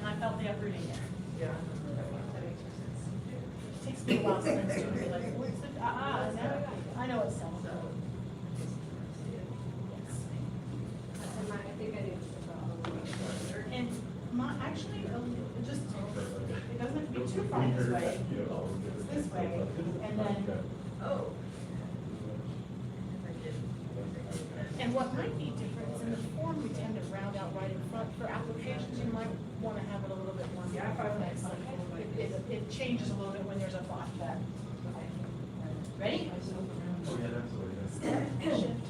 And I felt the uprooting there. Yeah. It takes me a while sometimes to be like, what's the, no, I know it's self. Yes. I think I need to step out a little bit. And my, actually, it just, it doesn't have to be too far this way. It's this way, and then, Oh. and what might be different is in the form, we tend to round out right in front. For applications, you might want to have it a little bit more. Yeah, I find that flexible. It changes a little bit when there's a thought back. Ready? Oh, yeah, that's what it is. Shift.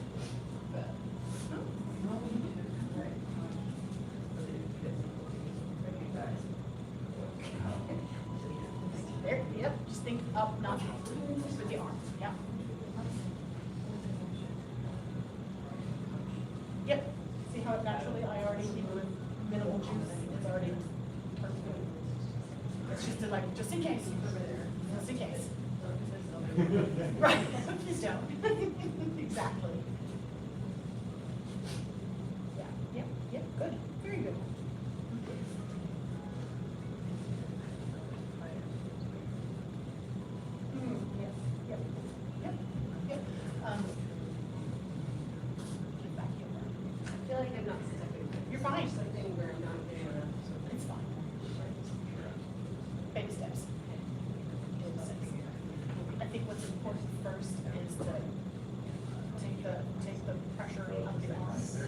There, yep, just think up, not down, just with the arm, yeah. Yep, see how it naturally, I already, even with minimal juice, it's already perfect. It's just to like, just in case, just in case. Right, please don't. Exactly. Yeah, yep, yep, good, very good. Yes, yep, yep, yep. Get back here. I feel like I'm not stepping. You're fine. Something where I'm not getting enough. It's fine. Baby steps. Baby steps. I think what's important first is to take the pressure of the arms.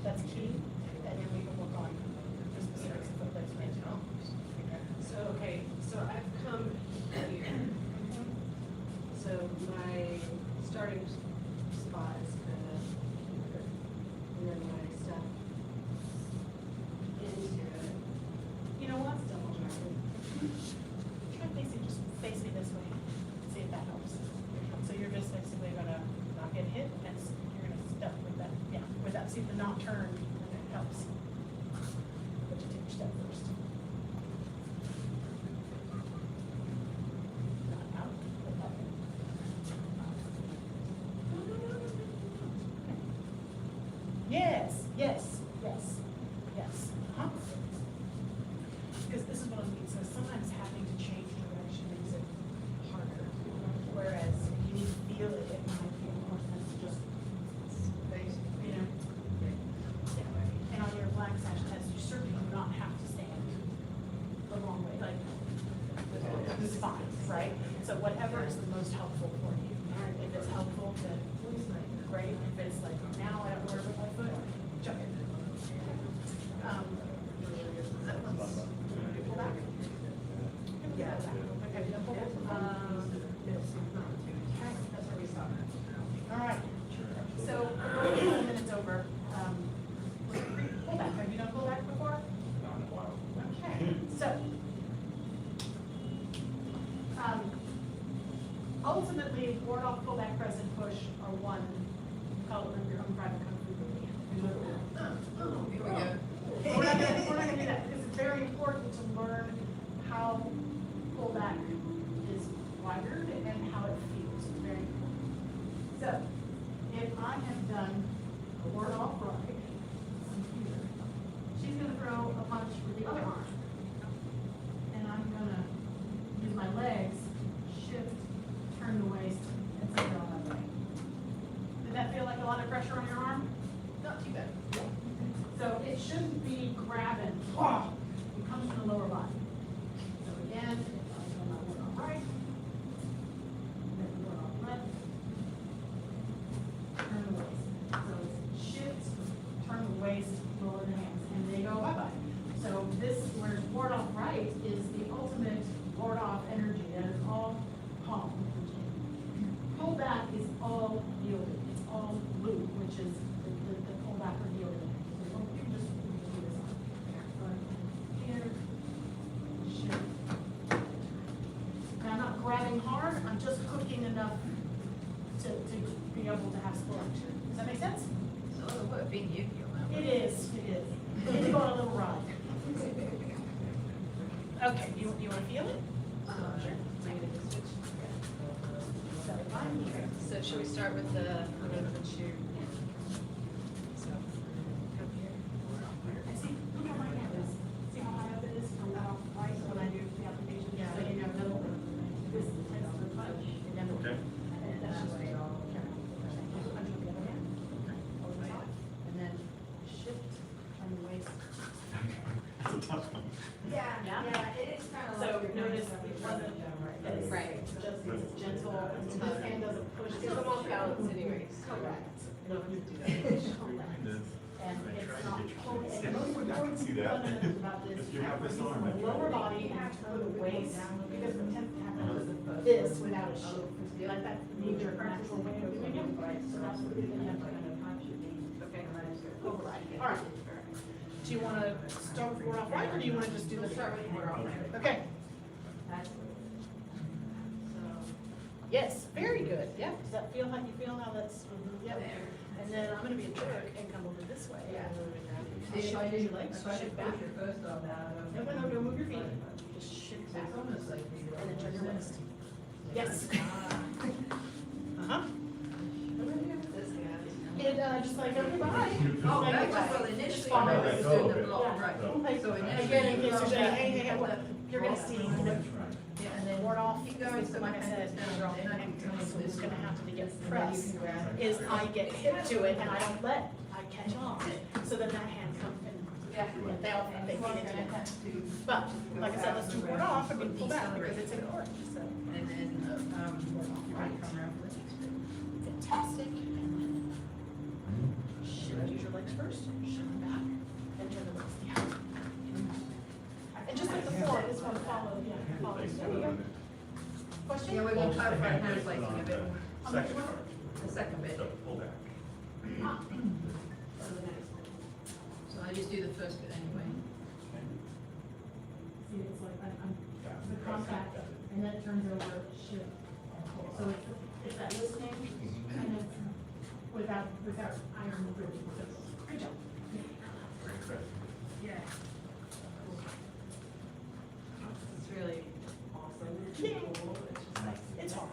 That's key, and then we can work on the specifics of the placement. So, okay, so I've come here. So my starting spot is kind of, and then when I step into it, You know what? double check. Try facing, just face me this way, see if that helps. So you're just basically gonna not get hit, and you're gonna step with that, yeah, with that, see if the knot turn, and it helps. But you take your step first. Not out, but up. Yes, yes, yes, yes. Huh? Because this is what I mean, so sometimes having to change direction makes it harder. Whereas if you feel it, it might be more sense to just, you know. And on your black sash test, you certainly do not have to stand the wrong way, like, this is fine, right? So whatever is the most helpful for you. If it's helpful, then great. If it's like, now I don't know where to put my foot, jump in. Pull back. Yeah. Okay, now pull. Okay, that's where we stop. All right. So, we're 5 minutes over. Pull back. Have you done pull back before? Okay, so. Ultimately, ward off, pull back, press, and push are one, call it your own private kung fu movie. Here we go. We're not gonna do that, because it's very important to learn how pull back is wired and how it feels, it's very important. So, if I have done a ward off right, here, she's gonna throw a punch with the other arm. And I'm gonna use my legs, shift, turn the waist, and send it on my way. Did that feel like a lot of pressure on your arm? Not too bad. So yielded. It's all loop, which is the pullback or yielded. So you can just do this on here, shift. Now I'm not grabbing hard, I'm just hooking enough to be able to have selection. Does that make sense? It's a little bit being you, It is, it is. It's going a little ride. Okay, you want to feel it? Sure. So should we start with the shoe? So, come here. And see, look how my hand is. See how high up it is from that right when I do the application? Yeah. So you know, this is the touch. And then Okay. and that's just like, okay. Just punch with the other hand. Over the top. And then shift on the waist. That's a tough one. Yeah, it is kind So notice it wasn't as, Right. just it's gentle, and this hand doesn't push. It's a more balance anyways. Correct. It is. And I it's tried not, to get you and to the most see important that. fundamentals about this, If you have this arm, I the can- lower body and turn the waist, because what tends to happen is this without a shift. Like that knee-jerk natural way of doing it, so that's what you're gonna have to kind of Okay. override. All right. Do you want to start with word off right, or do you want to just do the start with word off right? Okay. Yes, very good. Yep. Does that feel like you feel now? That's yep. And then I'm going to be a jerk and come over this way. Yeah. Shift your legs. Shift back. first off out of. No, no, no, don't move your feet. Just shift back. It's almost like the. And then turn your waist. Yes. Uh-huh. It, just like everybody. Oh, Like, that's right. well, initially Just when I follow was it. doing the Okay. block, Yeah. right. Like, So initially. again, in case there's any, hey, what, you're gonna see, Yeah, and then. ward off, Keep going, so like I my said, hand is down, then I can come so it's gonna have to get And then you pressed, can grab. is I get hip to it and I don't let, I catch on, so that that hand comes in. They all, they get into it. But, like I said, let's do ward off and we pull back because it's important, so. And then, right, come around for the next bit. Fantastic. Shift, use your legs first, shift back, and turn the waist, yeah. And just like the form, this one follow, yeah, follow. There you go. Question? Yeah, we can clarify hands like a bit, Second part. the second bit. So pull back. So I just do the first bit anyway. See, it's like, I'm, the contact, and then it turns over, shift. So it's that listening, kind of, without iron movement. Great job. Yeah. It's really awesome. It's Yeah. cool. It's just like, It's hard.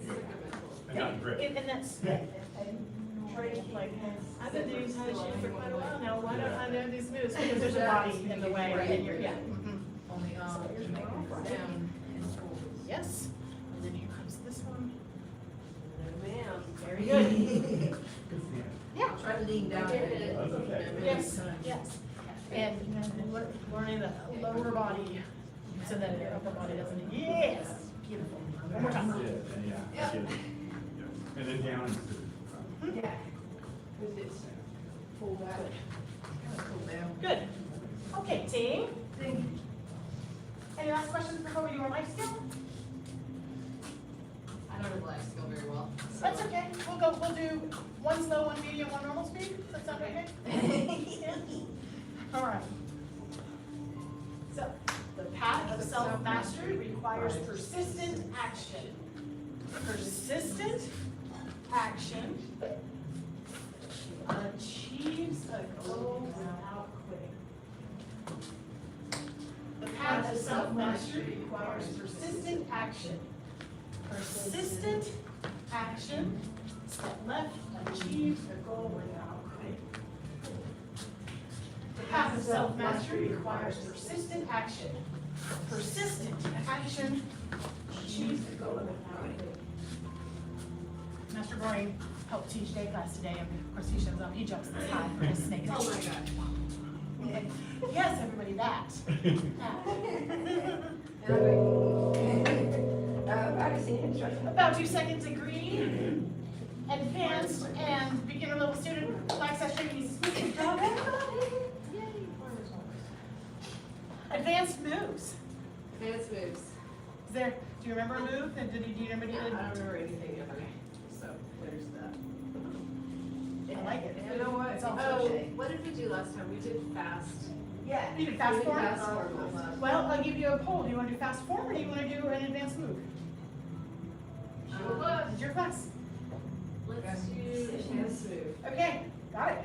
it's a good mental. I got grip. And that's, like, I've been doing Tai Chi for quite a while now, why don't I know these moves? Because there's a body in the way, and you're, yeah. On the arm, you make it down and forward. Yes, and then here comes this one. No, ma'am. Very good. Yeah. Try to lean down. I get it. That's okay. Yes, yes. And learning the lower body so that your upper body doesn't, yes, beautiful. One more time. Yeah. Yeah. I get it. Yeah. And then down instead of. Yeah. Because it's pull back. Pull down. Good. Okay, team. Any last questions before we do our life skill? I don't know life skill very well. so- That's okay. We'll do one slow, one medium, one normal speed. Does that sound okay? All right. So, the path of self-mastery requires persistent action. Persistent action achieves a goal without quitting. The path of self-mastery requires persistent action. Persistent action, step left, achieves a goal without quitting. The path of self-mastery requires persistent action. Persistent action achieves the goal without quitting. Master Gohring helped teach day class today, and of course he shows up, he jumps this high for his snake. Oh my God. Yes, everybody, that. About 2 seconds degree, advanced and beginner level student, black sashimi, good job, everybody. Yay. Advanced moves. Advanced moves. Is there, do you remember a move? And do you remember I any? don't remember anything ever. So there's that. last time? We did fast. Yeah. You did fast We did form? fast form last time. Well, I'll give you a poll. Do you want to do fast form or do you want to do an advanced move? It's your class. Let's do advanced move. Okay, got it. I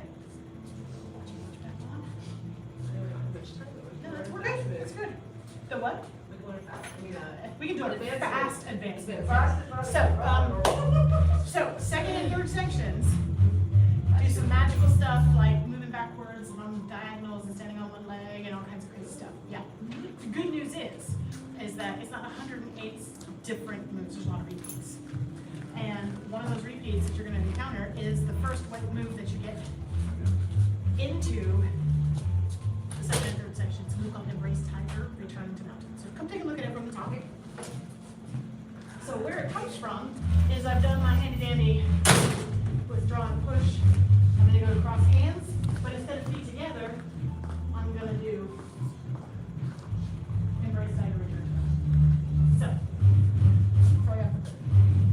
don't know how much time it No, was. we're good. That's good. The what? We're going fast. I mean, We can do a Advanced fast move. advanced move. Fast. So second and third sections, do some magical stuff like moving backwards along diagonals and standing on one leg and all kinds of crazy stuff. Yeah. The good news is that it's not 108 different moves. There's a lot of repeats. And one of those repeats that you're going to encounter is the first move that you get into the second and third section. It's a move called Embrace Tiger, Return to Mountain. So come take a look at it from the top. So where it comes from is I've done my handy dandy withdraw and push. I'm going to go to cross hands, but instead of feet together, I'm going to do Embrace Tiger, Return to Mountain. So, throw you off the foot.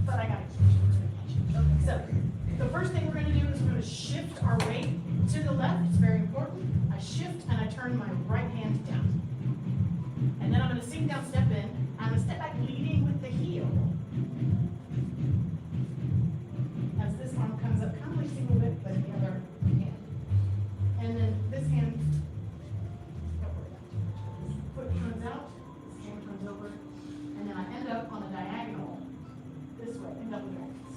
But I got it. Okay, so the first thing we're going to do is we're going to shift our weight to the left. It's very important. I shift and I turn my right hand down. And then I'm going to sink down, step in. I'm going to step back leading with the heel. As this arm comes up, kind of like single whip, but the other hand. And then this hand, don't worry about it. This foot turns out, this hand turns over, and then I end up on a diagonal this way in double dragons.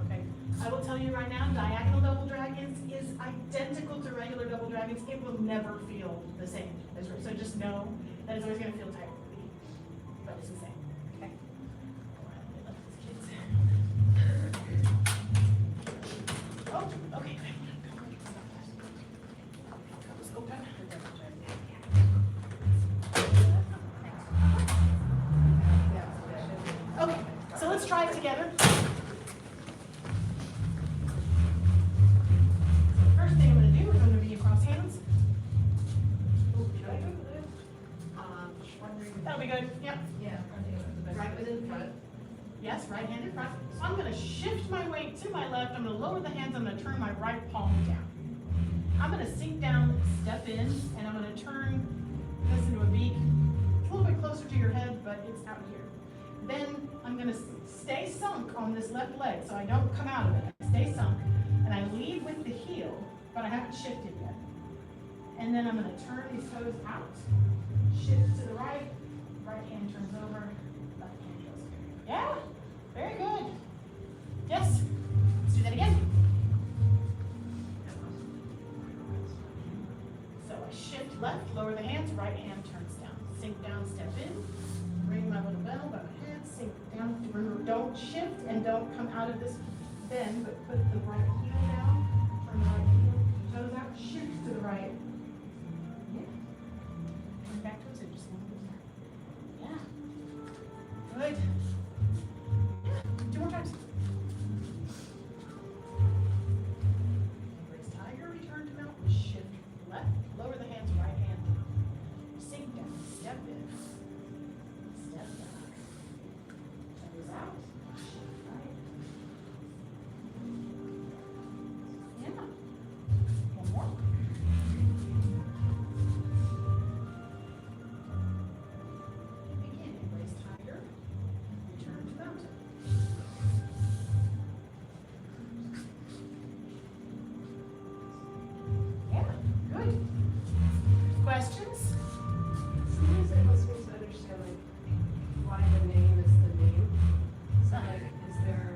Okay, I will tell you right now, diagonal double dragons is identical to regular double dragons. It will never feel the same. So just know that it's always going to feel tight, but it's the same. Okay. Oh, okay. Let's open. Okay, so let's try it together. First thing I'm going to do is I'm going to be across hands. That'll be good. Yep. Yeah. Right within front. Yes, right hand in front. So I'm going to shift my weight to my left. I'm going to lower the hands. I'm going to turn my right palm down. I'm going to sink down, step in, and I'm going to turn this into a beak. It's a little bit closer to your head, but it's out here. Then I'm going to stay sunk on this left leg so I don't come out of it. I stay sunk, and I lead with the heel, but I haven't shifted yet. And then I'm going to turn these toes out, shift to the right, right hand turns over, left hand goes here. Yeah, very good. Yes, let's do that again. So I shift left, lower the hands, right hand turns down. Sink down, step in, ring my little bell by my hand, sink down. Remember, don't shift and don't come out of this bend, but put the right heel down, turn the right heel, toes out, shift to the right. Yeah. Come back to it, just a little bit more. Yeah. Good. Yeah. 2 more times. Embrace tiger, return to mountain, shift left, lower the hands, right hand down. Sink down, step in, step down. Toes out, shift right. Yeah. One more. Again, embrace tiger, return to mountain. Yeah, good. Questions? Sometimes it helps me to understand like why the name is the name. So like, is there,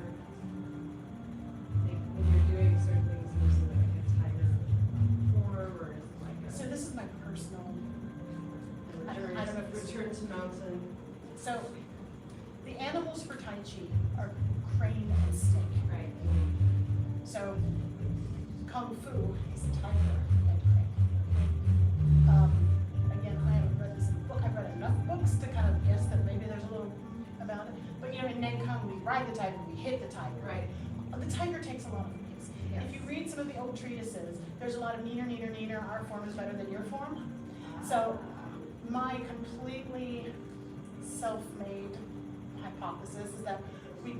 like, when you're doing certain things, is there like a tiger form or is it like a? So this is my personal, I don't know if it's- Return to mountain. so the animals for Tai Chi are crane and snake. Right. So Kung Fu is tiger and crane. Again, I haven't read this book. I've read enough books to kind of guess that maybe there's a little about it. But you know, in Neng Kung, we ride the tiger, we hit the tiger. Right. The tiger takes a lot of abuse. Yeah. If you read some of the old treatises, there's a lot of neener, neener, neener, our form is better than your form. So my completely self-made hypothesis is that we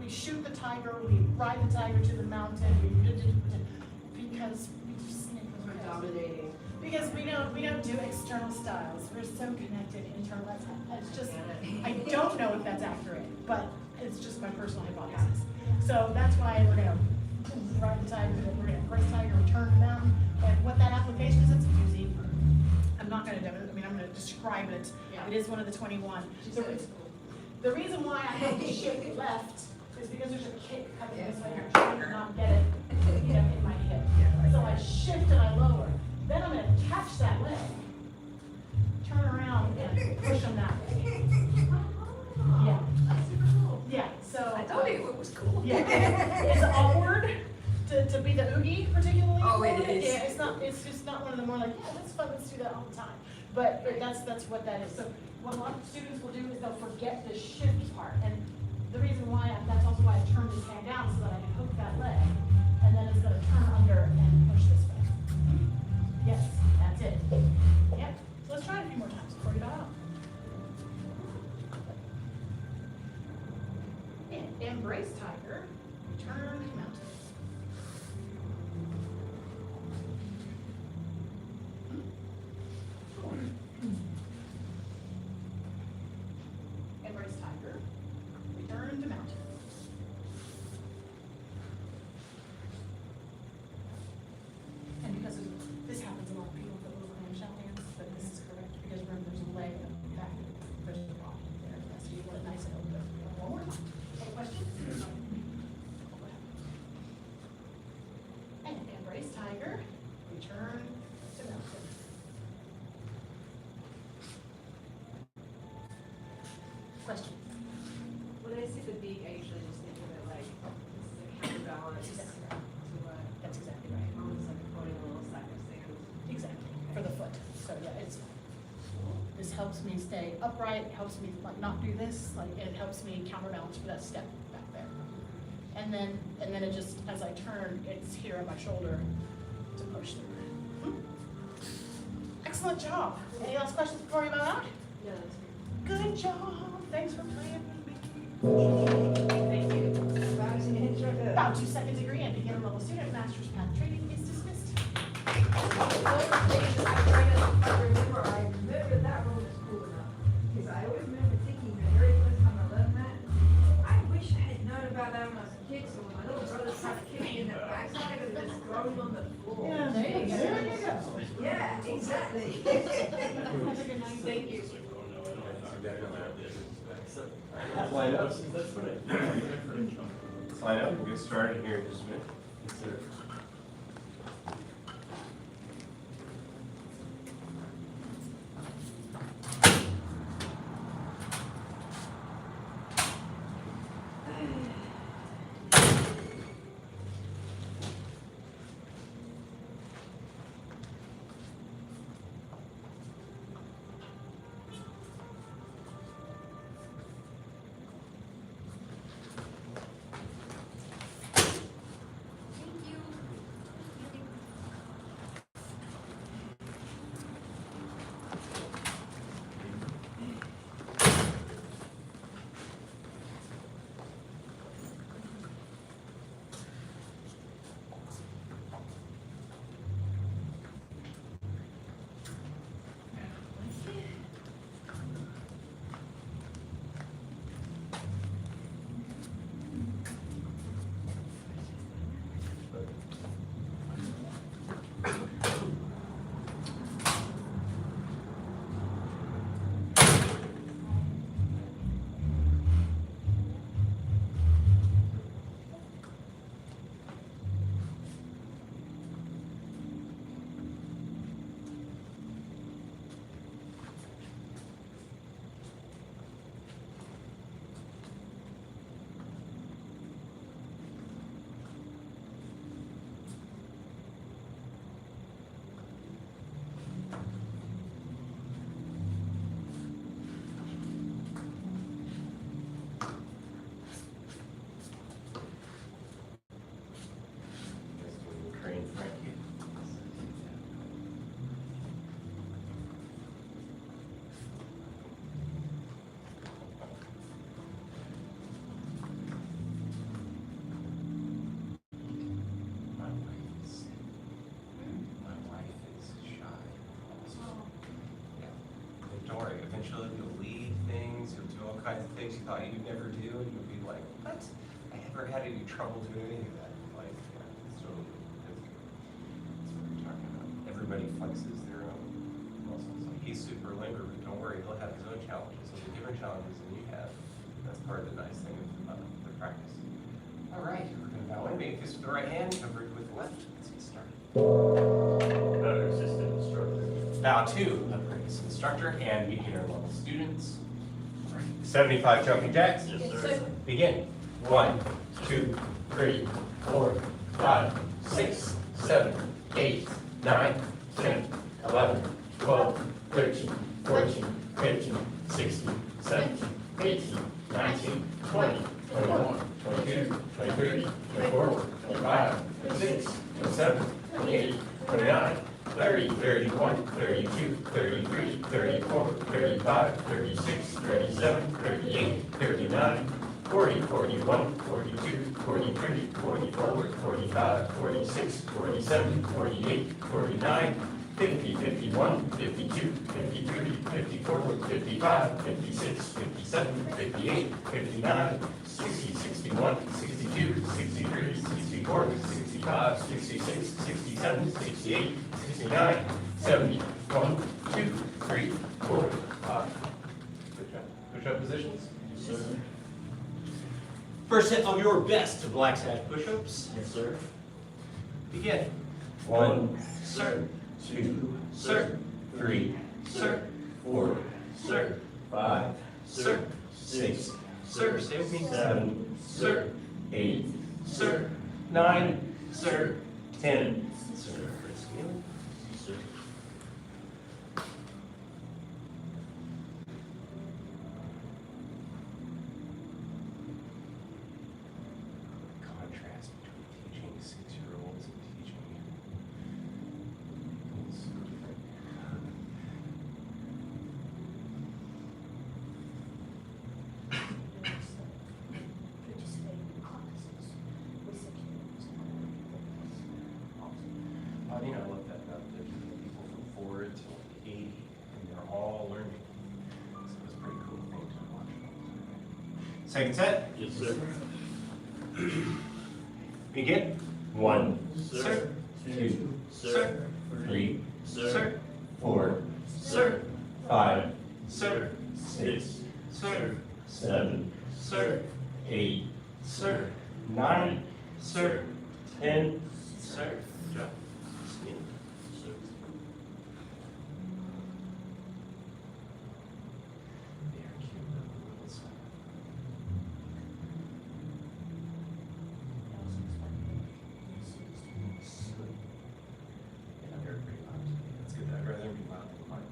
shoot the tiger, we ride the tiger to the mountain, because snake was dominating. Because we don't do external styles. We're so connected internal. It's just, I don't know if that's accurate, but it's just my personal hypothesis. So that's why we're gonna ride the tiger, we're gonna brace tiger, return them, and what that application is, it's a doozy. I'm not gonna demonstrate, I mean, I'm gonna describe it. Yeah. It is one of the 21. She So said it's, it's cool. the reason why I have to shift left is because there's a kick coming this way, I'm trying to not get it, you know, in my hip. So I shift and I lower. Then I'm gonna catch that leg, turn around and push them that way. Yeah, That's super cool. yeah, so. I told you it was cool. Yeah, it's awkward to be the oogie particularly. Oh, it is. Yeah, it's just not one of the more like, yeah, that's fun, let's do that all the time. But that's what that is. So what a lot of students will do is they'll forget the shift part. And the reason why, that's also why I turned this hand down so that I can hook that leg. And then it's gonna turn under and push this way. Yes, that's it. Yep, so let's try it a few more times before we bow out. And embrace tiger, return to mountain. Embrace tiger, return to mountain. And because this happens a lot of people with the little clamshell hands, but this is correct, because remember there's a leg in the back, there's a rock there, so you want it nice and open. One more time. Any questions? And embrace tiger, return to mountain. Question? When I see the beak, I usually just think of it like, this is a counterbalance That's to exactly right. what, That's exactly right. almost like putting a little sack of sand. Exactly, for the foot. So yeah, this helps me stay upright, helps me like not do this, like it helps me counterbalance for that step back there. And then it just, as I turn, it's here on my shoulder to push through. Excellent job. Any last questions before we bow out? Yeah, that's Good job. Thanks for playing with me. Thank you. About 2 second degree and beginner level student, master's path training is dismissed. I remember that one was cool enough, because I always remember thinking the very first time I learned that, I wish I had known about that when I was a kid, so when my little brother tried to kick me in the backside, I would just throw him on the floor. Yeah, there you go. Yeah, exactly. Thank you. Line up. Line up, we'll get started here in just a minute. Consider. Thank you. thought you'd never do, and you'd be like, what? I never had any trouble doing any of that. Like, so that's what we're talking about. Everybody flexes their own muscles. Like, he's super limber, but don't worry, he'll have his own challenges. He'll have different challenges than you have. That's part of the nice thing of the practice. All right, we're going to bow in, make this with the right hand, cover it with the left. Let's get started. Another assistant instructor. Bow to apprentice instructor and beginner level students. 75 jumping jacks. Yes, sir. Begin. 1, 2, 3, 4, 5, 6, 7, 8, 9, 10, 11, 12, 13, 14, 15, 16, 17, 18, 19, 20, 21, 22, 23, 24, 25, 26, 27, 28, 29, 30, 31, 32, 33, 34, 35, 36, 37, 38, 39, 40, 41, 42, 43, 44, 45, 46, 47, 48, 49, 50, 51, 52, 53, 54, 55, 56, 57, 58, 59, 60, 61, 62, 63, 64, 65, 66, 67, 68, 69, 70, 1, 2, 3, 4, 5. Good job. Push-up positions. Yes, sir. First set of your best black sash push-ups. Yes, sir. Begin. 1, sir. 2, sir. 3, sir. 4, sir. 5, sir. 6, sir. Stay with me. 7, sir. 8, sir. 9, sir. 10, sir. Yes, sir. Contrast between teaching 6-year-olds and teaching it's so different. I mean, I love that about the people from 4 to 80, and they're all learning. So it's a pretty cool thing to watch. Second set. Yes, sir. Begin. 1, Sir. sir. 2, sir. 3, sir. 4, sir. 5, sir. 6, sir. 7, sir. 8, sir. 9, sir. 10, sir. Good job. Spin. Sir. They are cute little wheels. Yeah, they're pretty loud. That's good. I'd rather be loud than quiet.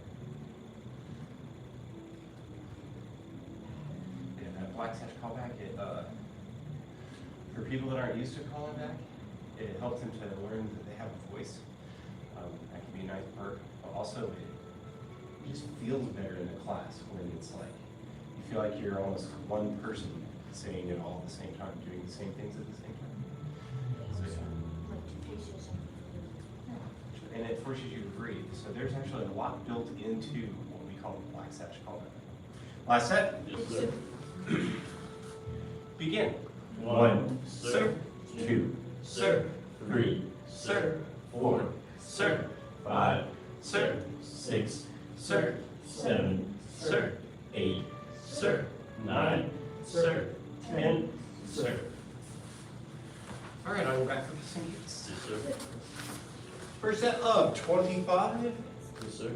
Yeah, that black sash callback, for people that aren't used to calling back, it helps them to learn that they have a voice. That can be a nice perk, but also it just feels better in the class when it's like, you feel like you're almost one person saying it all at the same time, doing the same things at the same time. So, yeah. And it forces you to breathe. So there's actually a lot built into what we call the black sash callback. Last set. Yes, sir. Begin. 1, sir. 2, sir. 3, sir. 4, sir. 5, sir. 6, sir. 7, sir. 8, sir. 9, sir. 10, sir. All right, I'll go back for the singles. Yes, sir. First set of 25. Yes, sir.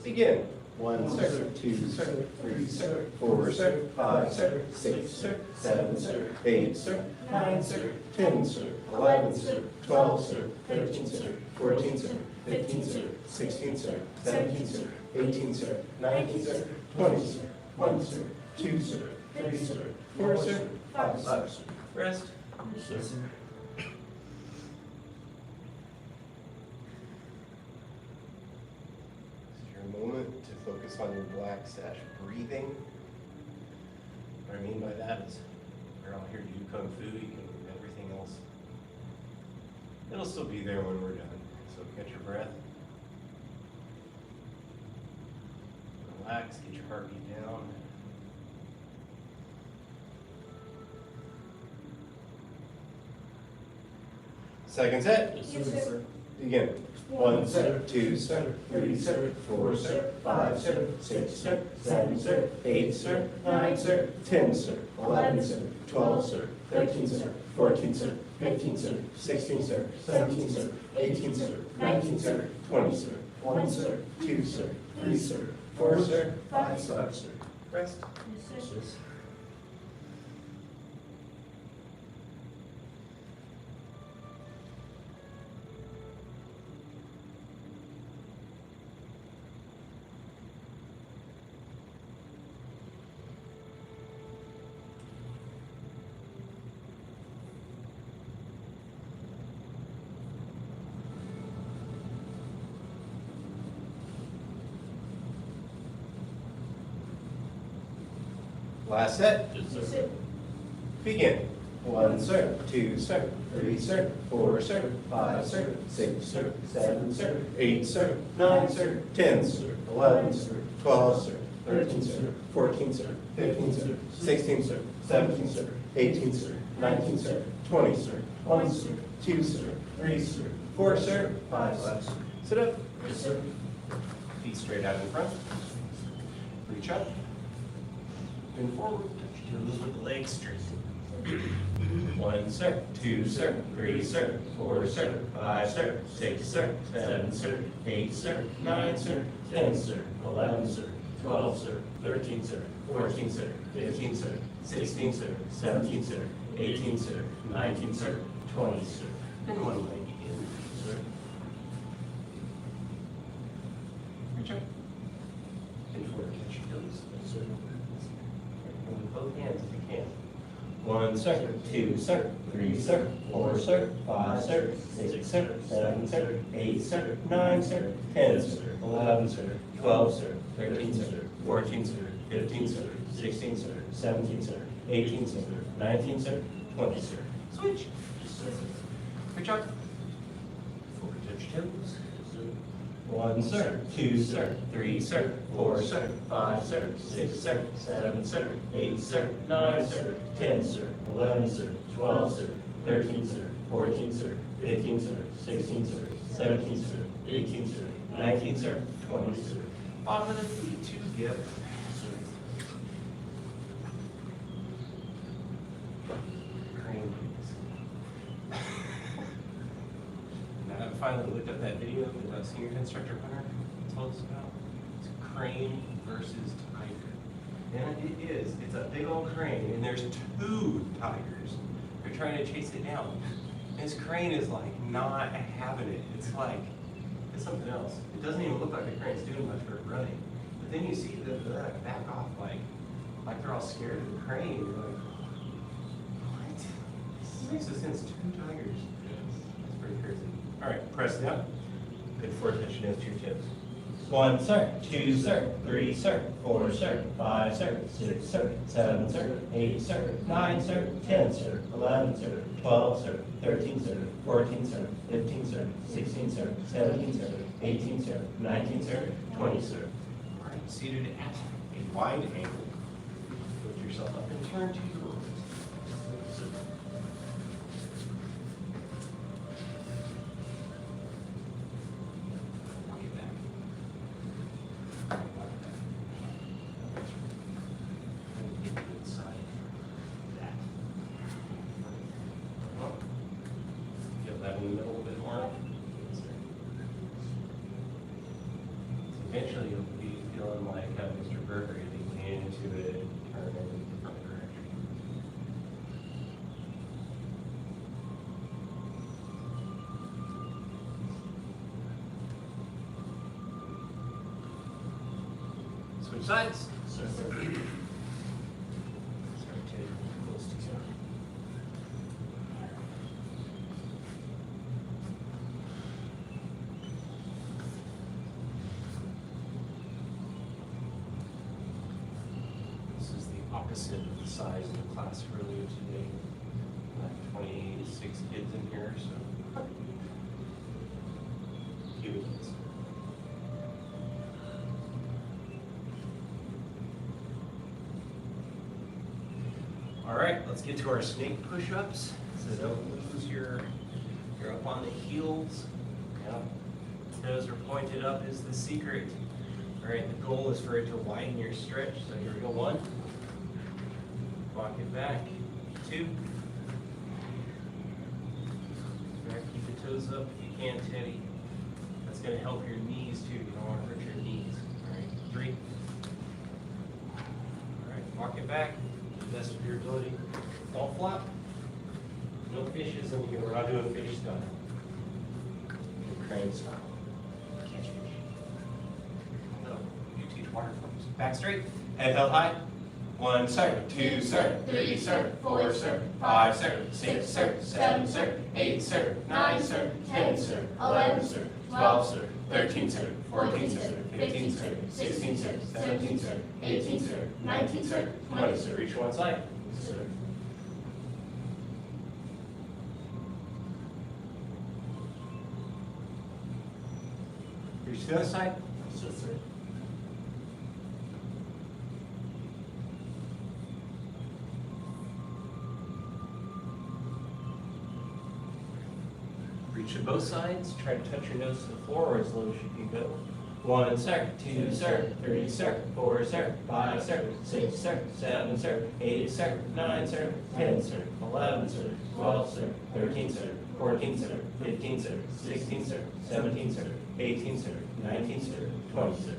Begin. 1, sir. 2, sir. 3, sir. 4, sir. 5, sir. 6, sir. 7, sir. 8, sir. 9, sir. 10, sir. 11, sir. 12, sir. 13, sir. 14, sir. 15, sir. 16, sir. 17, sir. 18, sir. 19, sir. 20, sir. 1, sir. 2, sir. 3, sir. 4, sir. 5, sir. Rest. Yes, sir. This is your moment to focus on your black sash breathing. What I mean by that is we're all here to do Kung Fu, you can do everything else. It'll still be there when we're done. So get your breath. Relax, get your heartbeat down. Second set. Yes, sir. Begin. 1 sir, 2 sir, 3 sir, 4 sir, 5 sir, 6 sir, 7 sir, 8 sir, 9 sir, 10 sir, 11 sir, 12 sir, 13 sir, 14 sir, 15 sir, 16 sir, 17 sir, 18 sir, 19 sir, 20 sir, 1 sir, 2 sir, 3 sir, 4 sir, 5 sir. Rest. Yes, sir. Last set. Yes, sir. Begin. 1 sir, 2 sir, 3 sir, 4 sir, 5 sir, 6 sir, 7 sir, 8 sir, 9 sir, 10 sir, 11 sir, 12 sir, 13 sir, 14 sir, 15 sir, 16 sir, 17 sir, 18 sir, 19 sir, 20 sir, 1 sir, 2 sir, 3 sir, 4 sir, 5 sir. Sit up. Yes, sir. Feet straight out in front. Reach up. And forward. Touch toes with the legs straight. 1 sir, 2 sir, 3 sir, 4 sir, 5 sir, 6 sir, 7 sir, 8 sir, 9 sir, 10 sir, 11 sir, 12 sir, 13 sir, 14 sir, 15 sir, 16 sir, 17 sir, 18 sir, 19 sir, 20 sir. And one leg in, sir. Reach up. And forward, catch your toes, sir. And with both hands if you can. 1 sir, 2 sir, 3 sir, 4 sir, 5 sir, 6 sir, 7 sir, 8 sir, 9 sir, 10 sir, 11 sir, 12 sir, 13 sir, 14 sir, 15 sir, 16 sir, 17 sir, 18 sir, 19 sir, 20 sir. Switch. Reach up. Forward touch toes. 1 sir, 2 sir, 3 sir, 4 sir, 5 sir, 6 sir, 7 sir, 8 sir, 9 sir, 10 sir, 11 sir, 12 sir, 13 sir, 14 sir, 15 sir, 16 sir, 17 sir, 18 sir, 19 sir, 20 sir. Bottom of the feet together. Crane. I finally looked up that video that the senior instructor Hunter told us about. It's crane versus tiger. And it is. It's a big old crane, and there's 2 tigers. They're trying to chase it down. And this crane is like not having it. It's like, it's something else. It doesn't even look like the crane's doing much for running. But then you see that they're like back off, like they're all scared of the crane. You're like, what? This is against 2 tigers. That's pretty crazy. All right, press down. Good forward touch nose to your tips. 1 sir, 2 sir, 3 sir, 4 sir, 5 sir, 6 sir, 7 sir, 8 sir, 9 sir, 10 sir, 11 sir, 12 sir, 13 sir, 14 sir, 15 sir, 16 sir, 17 sir, 18 sir, 19 sir, 20 sir. All right, seated at a wide angle. Lift yourself up and turn to your right. Eventually you'll be feeling like Mr. Berger, you'll be leaning into it and turn in a different direction. Switch sides. Sorry, Ted, close to you. Opposite of the size of the class earlier today. I have 26 kids in here, so cute kids. All right, let's get to our snake push-ups. So don't lose your up on the heels. Toes are pointed up is the secret. All right, the goal is for it to widen your stretch. So here we go, 1. Walk it back, 2. Keep the toes up if you can, Teddy. That's going to help your knees too. You don't want to hurt your knees. All right, 3. All right, walk it back. Best of your ability. Don't flop. No fishes in here. We're not doing fish style. Crane style. Catch fish. No, you teach water forms. Back straight. Head held high. 1 sir, 2 sir, 3 sir, 4 sir, 5 sir, 6 sir, 7 sir, 8 sir, 9 sir, 10 sir, 11 sir, 12 sir, 13 sir, 14 sir, 15 sir, 16 sir, 17 sir, 18 sir, 19 sir, 20 sir. Reach one side. Sir. Reach to the other side. Sir. Reach to both sides. Try to touch your nose to the floor as low as you can go. 1 sir, 2 sir, 3 sir, 4 sir, 5 sir, 6 sir, 7 sir, 8 sir, 9 sir, 10 sir, 11 sir, 12 sir, 13 sir, 14 sir, 15 sir, 16 sir, 17 sir, 18 sir, 19 sir, 20 sir.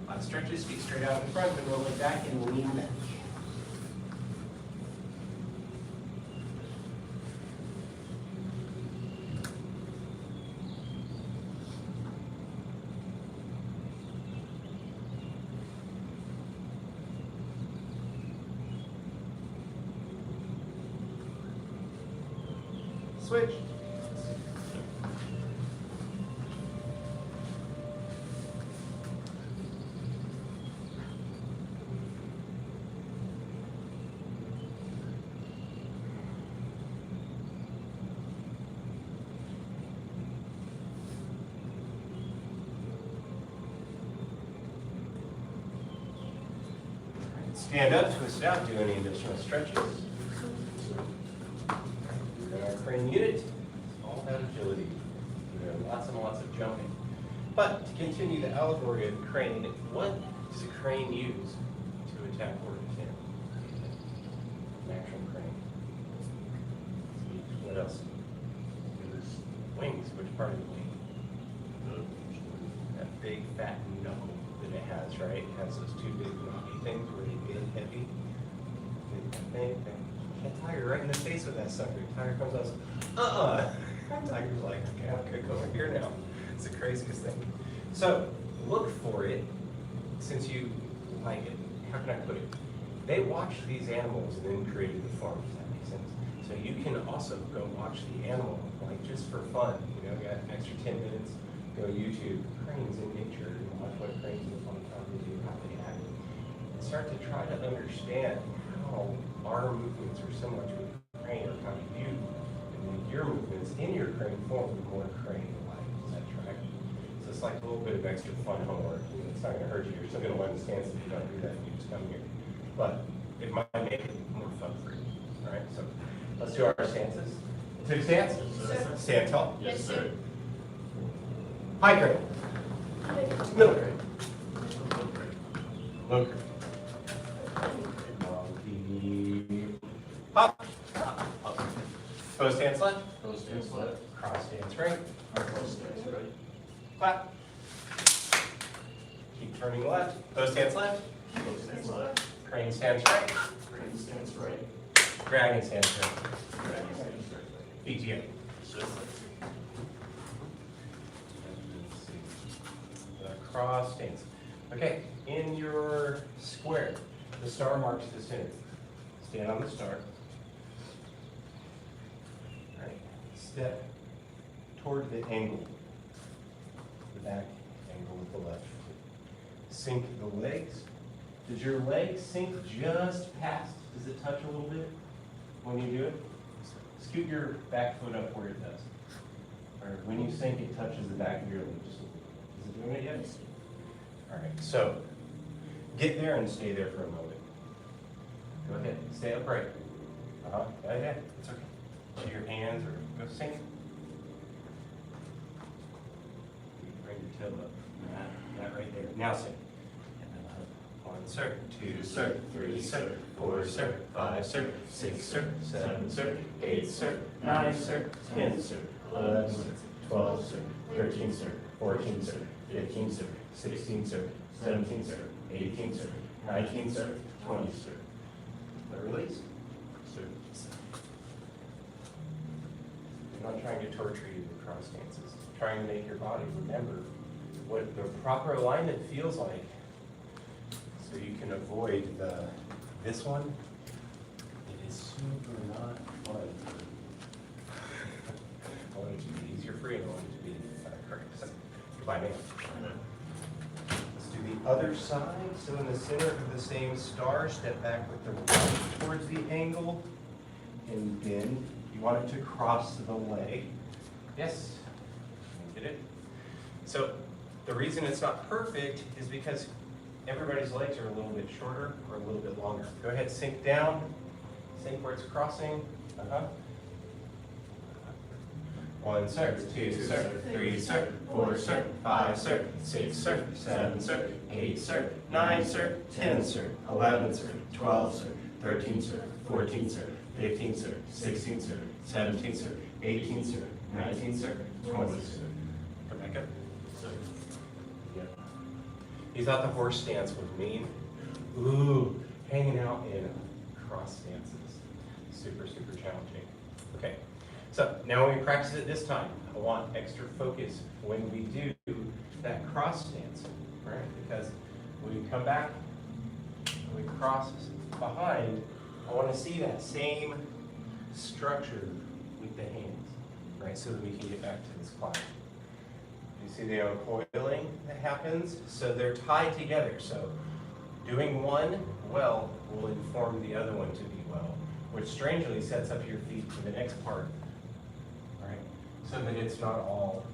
Last stretches, feet straight out in front, and roll it back and lean back. Switch. Stand up, twist out, do any additional stretches. In our crane unit, it's all about agility. There are lots and lots of jumping. But to continue the allegory of the crane, what does a crane use to attack where it can? An actual crane. What else? Use wings. Which part of the wing? That big fat knuckle that it has, right? It has those two big knocky things where they get heavy. Tiger right in the face with that sucker. Tiger comes out and says, Tiger's like, okay, I'm gonna go over here now. It's the craziest thing. So look for it, since you like it. How can I put it? They watched these animals and then created the form, if that makes sense. So you can also go watch the animal, like just for fun. You know, got an extra 10 minutes, go YouTube, cranes in nature, and watch what cranes look like, how they do, how they act. And start to try to understand how our movements are similar to a crane, or how you and your movements in your crane form are more crane-like. Is that right? So it's like a little bit of extra fun homework. You know, it's not going to hurt you. You're still going to learn the stance if you don't do that. You just come here. But it might make it more fun for you. All right. So let's do our stances. 2 stances. Yes, stand tall. Yes, sir. High crane. Middle crane. Low crane. Hop. Pose stance left. Pose stance left. Cross stance right. Cross stance right. Clap. Keep turning left. Pose stance left. Pose stance left. Crane stance right. Crane stance right. Dragon stance right. Dragon stance right. Feet together. Cross stance. Okay, in your square, the star marks the center. Stand on the star. All right. Step toward the angle. The back angle with the left foot. Sink the legs. Does your leg sink just past? Does it touch a little bit when you do it? Scoot your back foot up where it does. Or when you sink, it touches the back of your leg just a little bit. Is it doing it yet? All right, so get there and stay there for a moment. Go ahead, stay upright. Yeah, it's okay. To your hands or go sink. toe up. That right there. Now sir. 1 sir, 2 sir, 3 sir, 4 sir, 5 sir, 6 sir, 7 sir, 8 sir, 9 sir, 10 sir, 11 sir, 12 sir, 13 sir, 14 sir, 15 sir, 16 sir, 17 sir, 18 sir, 19 sir, 20 sir. The release. Sir. I'm not trying to torture you with cross stances. I'm trying to make your body remember what the proper alignment feels like, so you can avoid this one. It is super not fun. I want it to be easier for you, and I want it to be correct. So, goodbye, man. Let's do the other side. So in the center of the same star, step back with the right towards the angle, and bend. You want it to cross the leg. Yes? Get it? So the reason it's not perfect is because everybody's legs are a little bit shorter or a little bit longer. Go ahead, sink down. Sink where it's crossing. 1 sir, 2 sir, 3 sir, 4 sir, 5 sir, 6 sir, 7 sir, 8 sir, 9 sir, 10 sir, 11 sir, 12 sir, 13 sir, 14 sir, 15 sir, 16 sir, 17 sir, 18 sir, 19 sir, 20 sir. Come back up. Sir. Yep. You thought the horse stance was mean? Ooh, hanging out in cross stances. Super, super challenging. Okay, so now when we practice it this time, I want extra focus when we do that cross stance, right? Because when we come back, when we cross behind, I want to see that same structure with the hands, right? So that we can get back to this climb. You see the uncoiling that happens? So they're tied together. So doing one well will inform the other one to be well, which strangely sets up your feet for the next part, right? So that it's not all,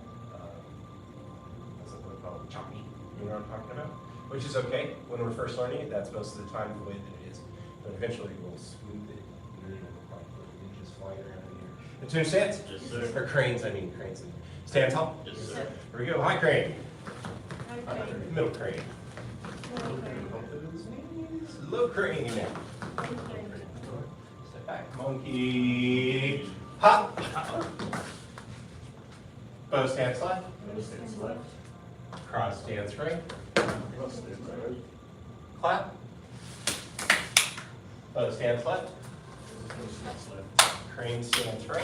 what's it called, choppy, you know what I'm talking about? Which is okay. When we're first learning it, that's most of the time the way that it is. But eventually we'll smooth it. You know, like just flying around in here. The tune stance? Yes, sir. Or cranes, I mean cranes. Stand tall? Yes, sir. Here we go, high crane. Okay. Middle crane. Low crane now. Step back, monkey, hop. Bow stance left. Nose stance left. Cross stance right. Cross stance right. Clap. Bow stance left. Nose stance left. Crane stance right.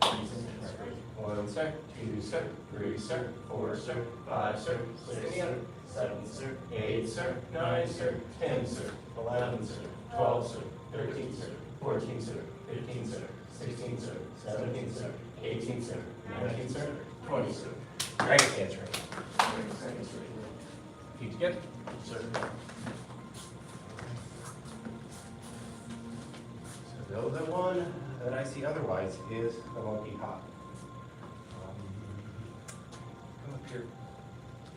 Crane stance right. 1 sir, 2 sir, 3 sir, 4 sir, 5 sir, 6 sir, 7 sir, 8 sir, 9 sir, 10 sir, 11 sir, 12 sir, 13 sir, 14 sir, 15 sir, 16 sir, 17 sir, 18 sir, 19 sir, 20 sir. Dragon stance right. Crane stance right. Feet together. Yes, sir. So the one that I see otherwise is the monkey hop. Come up here.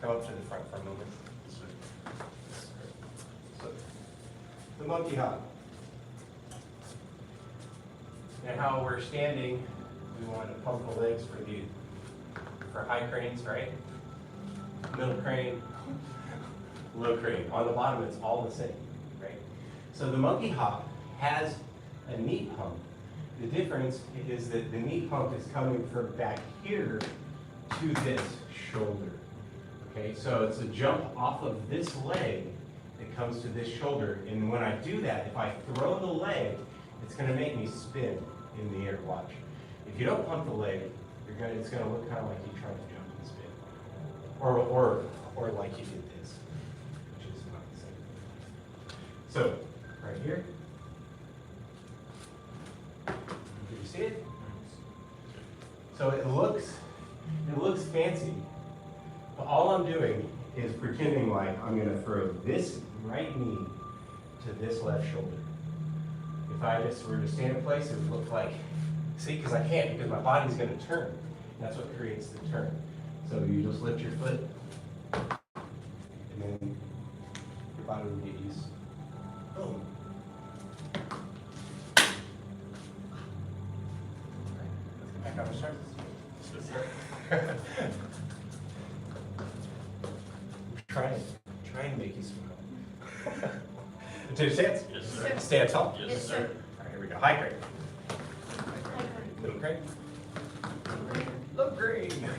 Come up to the front for a moment. Yes, sir. So, the monkey hop. And how we're standing, we want to pump the legs for high cranes, right? Middle crane, low crane. On the bottom, it's all the same, right? So the monkey hop has a knee pump. The difference is that the knee pump is coming from back here to this shoulder. Okay, so it's a jump off of this leg that comes to this shoulder. And when I do that, if I throw the leg, it's going to make me spin in the air. Watch. If you don't pump the leg, it's going to look kind of like you trying to jump and spin, or like you did this, which is not the same. So right here. Do you see it? So it looks fancy, but all I'm doing is pretending like I'm going to throw this right knee to this left shoulder. If I just were to stand in place, it would look like, see, because I can't, because my body's going to turn. That's what creates the turn. So you just lift your foot, and then your body will get used. Boom. Back on the start. Try and make you smile. Attention stance. Yes, sir. Stand tall. Yes, sir. All right, here we go. High crane. Little crane. Low crane.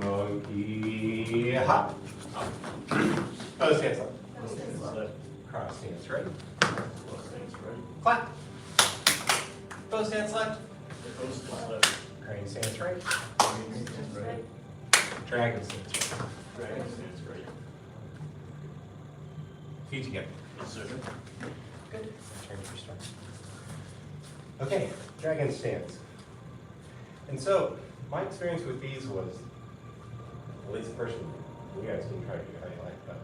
Monkey hop. Pose stance up. Left. Cross stance right. Close stance right. Clap. Pose stance left. Close stance left. Crane stance right. Stance right. Dragon stance right. Dragon stance right. Feet together. Yes, sir. Good. Turn for start. Okay, dragon stance. And so, my experience with these was, at least personally, you guys can try to do how you like, but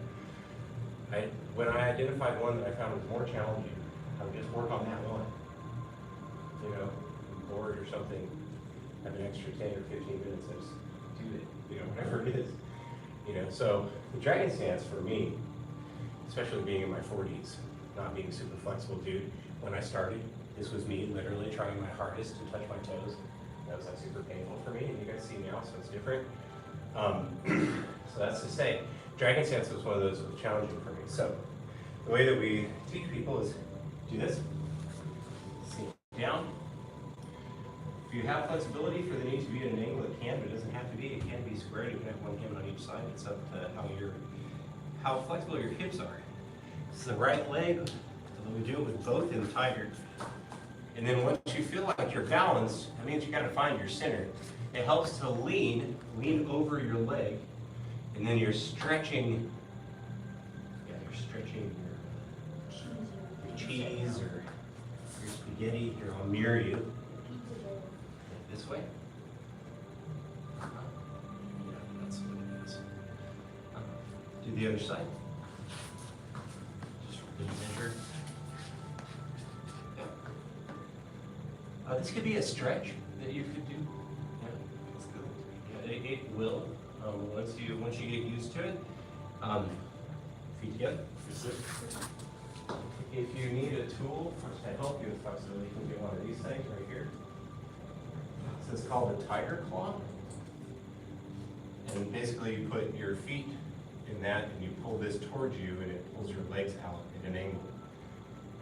when I identified one that I found was more challenging, I would just work on that one. You know, bored or something, have an extra 10 or 15 minutes, I just do it, you know, whatever it is. You know, so the dragon stance for me, especially being in my 40s, not being a super flexible dude, when I started, this was me literally trying my hardest to touch my toes. That was like super painful for me, and you guys see now, so it's different. So that's to say, dragon stance was one of those that was challenging for me. So the way that we teach people is do this, sink down. If you have flexibility for the knee to be at an angle, it can, but it doesn't have to be. It can be square. You can have one hand on each side. It's up to how flexible your hips are. This is the right leg, and then we do it with both in tiger. And then once you feel like you're balanced, that means you got to find your center. It helps to lean over your leg, and then you're stretching. Yeah, you're stretching your cheese or your spaghetti. Here, I'll mirror you. This way. Yeah, that's what it is. Do the other side. Just measure. This could be a stretch that you could do. Yeah, it's good. Yeah, it will. Once you get used to it. Feet together. Yes, sir. If you need a tool to help you with flexibility, you can get one of these things right here. This is called a tiger claw. And basically you put your feet in that and you pull this towards you and it pulls your legs out at an angle,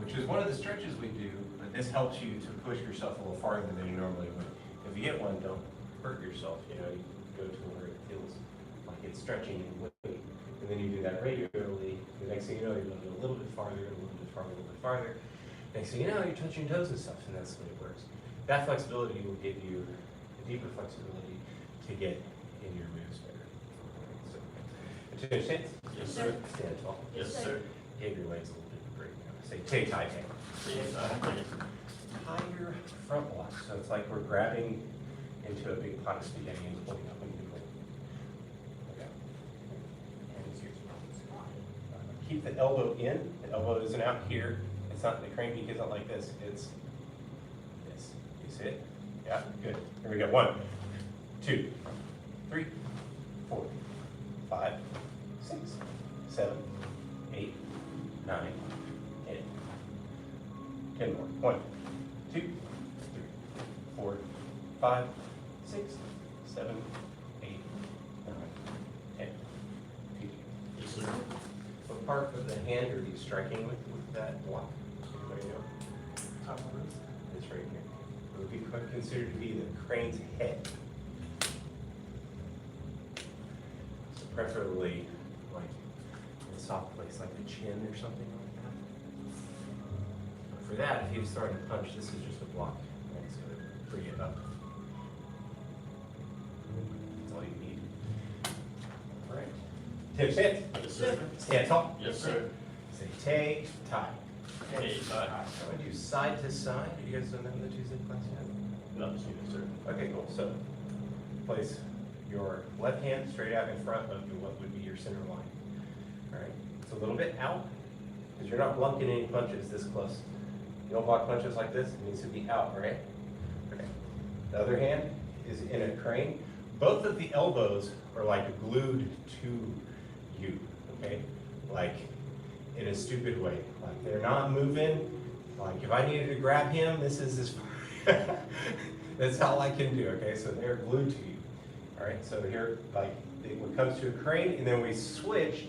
which is one of the stretches we do, but this helps you to push yourself a little farther than you normally would. If you get one, don't hurt yourself, you know, you go to where it feels like it's stretching in weight. And then you do that regularly, the next thing you know, you're going to go a little bit farther, a little bit farther, a little bit farther. Next thing you know, you're touching toes and stuff, and that's the way it works. That flexibility will give you a deeper flexibility to get in your moves better. So, attention stance. Yes, sir. Stand tall. Yes, sir. Give your legs a little bit of a break now. Say, take tie tank. Tie your front block. So it's like we're grabbing into a big pot of spaghetti and pulling up and pulling. Okay. Hands here. Keep the elbow in. The elbow isn't out here. It's not, the crane beak isn't like this. It's this. You see it? Yeah, good. Here we go. 1, 2, 3, 4, 5, 6, 7, 8, 9, 10. 10 more. 1, 2, 3, 4, 5, 6, 7, 8, 9, 10. Yes, sir. What part of the hand are you striking with that block? Anybody know? Top one? It's right here. It would be considered to be the crane's head. So preferably like in a soft place like the chin or something like that. But for that, if he was starting to punch, this is just a block. And it's going to free it up. That's all you need. All right. Tim, stand. Yes, sir. Stand tall. Yes, sir. Say take, tie. Take, tie. So I do side to side. Have you guys done that in the Tuesday class yet? No, yes, sir. Okay, cool. So place your left hand straight out in front of what would be your center line. All right. It's a little bit out because you're not blocking any punches this close. You don't block punches like this. It needs to be out, right? Okay. The other hand is in a crane. Both of the elbows are like glued to you. Okay, like in a stupid way. Like they're not moving. Like if I needed to grab him, this is as far. That's all I can do. Okay, so they're glued to you. All right, so here, like, it comes to a crane, and then we switch.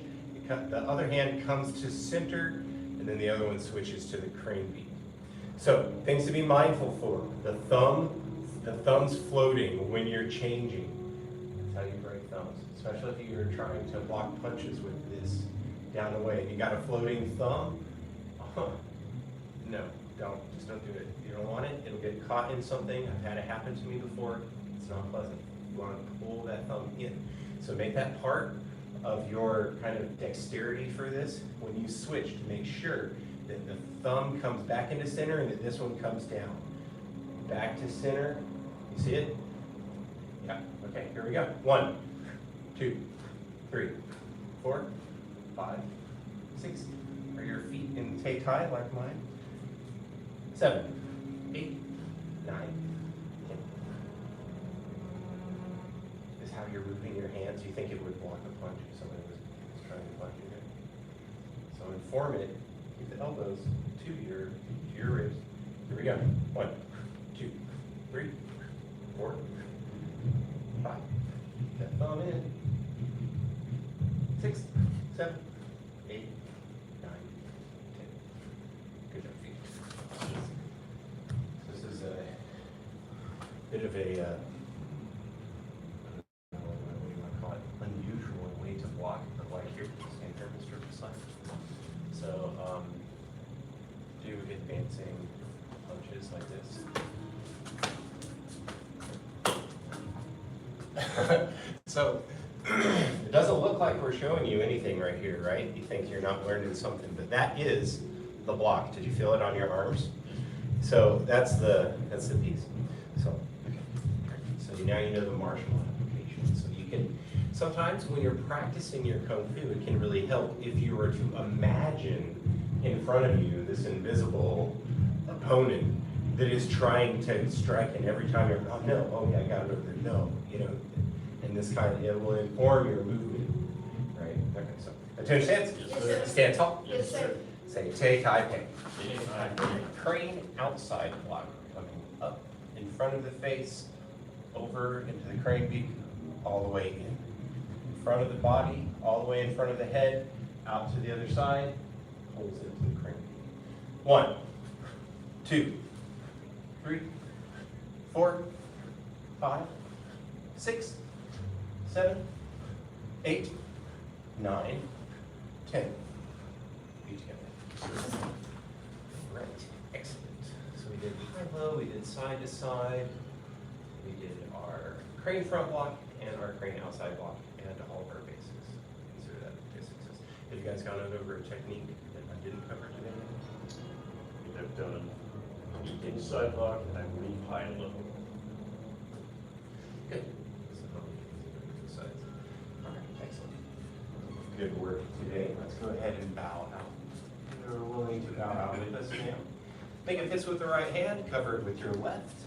The other hand comes to center, and then the other one switches to the crane beat. So, things to be mindful for. The thumb's floating when you're changing. That's how you break thumbs, especially if you're trying to block punches with this down the way. You got a floating thumb? No, just don't do it. You don't want it, it'll get caught in something. I've had it happen to me before. It's not pleasant. You want to pull that thumb in. So make that part of your kind of dexterity for this when you switch, to make sure that the thumb comes back into center and that this one comes down. Back to center. You see it? Yeah. Okay, here we go. 1, 2, 3, 4, 5, 6. Are your feet in tay tie like mine? 7, 8, 9, 10. Is how you're moving your hands. You think it would block a punch if somebody was trying to punch you. So inform it. Keep the elbows to your ribs. Here we go. 1, 2, 3, 4, 5. That thumb in. 6, 7, 8, 9, 10. Good job, feet. This is a bit of a, what do you want to call it, unusual way to block, but like here, stand here, Mr. Slide. So, do advancing punches like this. So, it doesn't look like we're showing you anything right here, right? You think you're not learning something, but that is the block. Did you feel it on your arms? So that's the piece. So, okay. So now you know the martial application. So you can, sometimes when you're practicing your Kung Fu, it can really help if you were to imagine in front of you this invisible opponent that is trying to strike, and every time you're, oh no, oh yeah, I got it over there, no, you know, and this kind of, it will inform your movement, right? Okay, so, attention stance. Yes, sir. Stand tall. Yes, sir. Say, tay, tai, pei. Crane outside block, coming up in front of the face, over into the crane beak, all the way in front of the body, all the way in front of the head, out to the other side, pulls into the crane beak. 1, 2, 3, 4, 5, 6, 7, 8, 9, 10. Feet together. Right, excellent. So we did high low, we did side to side, we did our crane front block and our crane outside block, and all of our basics. Consider that basics. Have you guys gone over a technique that I didn't cover today? I've done inside lock and I leave high and low. Good. So, sides. All right, excellent. Good work today. Let's go ahead and bow out. You're willing to bow out with us now. Make a fist with the right hand, covered with your left.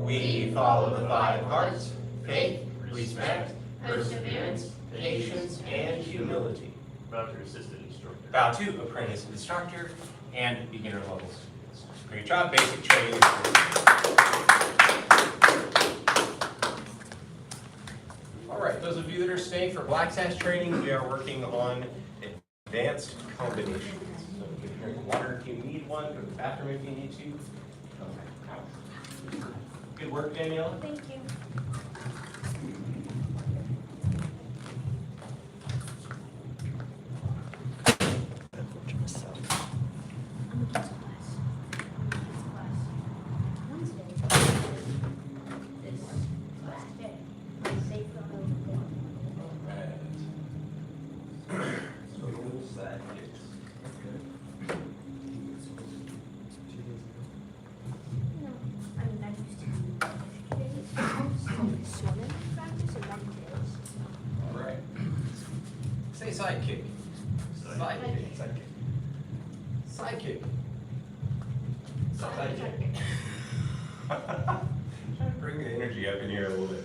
We follow the 5 hearts: faith, respect, perseverance, patience, and humility. Bow to assistant instructor. Bow to apprentice instructor and beginner level students. Great job, basic training. All right, those of you that are staying for black sash training, we are working on advanced combinations. So you can drink water if you need one, go to the bathroom if you need to. Okay. Good work, Daniela. Thank you. All right. Say side kick. Side kick. Side kick. Side kick. Side kick. Bring the energy up in here a little bit.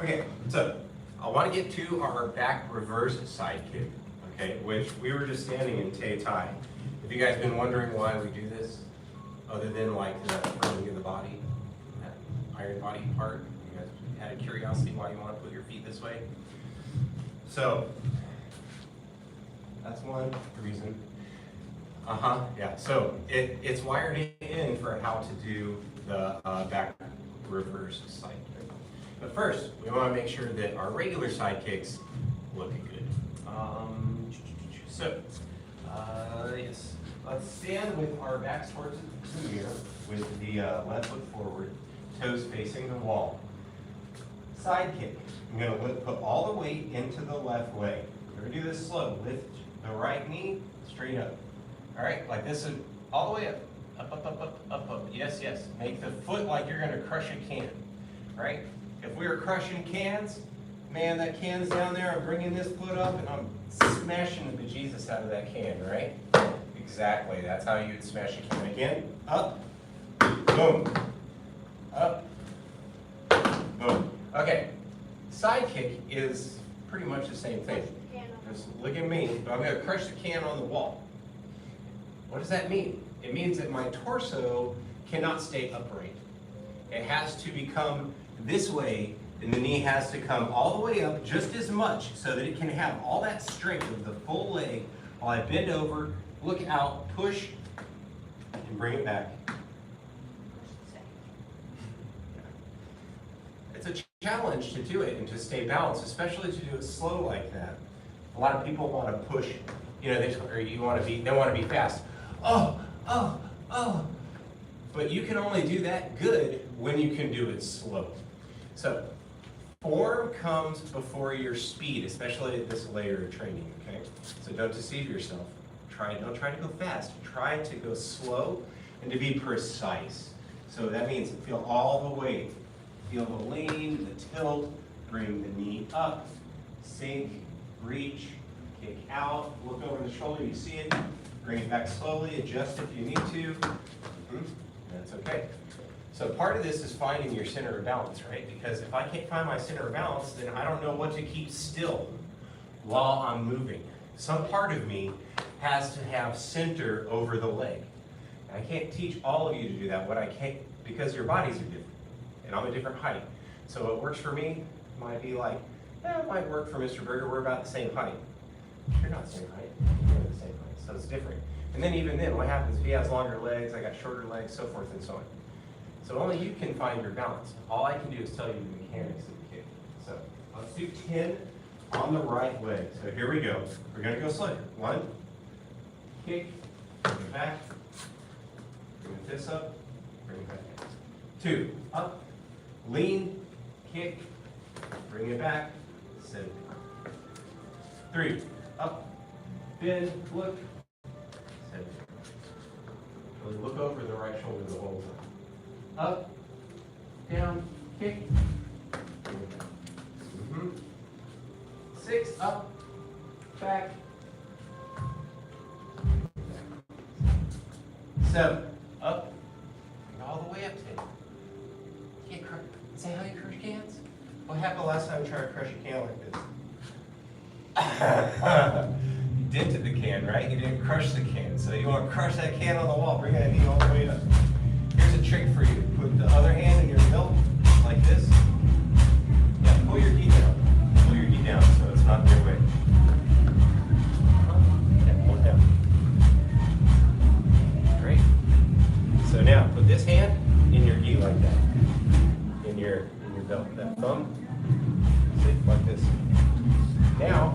Okay, so I want to get to our back reverse side kick, okay, which we were just standing in tay tai. Have you guys been wondering why we do this, other than like the throwing of the body? iron body part? You guys had a curiosity why you want to put your feet this way? So, that's one reason. Yeah, so it's wired in for how to do the back reverse side kick. But first, we want to make sure that our regular side kicks look good. Yes, let's stand with our backs towards the mirror with the left foot forward, toes facing the wall. Side kick. I'm going to put all the weight into the left leg. We're going to do this slow. Lift the right knee straight up. All right, like this is all the way up. Up, up, up, up, up, up. Yes, yes. Make the foot like you're going to crush a can. Right? If we were crushing cans, man, that can's down there. I'm bringing this foot up and I'm smashing the bejesus out of that can, right? Exactly. That's how you would smash a can. Again, up, boom, up, boom. Okay. Side kick is pretty much the same thing. Just look at me, but I'm going to crush the can on the wall. What does that mean? It means that my torso cannot stay upright. It has to become this way, and the knee has to come all the way up just as much so that it can have all that strength of the full leg while I bend over, look out, push, and bring it back. It's a challenge to do it and to stay balanced, especially to do it slow like that. A lot of people want to push, you know, they want to be fast. Oh, oh, oh. But you can only do that good when you can do it slow. So, form comes before your speed, especially at this layer of training, okay? So don't deceive yourself. Don't try to go fast. Try to go slow and to be precise. So that means feel all the weight. Feel the lean, the tilt, bring the knee up, sink, reach, kick out, look over the shoulder, you see it, bring it back slowly, adjust if you need to. That's okay. So part of this is finding your center of balance, right? Because if I can't find my center of balance, then I don't know what to keep still while I'm moving. Some part of me has to have center over the leg. And I can't teach all of you to do that. What I can't, because your bodies are different, and I'm a different height. So what works for me might be like, it might work for Mr. Berger, we're about the same height. You're not the same height, you're the same height, so it's different. And then even then, what happens if he has longer legs, I got shorter legs, so forth and so on. So only you can find your balance. All I can do is tell you the mechanics of the kick. So let's do 10 on the right leg. So here we go. We're gonna go slow. 1, kick, bring it back, bring this up, bring it back down. 2, up, lean, kick, bring it back, set it down. 3, up, bend, look, set it down. Really look over the right shoulder the whole time. Up, down, kick, bring it back. 6, up, back, 7, up, and all the way up 10. Can't crush. Is that how you crush cans? What happened last time you tried to crush a can like this? You dented the can, right? You didn't crush the can. So you want to crush that can on the wall, bring that knee all the way up. Here's a trick for you. Put the other hand in your belt, like this. Yeah, pull your knee down. Pull your knee down so it's not in your way. Yeah, pull it down. Great. So now, put this hand in your gi like that. In your belt. That thumb, see, like this. Now,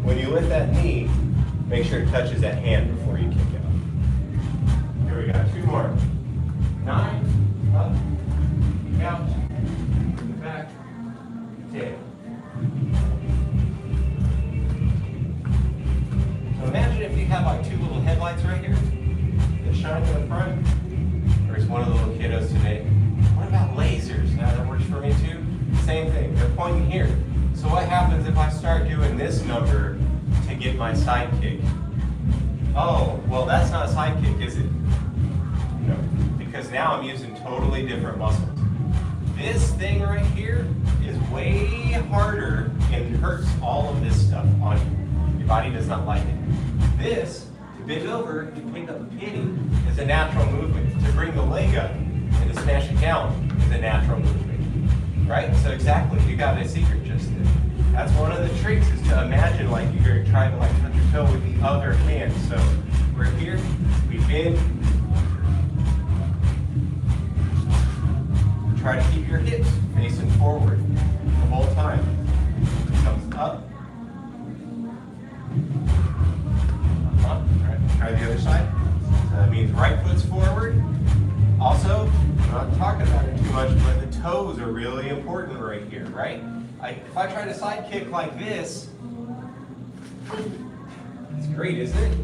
when you lift that knee, make sure it touches that hand before you kick out. Here we go, 2 more. 9, up, kick out, bring it back, 10. So imagine if you have like 2 little headlights right here that shine in the front. There's one of the little kiddos today. What about lasers? Now that works for me too. Same thing, they're pointing here. So what happens if I start doing this number to get my side kick? Oh, well that's not a side kick, is it? No, because now I'm using totally different muscles. This thing right here is way harder and hurts all of this stuff on you. Your body does not like it. This, to bend over, to pick up a penny, is a natural movement. To bring the leg up and to smash it down is a natural movement. right? So exactly, you got a secret just there. That's one of the tricks, is to imagine like you're trying to like touch your toe with the other hand. So we're here, we bend. Try to keep your hips facing forward the whole time. Comes up. All right, try the other side. So that means right foot's forward. Also, I'm not talking about it too much, but the toes are really important right here, right? If I try to side kick like this, it's great, isn't it?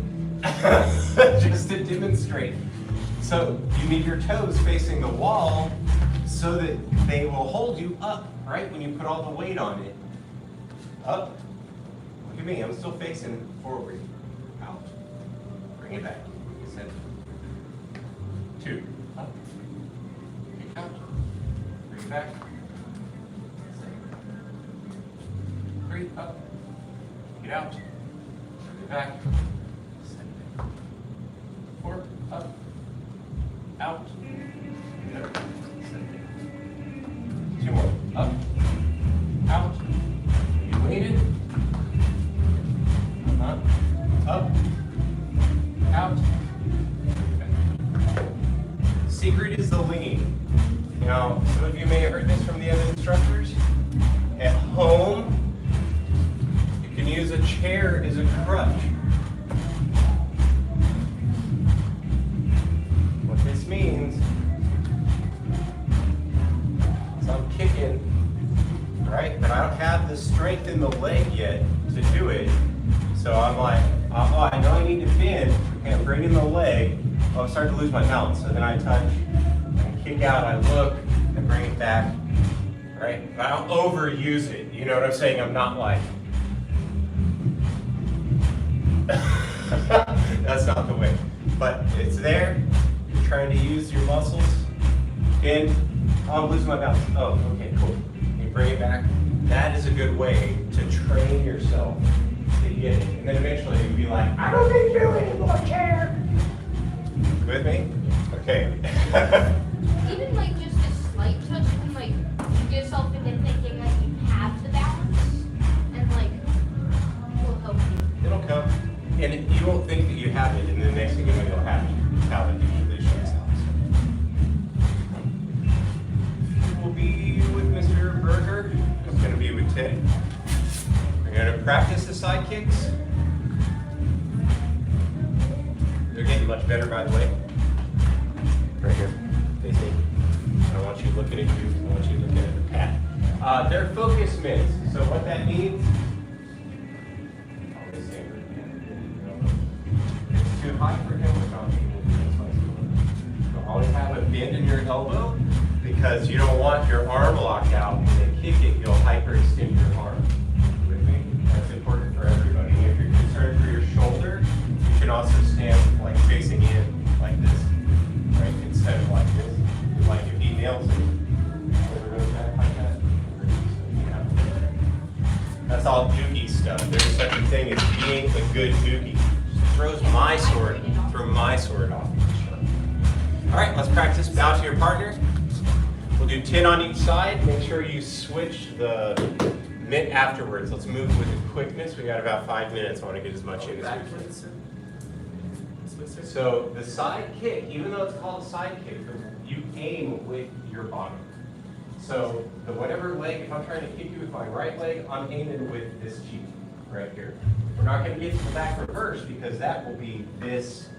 Just to demonstrate. So you need your toes facing the wall so that they will hold you up, right? When you put all the weight on it. Up. Look at me, I'm still facing forward. Out. Bring it back. Center. 2. Up. Kick out. Bring it back. 3. Up. Get out. Bring it back. 4. Up. Out. Get out. 2 more. Up. Out. You weighted. Up. Out. Secret is the lean. Now, some of you may have heard this from the other instructors. At home, you can use a chair as a crutch. What this means is I'm kicking, right? But I don't have the strength in the leg yet to do it. So I'm like, oh, I know I need to bend. Okay, I'm bringing the leg. Oh, I'm starting to lose my balance. So then I touch and kick out. I look and bring it back. Right? But I don't overuse it. You know what I'm saying? I'm not like, that's not the way. But it's there. You're trying to use your muscles. And oh, I'm losing my balance. Oh, okay, cool. You bring it back. That is a good way to train yourself to get it. And then eventually you'll be like, I don't need you anymore, chair. With me? Okay. Even like just a slight touch can like get yourself into thinking that you have the balance and like will help you. It'll come. And you won't think that you have it, and the next thing you know, you'll have it usually shows out. We'll be with Mr. Berger. I'm going to be with Ted. We're going to practice the side kicks. They're getting much better, by the way. Right here, facing. I don't want you looking at you. I want you looking at the pad. They're focus mitts. So what that means, it's too high for him, which I'm able to. You'll always have a bend in your elbow because you don't want your arm locked out, and then kick it, you'll hyperextend your arm. With me? That's important for everybody. If you're concerned for your shoulder, you should also stand like facing in like this, right? Instead of like this. Like if he nails it, over goes back like that. Yeah. That's all dookie stuff. There's such a thing as being a good dookie. Throws my sword, throw my sword off. All right, let's practice. Bow to your partner. We'll do 10 on each side. Make sure you switch the mitt afterwards. Let's move with quickness. We got about 5 minutes. I want to get as much in as we can. So the side kick, even though it's called a side kick, you aim with your bottom. So the whatever leg, if I'm trying to kick you with my right leg, I'm aiming with this cheek right here. We're not going to get to the back reverse because that will be this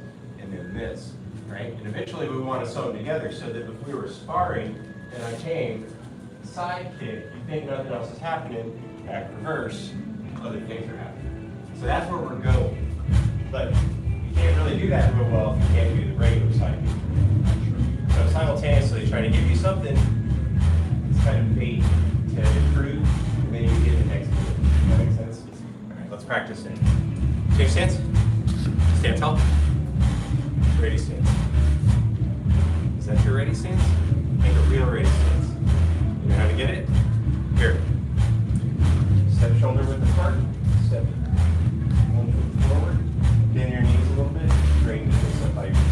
and then this, right? And eventually we want to sew them together so that if we were sparring and I came, side kick, you think nothing else is happening, back reverse, other things are happening. So that's where we're going. But you can't really do that real well if you can't do the regular side kick. So simultaneously trying to give you something that's kind of bait to improve, and then you get the next move. Does that make sense? All right, let's practice it. Change stance. Stand tall. Ready stance. Is that your ready stance? Make a real ready stance. You know how to get it? Here. Step shoulder width apart. Step 1 foot forward. Bend your knees a little bit. Straighten the hips up by your knees.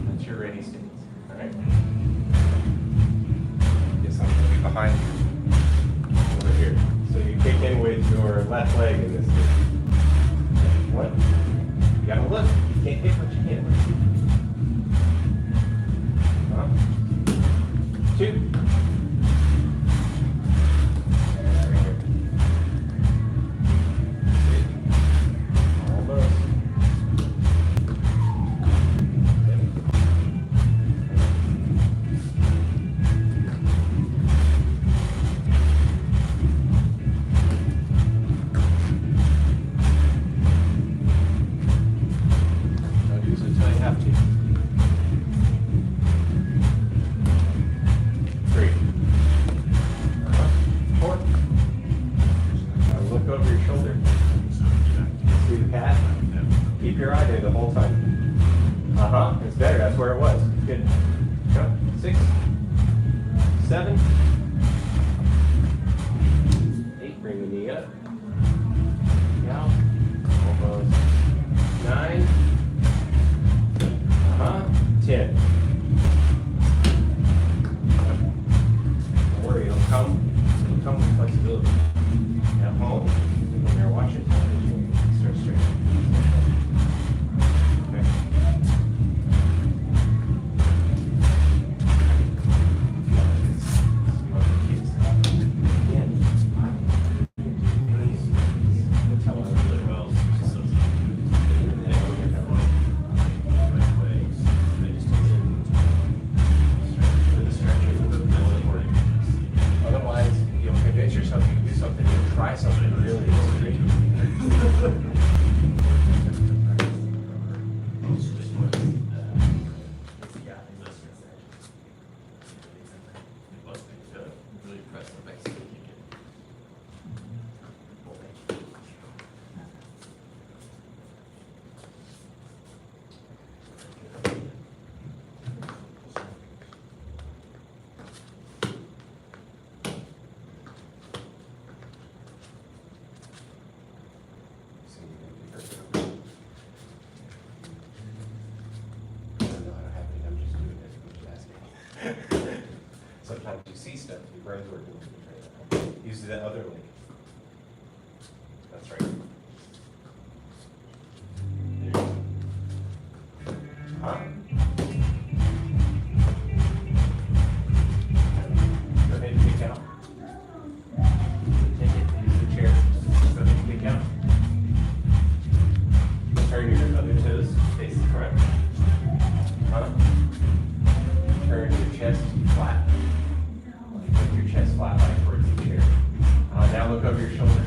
That's your ready stance. All right. Guess I'm going to be behind left leg in this case. 1. You gotta look. You can't hit what you can't. 2. It's better, that's where it was. Good. 6, 7, 8, bring the knee up. Down. Almost. 9. 10. Don't worry, it'll come with flexibility. At home, when you're watching television, start stretching. Sometimes you see stuff, your brain's working. Use that other leg. That's right. There you go. Go ahead and kick out. Take it, use the chair. Go ahead and kick out. Turn your other toes, face the front. Turn your chest flat. Put your chest flat like towards the chair. Now look over your shoulder.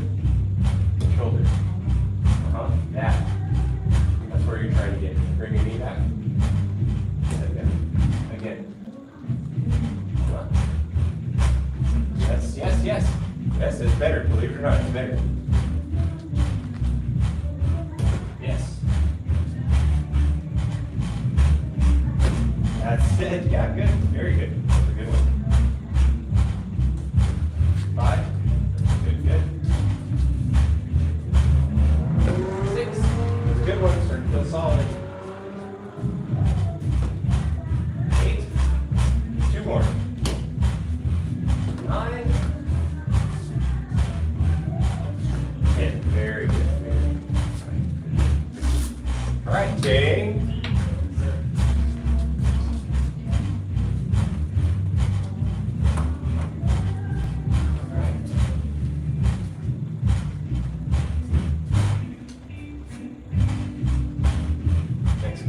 Shoulder. That. That's where you're trying to get. Bring your knee back. Again. Yes, yes, yes. Yes, it's better. Believe it or not, it's better. Yes. That's it. Yeah, good. Very good. That's a good one. 5. Good, good. 6. That's a good one. Starting to feel solid. 8. 2 more. 9. 10. Very good. Very good. All right, Jane.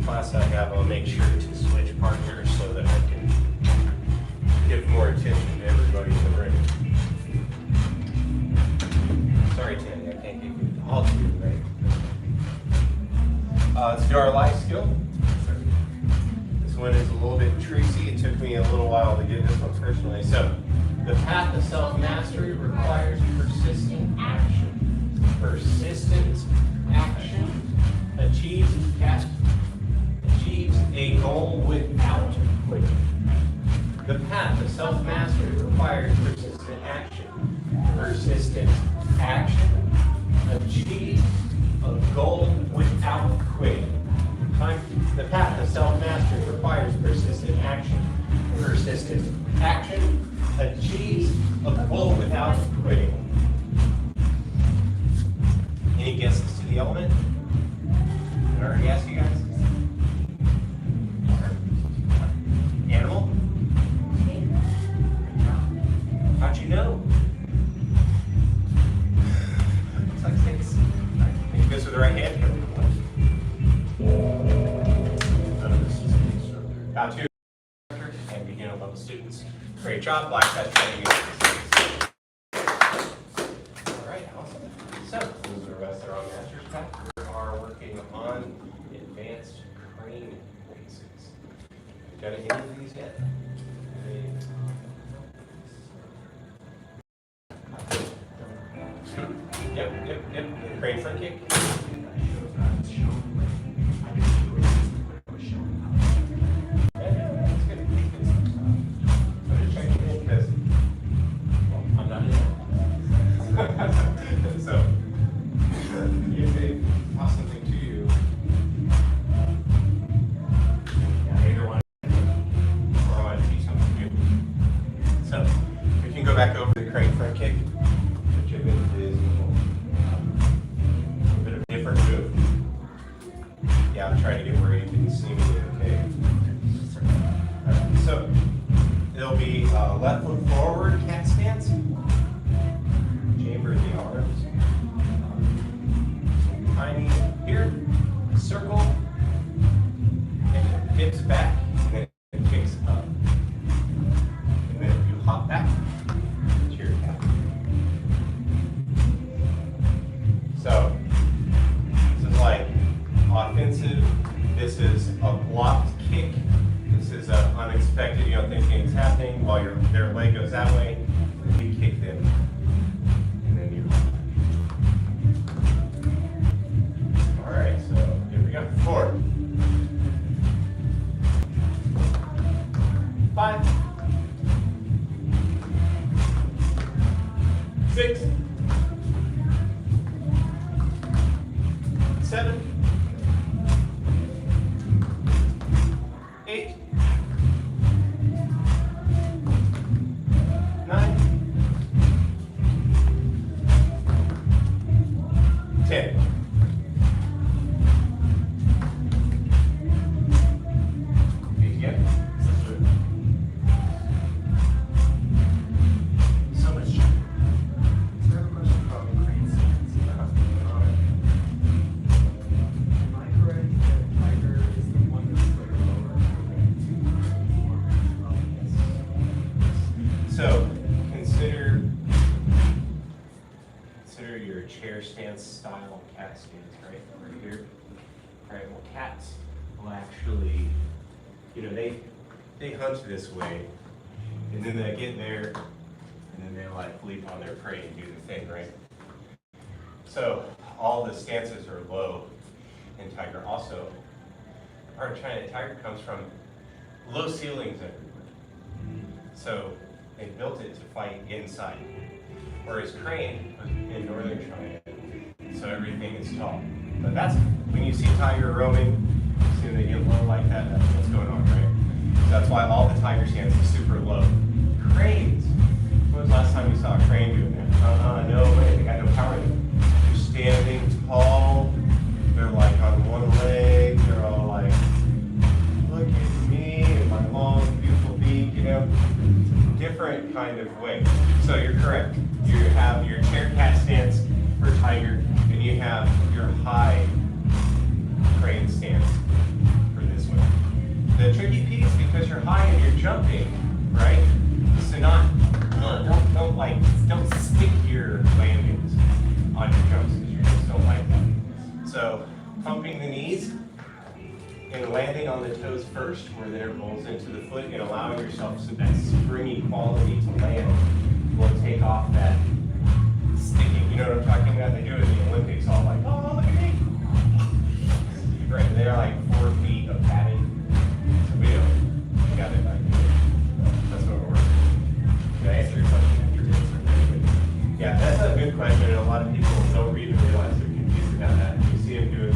Class I have, I'll make sure to switch partners so that I can give more attention to everybody in the room. Sorry, Tanny, I can't give you all to you, right? Let's do our life skill. This one is a little bit tricky. It took me a little while to get this one personally. So, the path to self-mastery requires persistent action. Persistent action achieves a goal without quitting. The path of self-mastery requires persistent action. Persistent action achieves a goal without quitting. The path of self-mastery requires persistent action. Persistent action achieves a goal without quitting. How'd you know? Looks like 6. Make this with the right hand. Got 2. And beginner level students. Great job, Black Hat training. All right, awesome. So, those are the rest that are on master's path. We are working on advanced crane basics. Got any of these yet? Yep. Crane front kick. So, if they toss something to you, either one, or I want to teach something to you. So, we can go back over the crane front kick, which I think is a bit of a different move. Yeah, I'm trying to get where you can see me okay. Alright, so, it'll be left foot forward cat stance. Chamber the arms. Tiny here, circle, and it dips back, and then it kicks up. And then you hop back to your cat. So, this is like offensive. This is a blocked kick. This is unexpected. You don't think anything's happening while their leg goes that way. And you kick them. All right, so here we go. 4, 5, 6, 7, 8, 9, 10. So much. So I have a question about the crane stance. Am I correct that Tiger is the one that's like lower than So consider your chair stance style cat stance, right here. Right. Well, cats will actually, they hunt this way, and then they get there, and then they like leap on their prey and do the thing, right? So all the stances are low in tiger. Also, the part of China tiger comes from low ceilings everywhere. So they built it to fight inside. Whereas crane was in northern China, so everything is tall. But that's, when you see tiger roaming, as soon as they get low like that, that's what's going on, right? So that's why all the tiger stance is super low. Cranes, when was the last time you saw a crane doing that? No way, they got no power in them. They're standing tall, they're like on one leg, they're all like, look at me and my long, beautiful beak, different kind of way. So you're correct. You have your chair cat stance for tiger, and you have your high crane stance for this one. The tricky piece, because you're high and you're jumping, right? So don't stick your landings on your jumps because your hips don't like that. So pumping the knees and landing on the toes first, where the air rolls into the foot, and allowing yourself so that springy quality to land will take off that sticking. You know what I'm talking about? They do it in the Olympics, all like, oh, look at me. Right, they're like 4 feet of padding. So we got it back here. That's what we're working. Did I answer your question? Yeah, that's a good question, and a lot of people don't even realize they're confused about that. You see them doing it.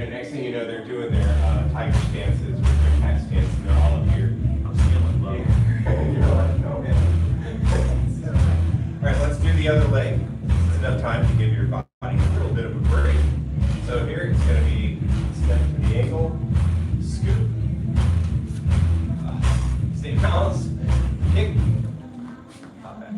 Next thing you know, they're doing their tiger stances with their cat stance, and they're all up here. I'm feeling low. And you're like, no, man. All right, let's do the other leg. It's enough time to give your body a little bit of a break. So here it's going to be step to the ankle, scoop, stay balanced, kick, pop back.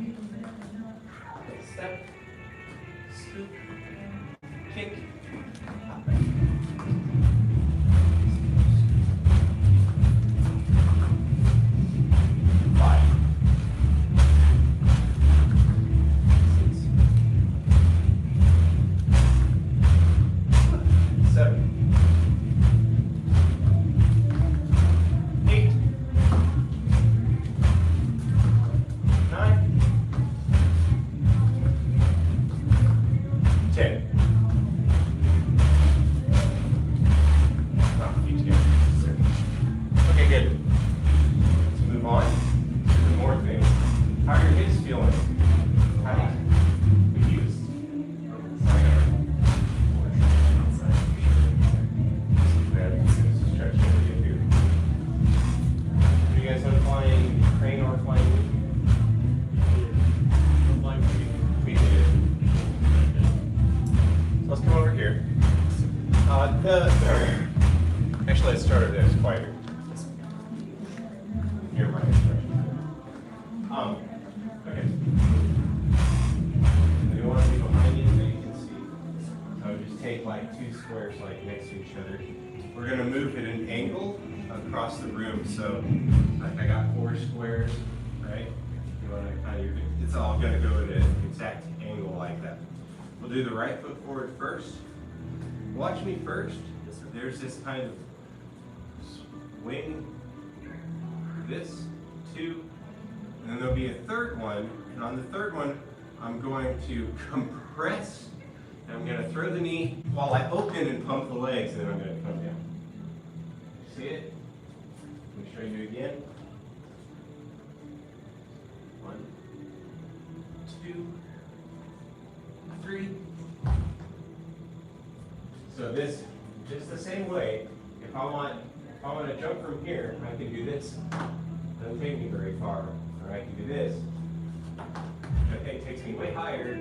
How are your hips feeling? Tight? Confused? Stretch over you here. Do you guys have flying crane or flying wing? We did. So let's come over here. Actually, let's start over there. It's quieter. Here, my expression. Okay. And you want to be behind you so you can see. So just take like 2 squares like next to each other. We're going to move at an angle across the room. So like I got 4 squares, right? You want to kind of, it's all going to go at an exact angle like that. We'll do the right foot forward first. Watch me first. There's this kind of swing, this, 2, and then there'll be a third one, and on the third one, I'm going to compress, and I'm going to throw the knee while I open and pump the legs, and then I'm going to come down. See it? Let me show you again. 1, 2, 3. So this, just the same way, if I want to jump from here, I can do this. Doesn't take me very far. Or I can do this. Okay, it takes me way higher.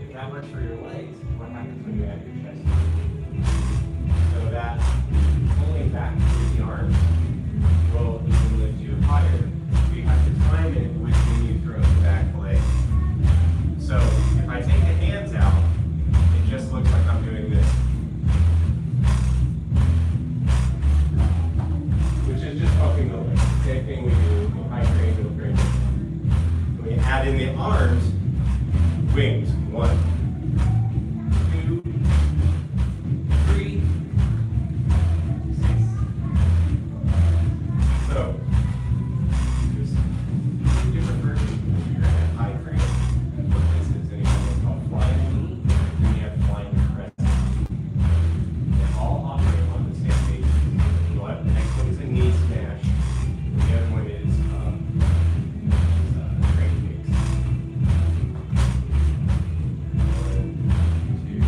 If that much for your legs, what happens when you add your chest? So that pulling back with the arms will even lift you higher. You have to time it with when you throw the back leg. So if I take the hands out, it just looks like I'm doing this. Which is just pumping the legs. Same thing we do in high crane, middle crane. When we add in the arms, wings. 1, 2, 3, 6. So, just different versions. You're at high crane. What this is, anything called flying knee, then you have flying crest. They all operate on the same page. The next one is a knee smash. The other one is crane kicks. 1, 2.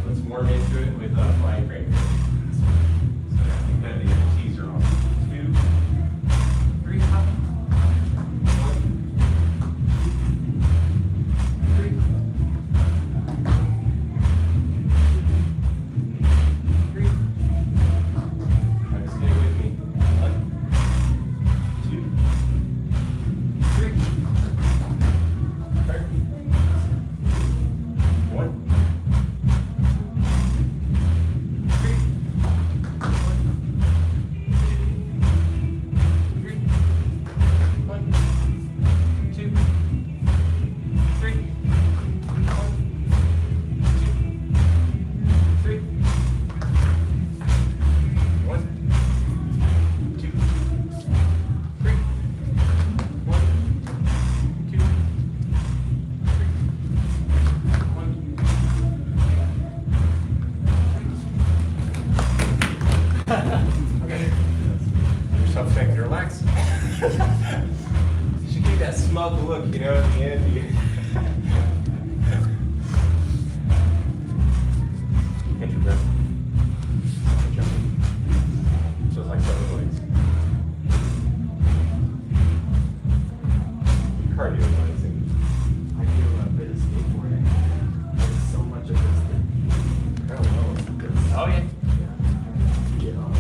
Let's warm into it with flying crane kicks. So I think that the teaser off. 2, 3, hop. 1, 2, 3. 3. Right, stay with me. 1, 2, 3. Start. 1, 3. 1, 2, 3. 1, 2, 3. 1, 2, 3. 1, 2, 3. 1. Okay. Yourself second to relax. You should keep that smug look, you know, at the end. Get your breath. Good job. Feels like seven legs. Cardio wise. I do a bit of skateboarding. There's so much of this that I don't know. Oh, yeah. Get on.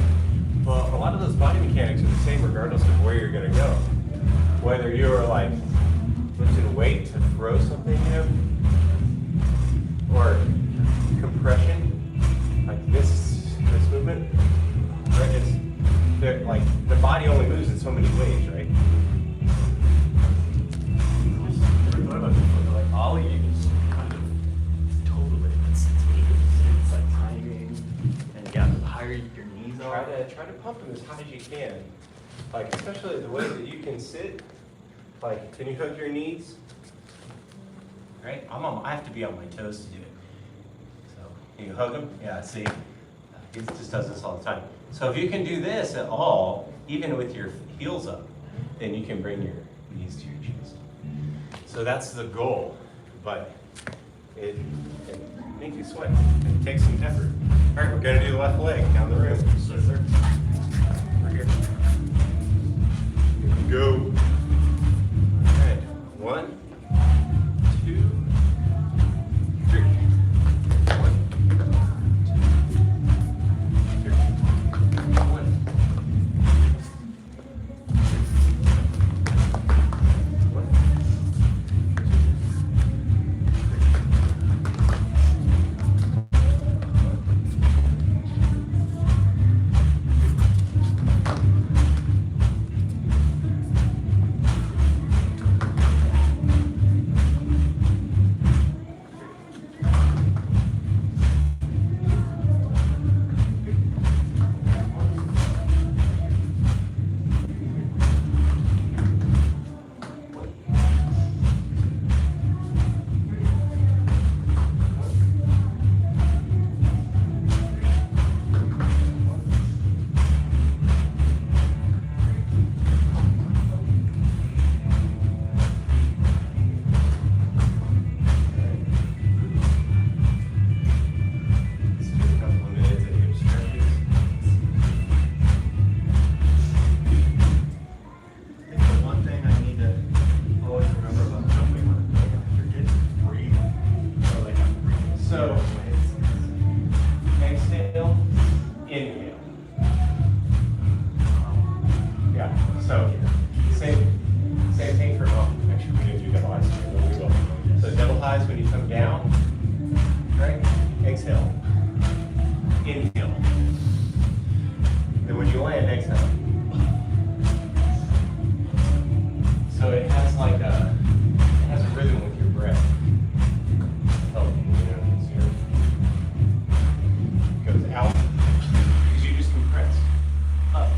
Well, a lot of those body mechanics are the same regardless of where you're going to go. Whether you're like lifting weight to throw something, you know, or compression, like this movement, right? They're like the body only moves in so many ways, right? Never thought about this, but like ollieing is kind of totally instantaneous. It's like timing, and yeah, the higher your knees are. Try to pump them as high as you can. Like especially the way that you can sit. Like, can you hook your knees? Right? I have to be on my toes to do it. So Can you hug him? Yeah, see, he just does this all the time. So if you can do this at all, even with your heels up, then you can bring your knees to your chest. So that's the goal, but it makes you sweat. It takes some effort. All right, we're gonna do the left leg down the room. So, sir, we're here. Here we go. All right, 1, 2, 3. 1, 2, 3. 1. So, exhale, inhale. Yeah, so same thing for, well, actually we didn't do double highs, but we will. So double highs when you come down, right? Exhale, inhale. Then when you land, exhale. So it has like a rhythm with your breath. Goes out because you just compress up.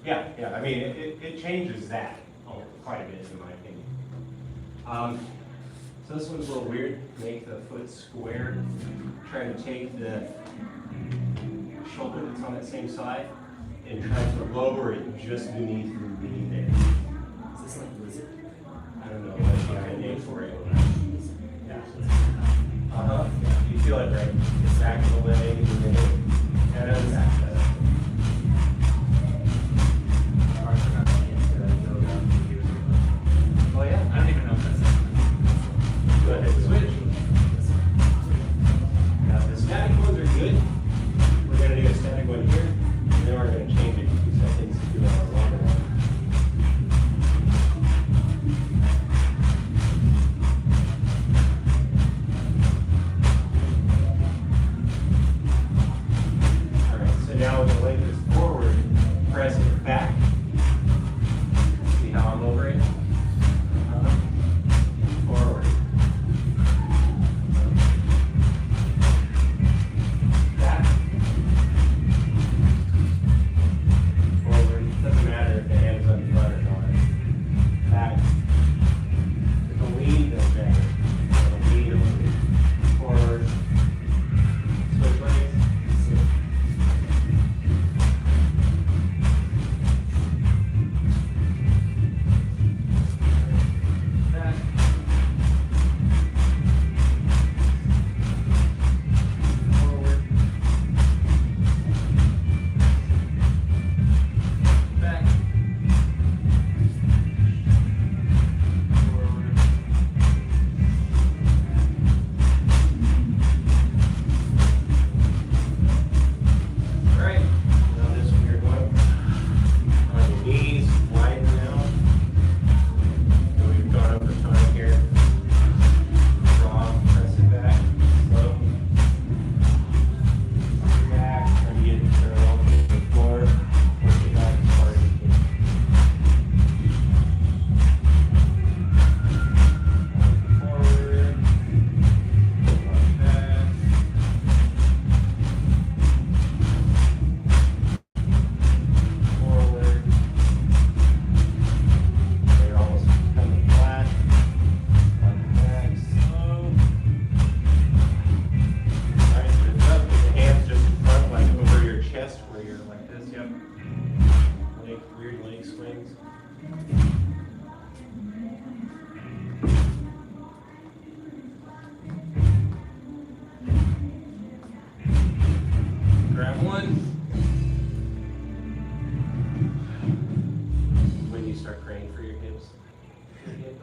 Yeah. I mean, it changes that quite a bit, in my opinion. So this one's a little weird. Make the foot square. Try to take the shoulder that's on that same side and try to lower it just beneath your knee there. Is this like lizard? I don't know, but you have a name for it. Yeah. Uh-huh. You feel it, right? It's back of the leg and the leg. And then back. Oh yeah? I don't even know if that's Go ahead, switch. Now the static ones are good. We're gonna do a static one here, and then we're gonna change it to something to do on a longer one.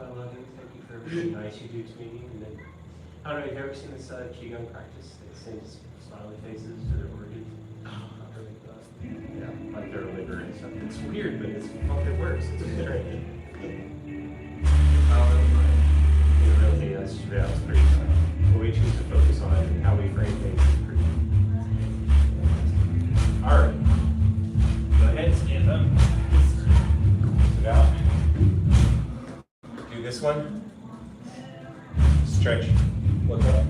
I love you. Thank you for everything nice you do to me. And then, I don't know, have you ever seen this Qigong practice? They send smiley faces to their organs. Not really, yeah, like their liver and stuff. It's weird, but it works. It's great. Really, that's pretty fun. What we choose to focus on and how we frame things is pretty fun. All right. Go ahead, stand up. Sit out. Do this one. Stretch. Look up.